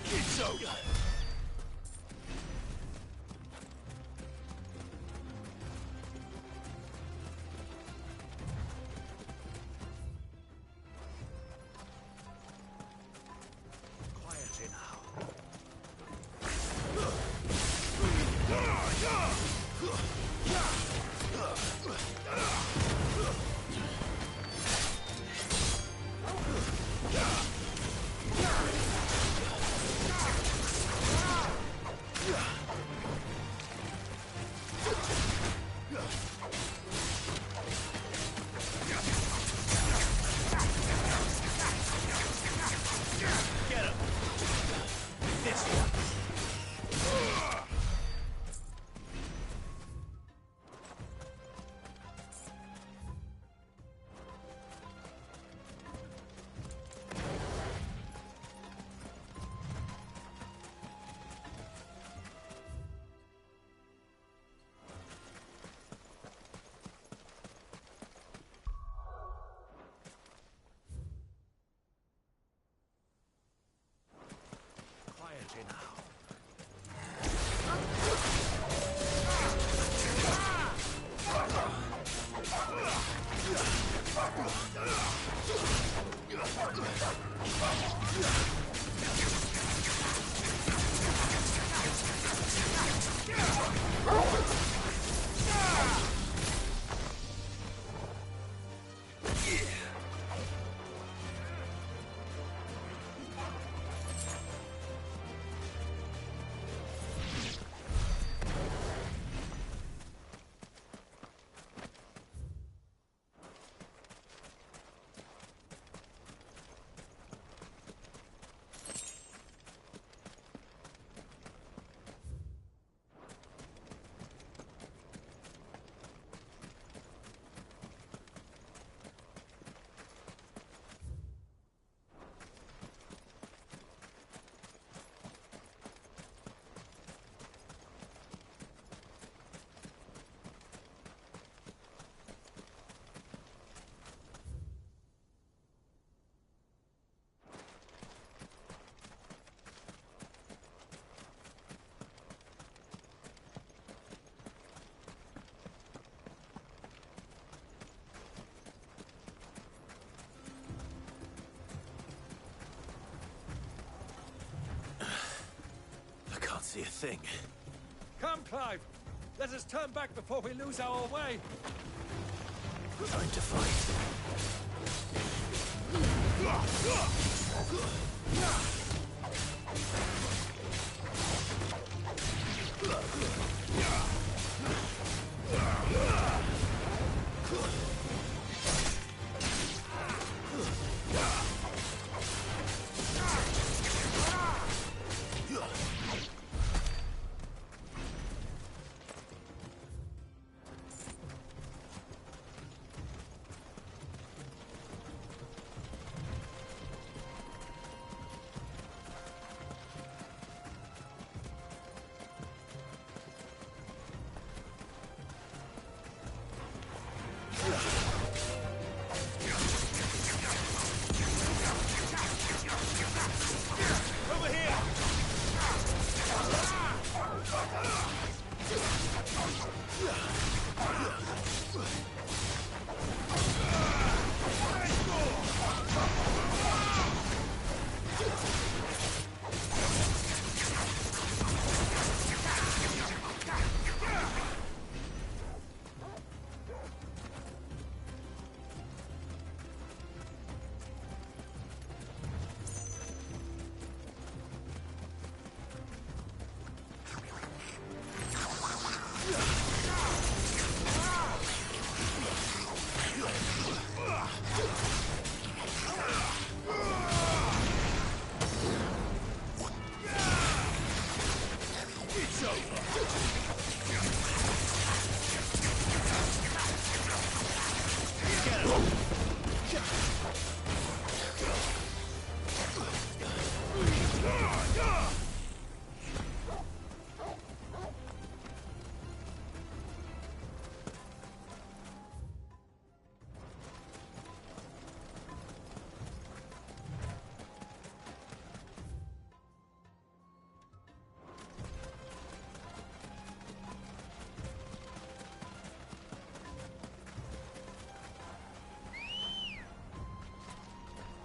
It's over. See a thing. Come, Clive! Let us turn back before we lose our way! Time to fight.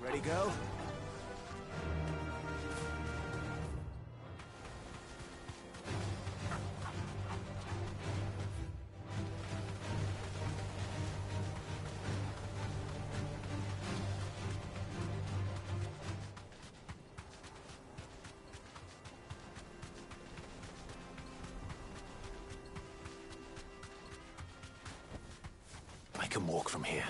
Ready, go? I can walk from here.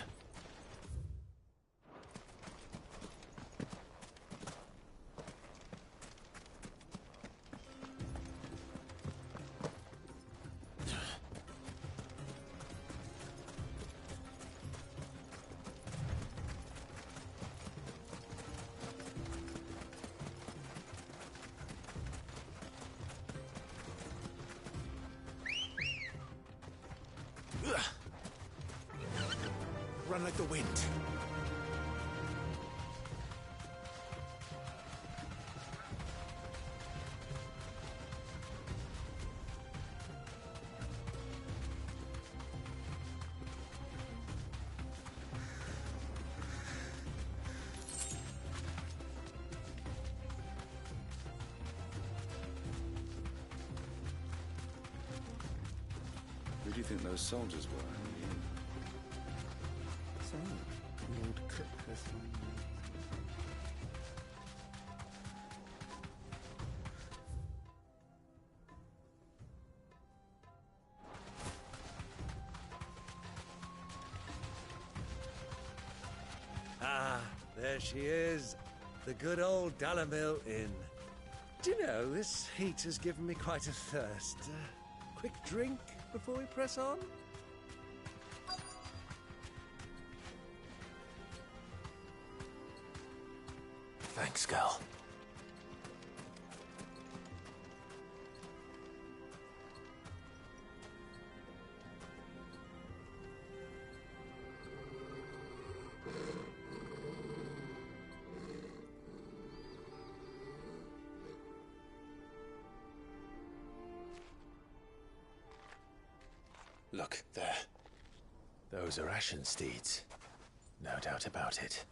Run like the wind. do you think those soldiers were in the inn? So, Lord Cook has Ah, there she is. The good old Dalamil Inn. Do you know, this heat has given me quite a thirst. Quick drink before we press on? Thanks, girl. Look, there. Those are Ashen steeds. No doubt about it.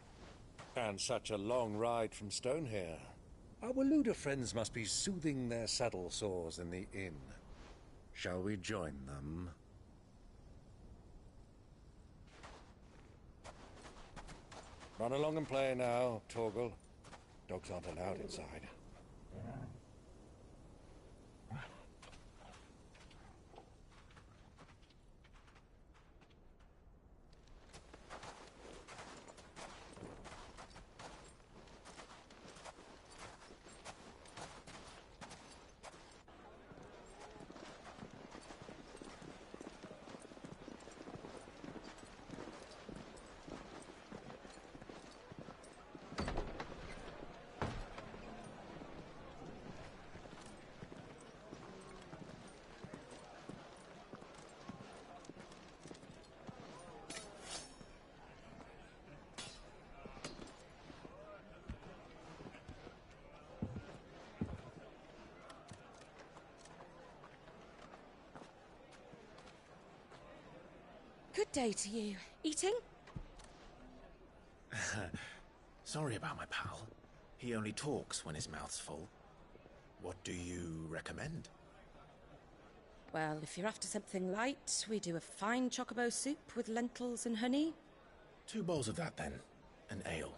And such a long ride from Stonehair. Our Luda friends must be soothing their saddle sores in the inn. Shall we join them? Run along and play now, Torgal. Dogs aren't allowed inside. Good day to you. Eating? Sorry about my pal. He only talks when his mouth's full. What do you recommend? Well, if you're after something light, we do a fine chocobo soup with lentils and honey. 2 bowls of that, then. An ale.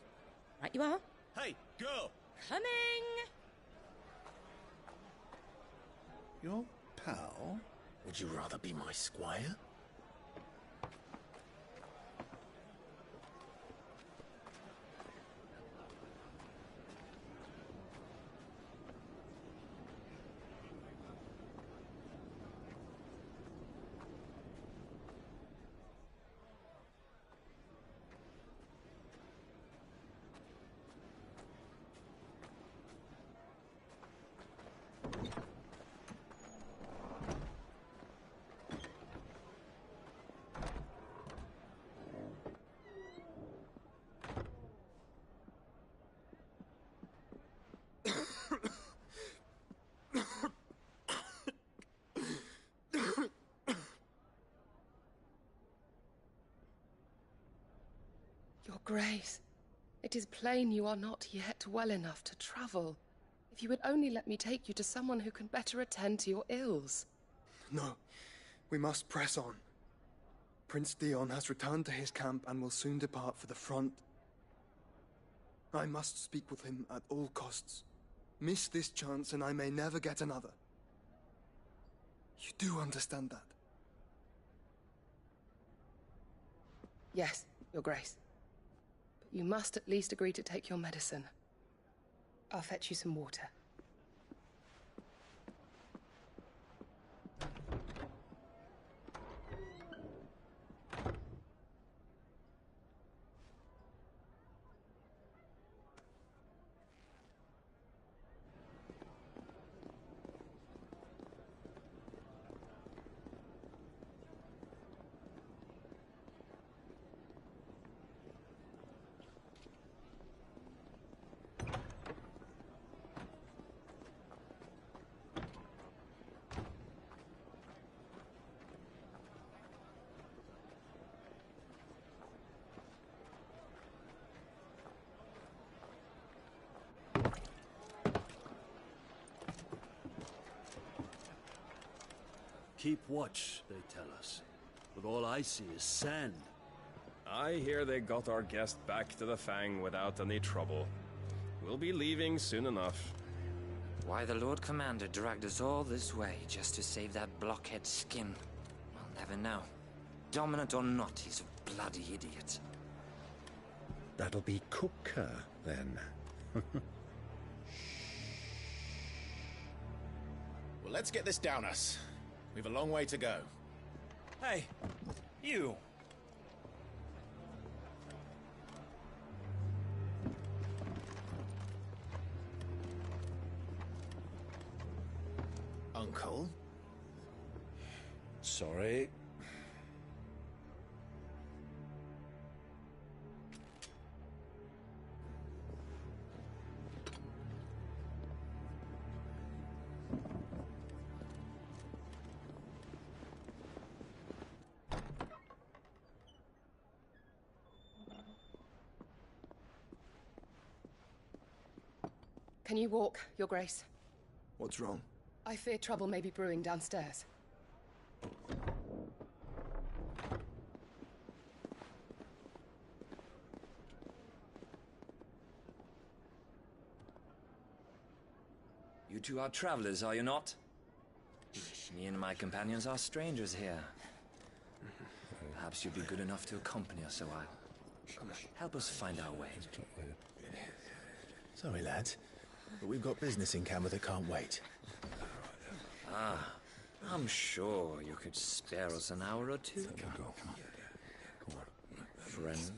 Right you are. Hey, girl! Coming! Your pal? Would you rather be my squire? Your Grace, it is plain you are not yet well enough to travel. If you would only let me take you to someone who can better attend to your ills. No, we must press on. Prince Dion has returned to his camp and will soon depart for the front. I must speak with him at all costs. Miss this chance and I may never get another. You do understand that? Yes, Your Grace. But you must at least agree to take your medicine. I'll fetch you some water. Keep watch, they tell us. But all I see is sand. I hear they got our guest back to the Fang without any trouble. We'll be leaving soon enough. Why the Lord Commander dragged us all this way just to save that blockhead's skin, I'll never know. Dominant or not, he's a bloody idiot. That'll be Cooker, then. Well, let's get this down us. We've a long way to go. Hey, you! Uncle? Sorry. Can you walk, Your Grace? What's wrong? I fear trouble may be brewing downstairs. You two are travelers, are you not? Me and my companions are strangers here. Perhaps you'd be good enough to accompany us a while. Help us find our way. Sorry, lads, but we've got business in Camber that can't wait. Ah, I'm sure you could spare us an hour or two. Friend.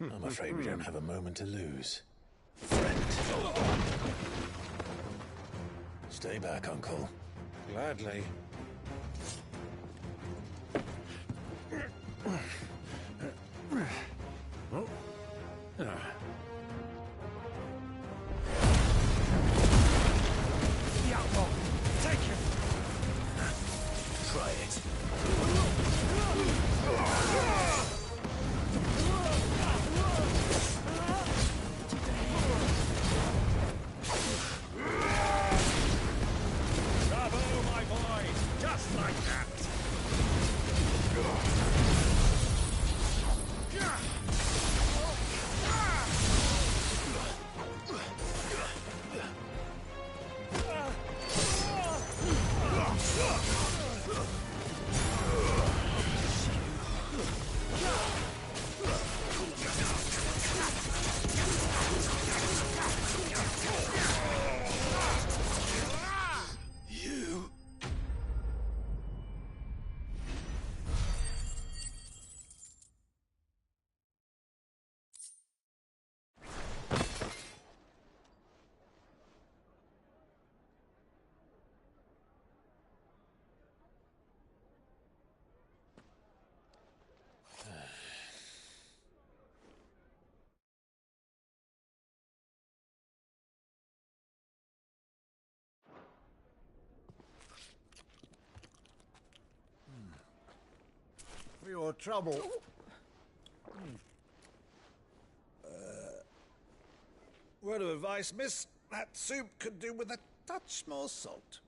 I'm afraid we don't have a moment to lose. Friend. Stay back, Uncle. Gladly. The outlaw! Take him! Try it. Bravo, my boy! Just like that! For your trouble. Word of advice, miss. That soup could do with a touch more salt.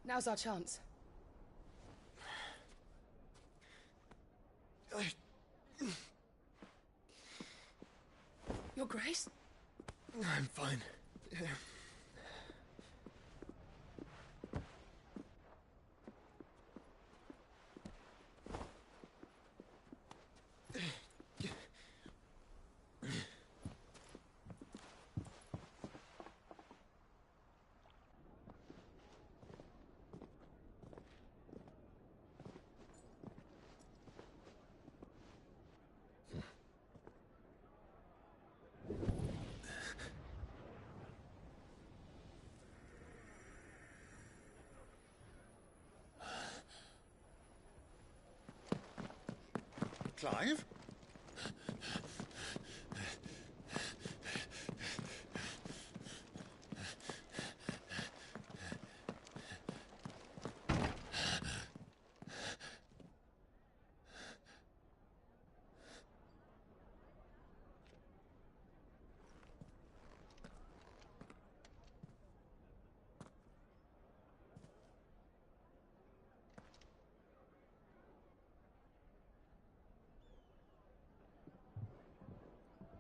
Now's our chance. Your Grace? I'm fine. Clive?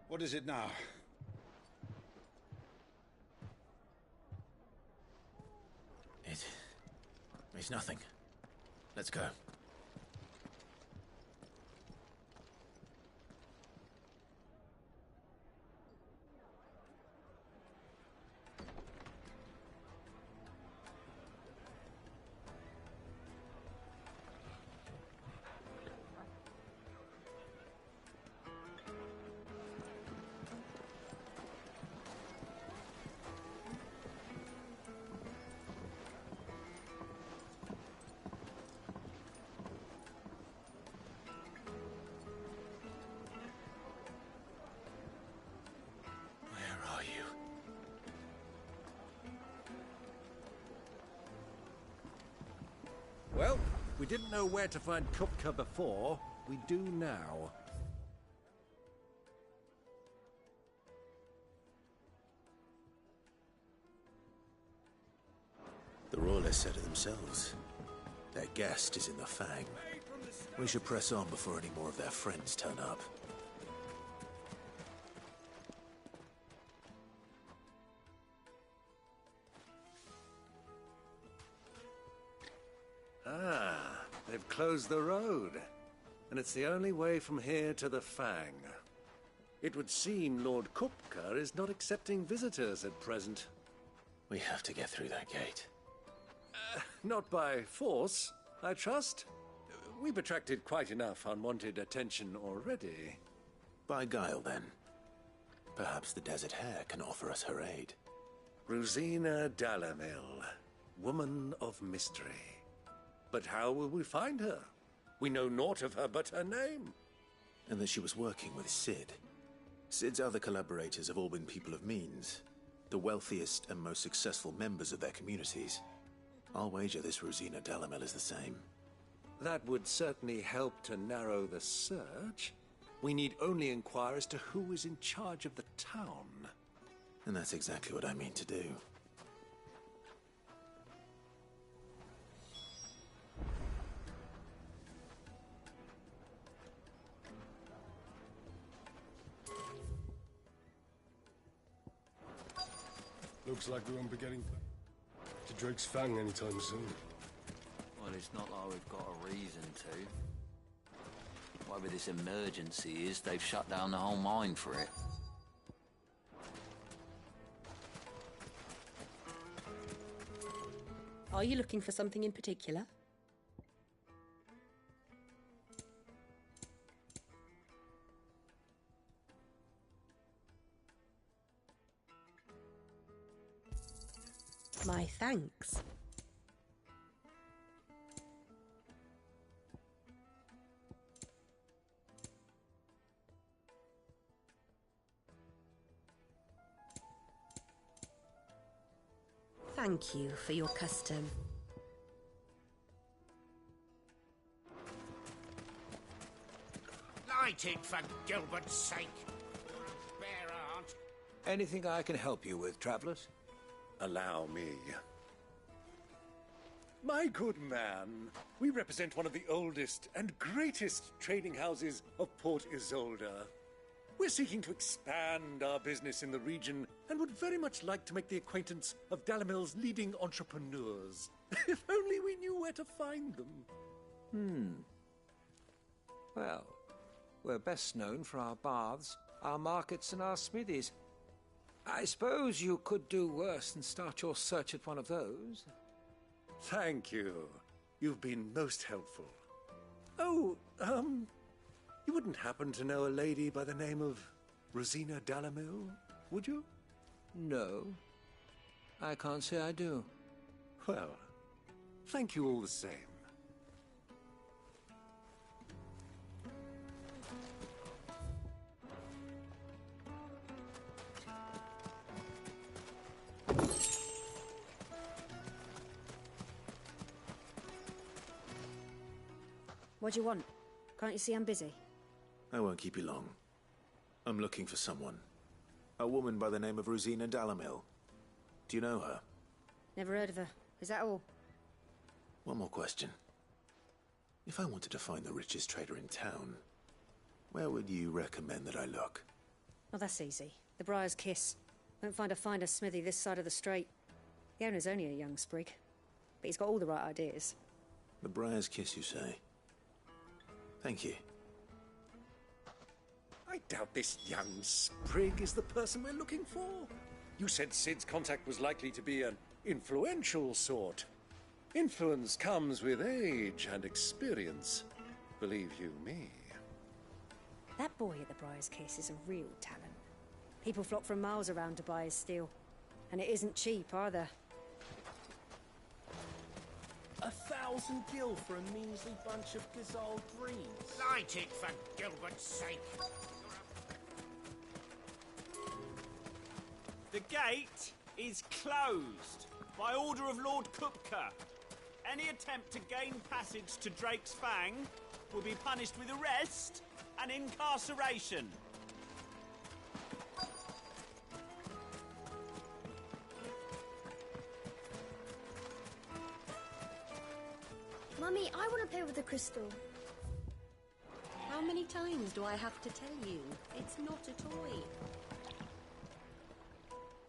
What is it now? It's nothing. Let's go. Well, we didn't know where to find Kupka before. We do now. The Royalists said it themselves. Their guest is in the Fang. We should press on before any more of their friends turn up. Ah, they've closed the road. And it's the only way from here to the Fang. It would seem Lord Kupka is not accepting visitors at present. We have to get through that gate. Not by force, I trust. We've attracted quite enough unwanted attention already. By guile, then. Perhaps the Desert Hare can offer us her aid. Rosina Dalamil, woman of mystery. But how will we find her? We know naught of her but her name. And that she was working with Cid. Cid's other collaborators have all been people of means, the wealthiest and most successful members of their communities. I'll wager this Rosina Dalamil is the same. That would certainly help to narrow the search. We need only inquire as to who is in charge of the town. And that's exactly what I mean to do. Looks like we won't be getting to Drake's Fang anytime soon. Well, it's not like we've got a reason to. Whatever this emergency is, they've shut down the whole mine for it. Are you looking for something in particular? My thanks. Thank you for your custom. Light it, for Gilbert's sake. Bear aunt. Anything I can help you with, travelers? Allow me. My good man, we represent one of the oldest and greatest trading houses of Port Isolde. We're seeking to expand our business in the region and would very much like to make the acquaintance of Dalamil's leading entrepreneurs. If only we knew where to find them. Well, we're best known for our baths, our markets, and our smithies. I suppose you could do worse than start your search at one of those. Thank you. You've been most helpful. Oh, you wouldn't happen to know a lady by the name of Rosina Dalamil, would you? No, I can't say I do. Well, thank you all the same. What do you want? Can't you see I'm busy? I won't keep you long. I'm looking for someone. A woman by the name of Rosina Dalamil. Do you know her? Never heard of her. Is that all? One more question. If I wanted to find the richest trader in town, where would you recommend that I look? Oh, that's easy. The Briar's Kiss. Won't find a finer smithy this side of the strait. The owner's only a young sprig, but he's got all the right ideas. The Briar's Kiss, you say? Thank you. I doubt this young sprig is the person we're looking for. You said Sid's contact was likely to be an influential sort. Influence comes with age and experience, believe you me. That boy at the Briar's Kiss is a real talent. People flock from miles around to buy his steel. And it isn't cheap, either. 1,000 gil for a measly bunch of Gazal dreams. Light it, for Gilbert's sake. The gate is closed by order of Lord Kupka. Any attempt to gain passage to Drake's Fang will be punished with arrest and incarceration. Mummy, I want to play with the crystal. How many times do I have to tell you? It's not a toy.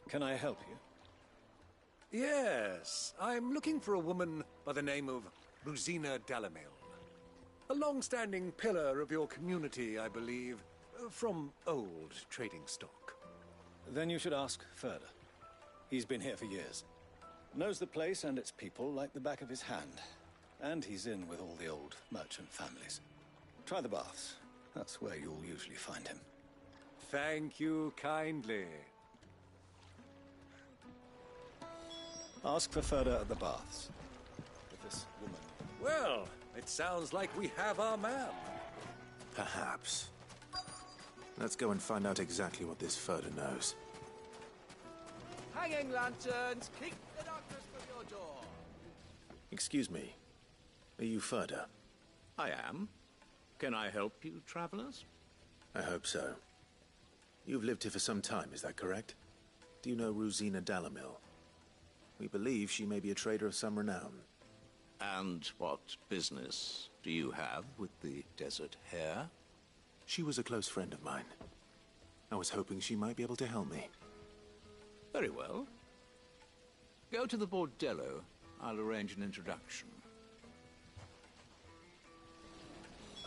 Can I help you? Yes, I'm looking for a woman by the name of Rosina Dalamil. A long-standing pillar of your community, I believe, from old trading stock. Then you should ask Furder. He's been here for years. Knows the place and its people like the back of his hand. And he's in with all the old merchant families. Try the baths. That's where you'll usually find him. Thank you kindly. Ask for Furder at the baths. With this woman. Well, it sounds like we have our man. Perhaps. Let's go and find out exactly what this Furder knows. Hanging lanterns, keep the darkness from your door. Excuse me. Are you Furder? I am. Can I help you, travelers? I hope so. You've lived here for some time, is that correct? Do you know Rosina Dalamil? We believe she may be a trader of some renown. And what business do you have with the desert hare? She was a close friend of mine. I was hoping she might be able to help me. Very well. Go to the bordello. I'll arrange an introduction.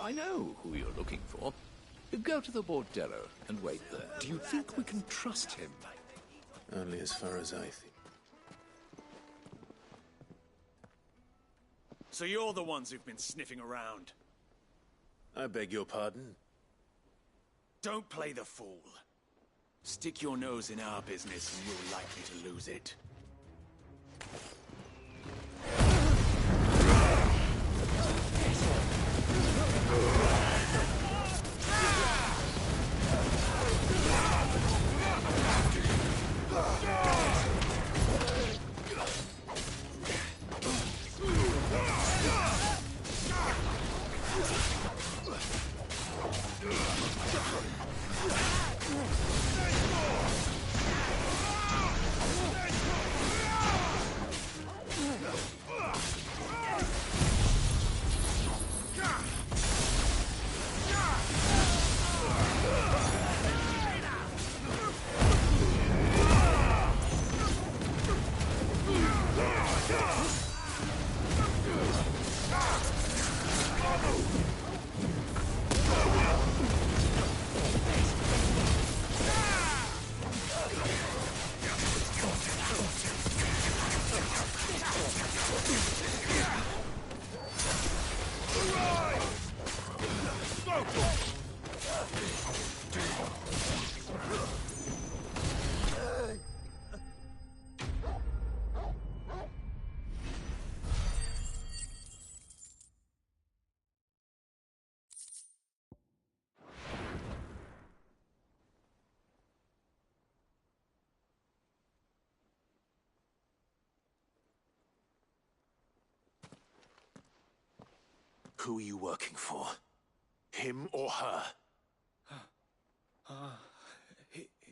I know who you're looking for. Go to the bordello and wait there. Do you think we can trust him? Only as far as I think. So you're the ones who've been sniffing around. I beg your pardon? Don't play the fool. Stick your nose in our business and you're likely to lose it. Who are you working for? Him or her?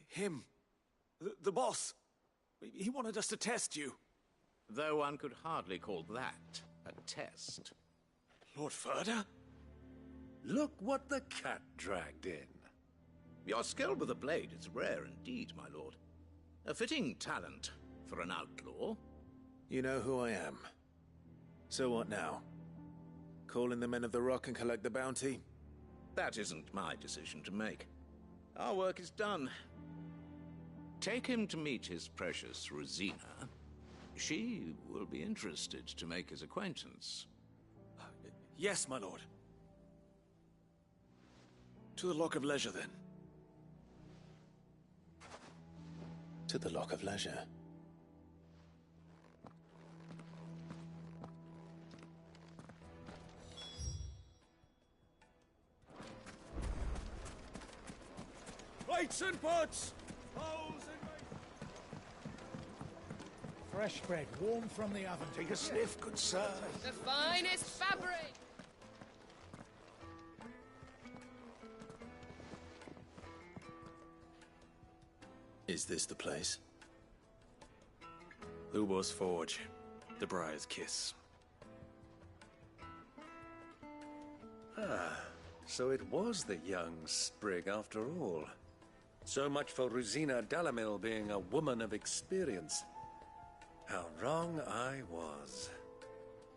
Him. The boss. He wanted us to test you. Though one could hardly call that a test. Lord Ferda? Look what the cat dragged in. Your skill with the blade is rare indeed, my lord. A fitting talent for an outlaw. You know who I am. So what now? Call in the Men of the Rock and collect the bounty? That isn't my decision to make. Our work is done. Take him to meet his precious Rosina. She will be interested to make his acquaintance. Yes, my lord. To the Lock of Leisure, then. To the Lock of Leisure. Lights and pots! Fresh bread, warm from the oven. Take a sniff, good sir. The finest fabric! Is this the place? Lubor's Forge. The Briar's Kiss. Ah, so it was the young sprig after all. So much for Rosina Dalamil being a woman of experience. How wrong I was.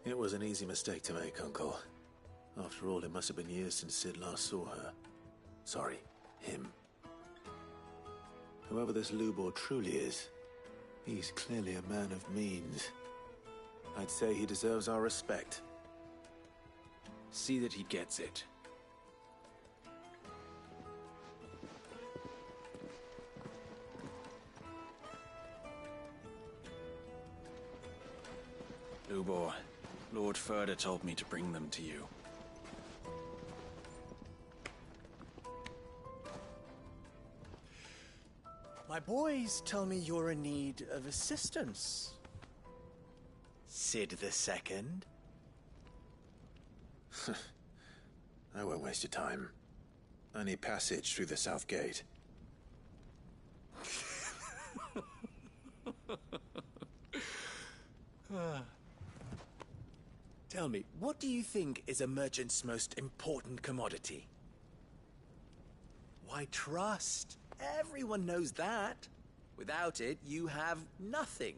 It was an easy mistake to make, Uncle. After all, it must have been years since Sid last saw her. Sorry, him. Whoever this Lubor truly is, he's clearly a man of means. I'd say he deserves our respect. See that he gets it. Lubor, Lord Ferda told me to bring them to you. My boys tell me you're in need of assistance. Sid II? I won't waste your time. I need passage through the south gate. Tell me, what do you think is a merchant's most important commodity? Why, trust. Everyone knows that. Without it, you have nothing.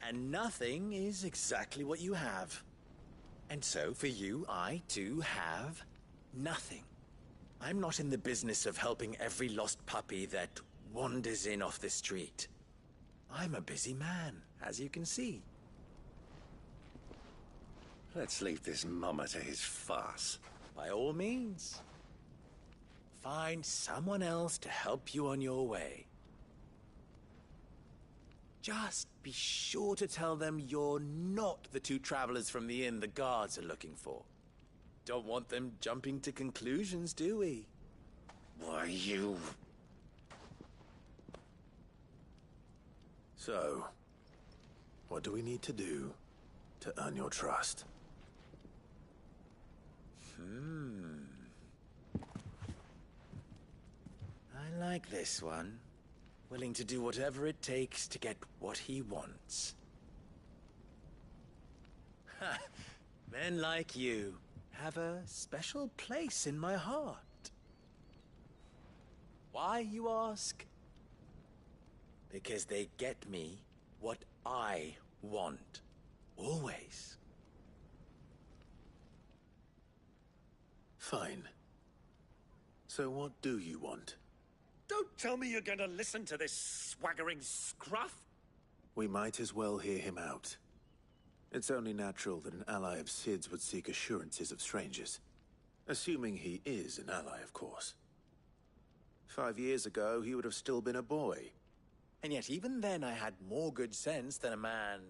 And nothing is exactly what you have. And so, for you, I, too, have nothing. I'm not in the business of helping every lost puppy that wanders in off the street. I'm a busy man, as you can see. Let's leave this mummer to his farce. By all means. Find someone else to help you on your way. Just be sure to tell them you're not the two travelers from the inn the guards are looking for. Don't want them jumping to conclusions, do we? Why, you... So, what do we need to do to earn your trust? I like this one. Willing to do whatever it takes to get what he wants. Ha! Men like you have a special place in my heart. Why, you ask? Because they get me what I want. Always. Fine. So what do you want? Don't tell me you're going to listen to this swaggering scruff! We might as well hear him out. It's only natural that an ally of Sid's would seek assurances of strangers. Assuming he is an ally, of course. 5 years ago, he would have still been a boy. And yet even then I had more good sense than a man,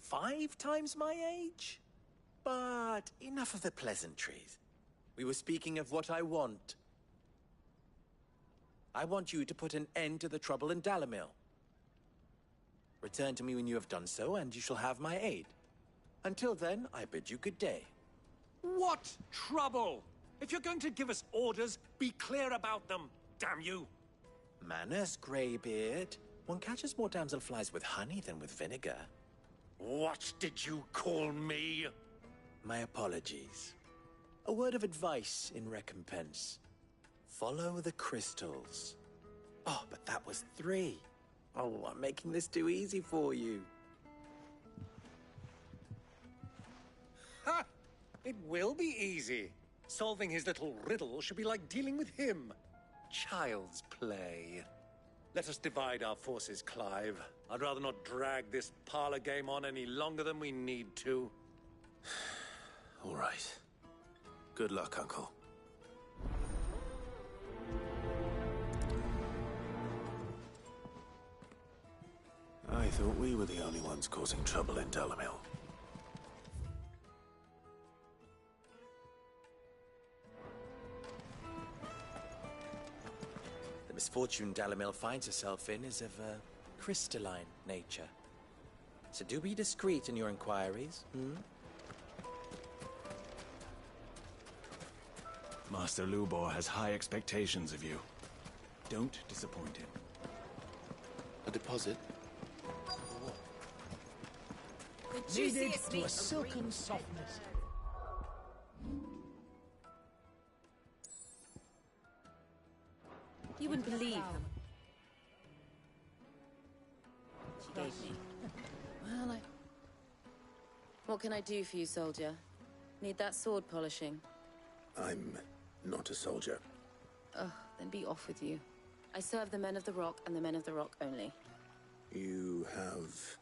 5 times my age? But enough of the pleasantries. We were speaking of what I want. I want you to put an end to the trouble in Dalamil. Return to me when you have done so, and you shall have my aid. Until then, I bid you good day. What trouble? If you're going to give us orders, be clear about them, damn you! Manners, Greybeard. One catches more damselflies with honey than with vinegar. What did you call me? My apologies. A word of advice in recompense. Follow the crystals. Oh, but that was 3. Oh, I'm making this too easy for you. Ha! It will be easy. Solving his little riddle should be like dealing with him. Child's play. Let us divide our forces, Clive. I'd rather not drag this parlor game on any longer than we need to. All right. Good luck, Uncle. I thought we were the only ones causing trouble in Dalamil. The misfortune Dalamil finds herself in is of a crystalline nature. So do be discreet in your inquiries, Master Lubor has high expectations of you. Don't disappoint him. A deposit? Kneaded to a silken softness. You wouldn't believe them. She gave me. Well, What can I do for you, soldier? Need that sword polishing? I'm not a soldier. Ugh, then be off with you. I serve the men of the Rock and the men of the Rock only. You have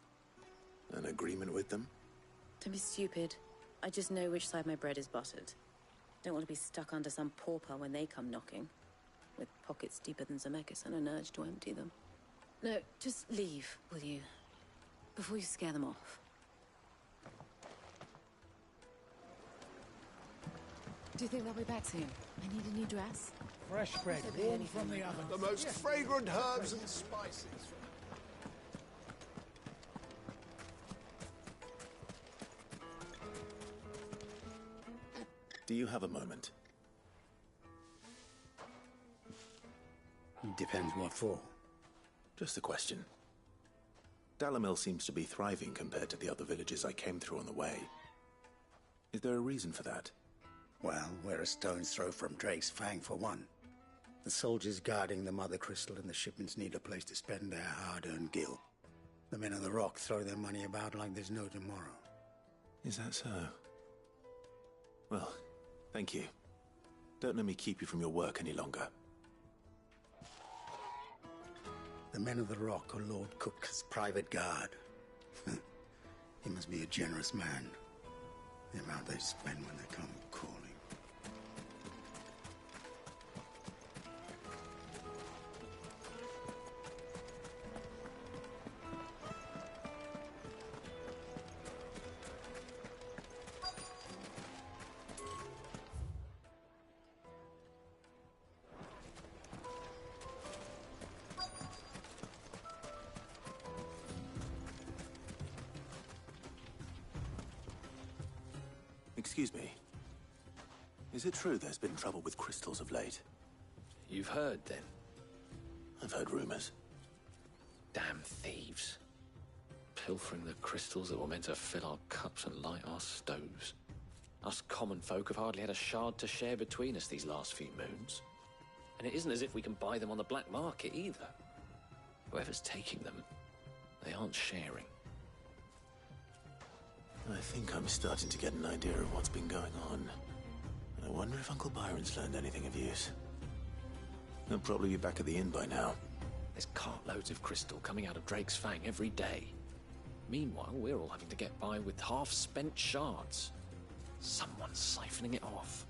an agreement with them? Don't be stupid. I just know which side my bread is buttered. Don't want to be stuck under some pauper when they come knocking. With pockets deeper than Zemeckis and an urge to empty them. No, just leave, will you? Before you scare them off. Do you think they'll be back soon? I need a new dress. Fresh bread, warm from the oven. The most fragrant herbs and spices. Do you have a moment? Depends what for. Just a question. Dalamil seems to be thriving compared to the other villages I came through on the way. Is there a reason for that? Well, we're a stone's throw from Drake's Fang, for one. The soldiers guarding the Mother Crystal and the shipments need a place to spend their hard-earned gil. The men of the Rock throw their money about like there's no tomorrow. Is that so? Well, thank you. Don't let me keep you from your work any longer. The men of the Rock are Lord Cook's private guard. He must be a generous man. The amount they spend when they come calling. Excuse me. Is it true there's been trouble with crystals of late? You've heard, then? I've heard rumors. Damn thieves. Pilfering the crystals that were meant to fill our cups and light our stoves. Us common folk have hardly had a shard to share between us these last few moons. And it isn't as if we can buy them on the black market, either. Whoever's taking them, they aren't sharing. I think I'm starting to get an idea of what's been going on. I wonder if Uncle Byron's learned anything of use. He'll probably be back at the inn by now. There's cartloads of crystal coming out of Drake's Fang every day. Meanwhile, we're all having to get by with half-spent shards. Someone's siphoning it off.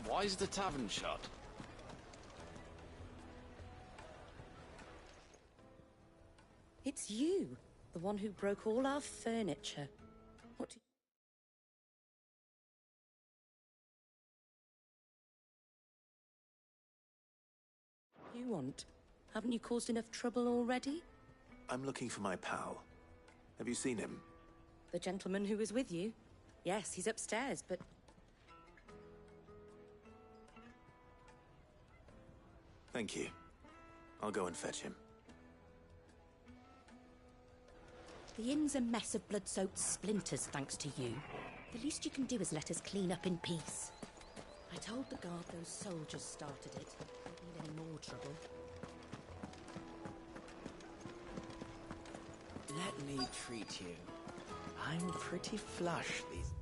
Why is the tavern shut? The one who broke all our furniture. What do you want? Haven't you caused enough trouble already? I'm looking for my pal. Have you seen him? The gentleman who was with you? Yes, he's upstairs, but... Thank you. I'll go and fetch him. The inn's a mess of blood-soaked splinters, thanks to you. The least you can do is let us clean up in peace. I told the guard those soldiers started it. Don't need any more trouble. Let me treat you. I'm pretty flush these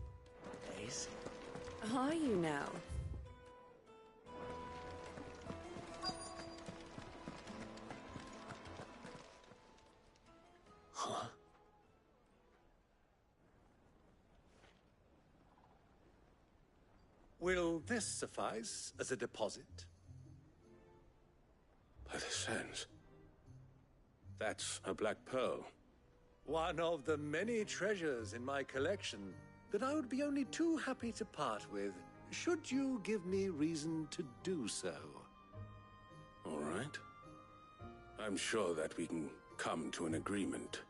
days. Are you now? Huh? Will this suffice as a deposit? By the sands. That's a black pearl. One of the many treasures in my collection that I would be only too happy to part with, should you give me reason to do so. All right. I'm sure that we can come to an agreement,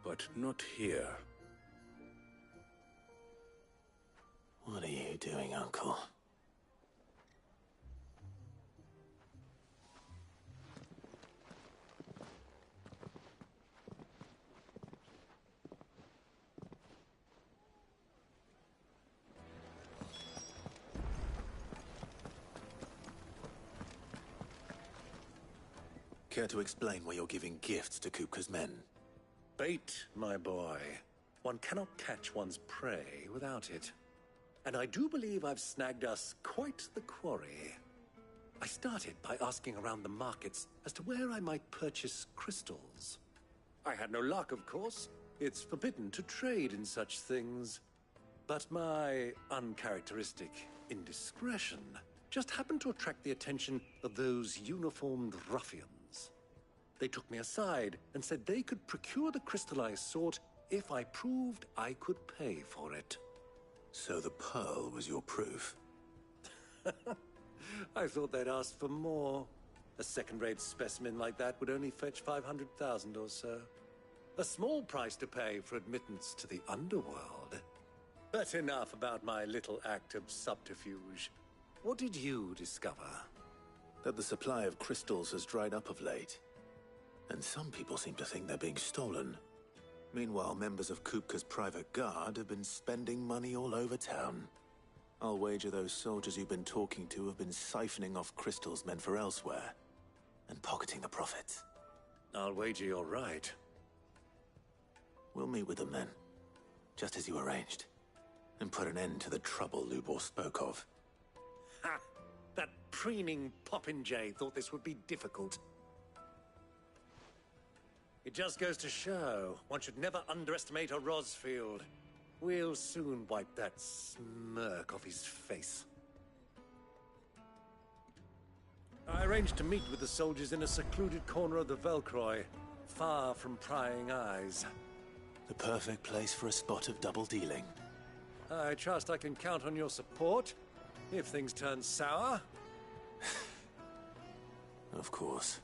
but not here. What are you doing, Uncle? Care to explain why you're giving gifts to Kupka's men? Bait, my boy. One cannot catch one's prey without it. And I do believe I've snagged us quite the quarry. I started by asking around the markets as to where I might purchase crystals. I had no luck, of course. It's forbidden to trade in such things. But my uncharacteristic indiscretion just happened to attract the attention of those uniformed ruffians. They took me aside and said they could procure the crystal I sought if I proved I could pay for it. So the pearl was your proof? I thought they'd asked for more. A second-rate specimen like that would only fetch 500,000 or so. A small price to pay for admittance to the underworld. But enough about my little act of subterfuge. What did you discover? That the supply of crystals has dried up of late. And some people seem to think they're being stolen. Meanwhile, members of Kupka's private guard have been spending money all over town. I'll wager those soldiers you've been talking to have been siphoning off crystals meant for elsewhere, and pocketing the profits. I'll wager you're right. We'll meet with them then, just as you arranged, and put an end to the trouble Lubor spoke of. Ha! That preening popinjay thought this would be difficult. It just goes to show one should never underestimate a Rosfield. We'll soon wipe that smirk off his face. I arranged to meet with the soldiers in a secluded corner of the Velcroy, far from prying eyes. The perfect place for a spot of double dealing. I trust I can count on your support if things turn sour. Of course.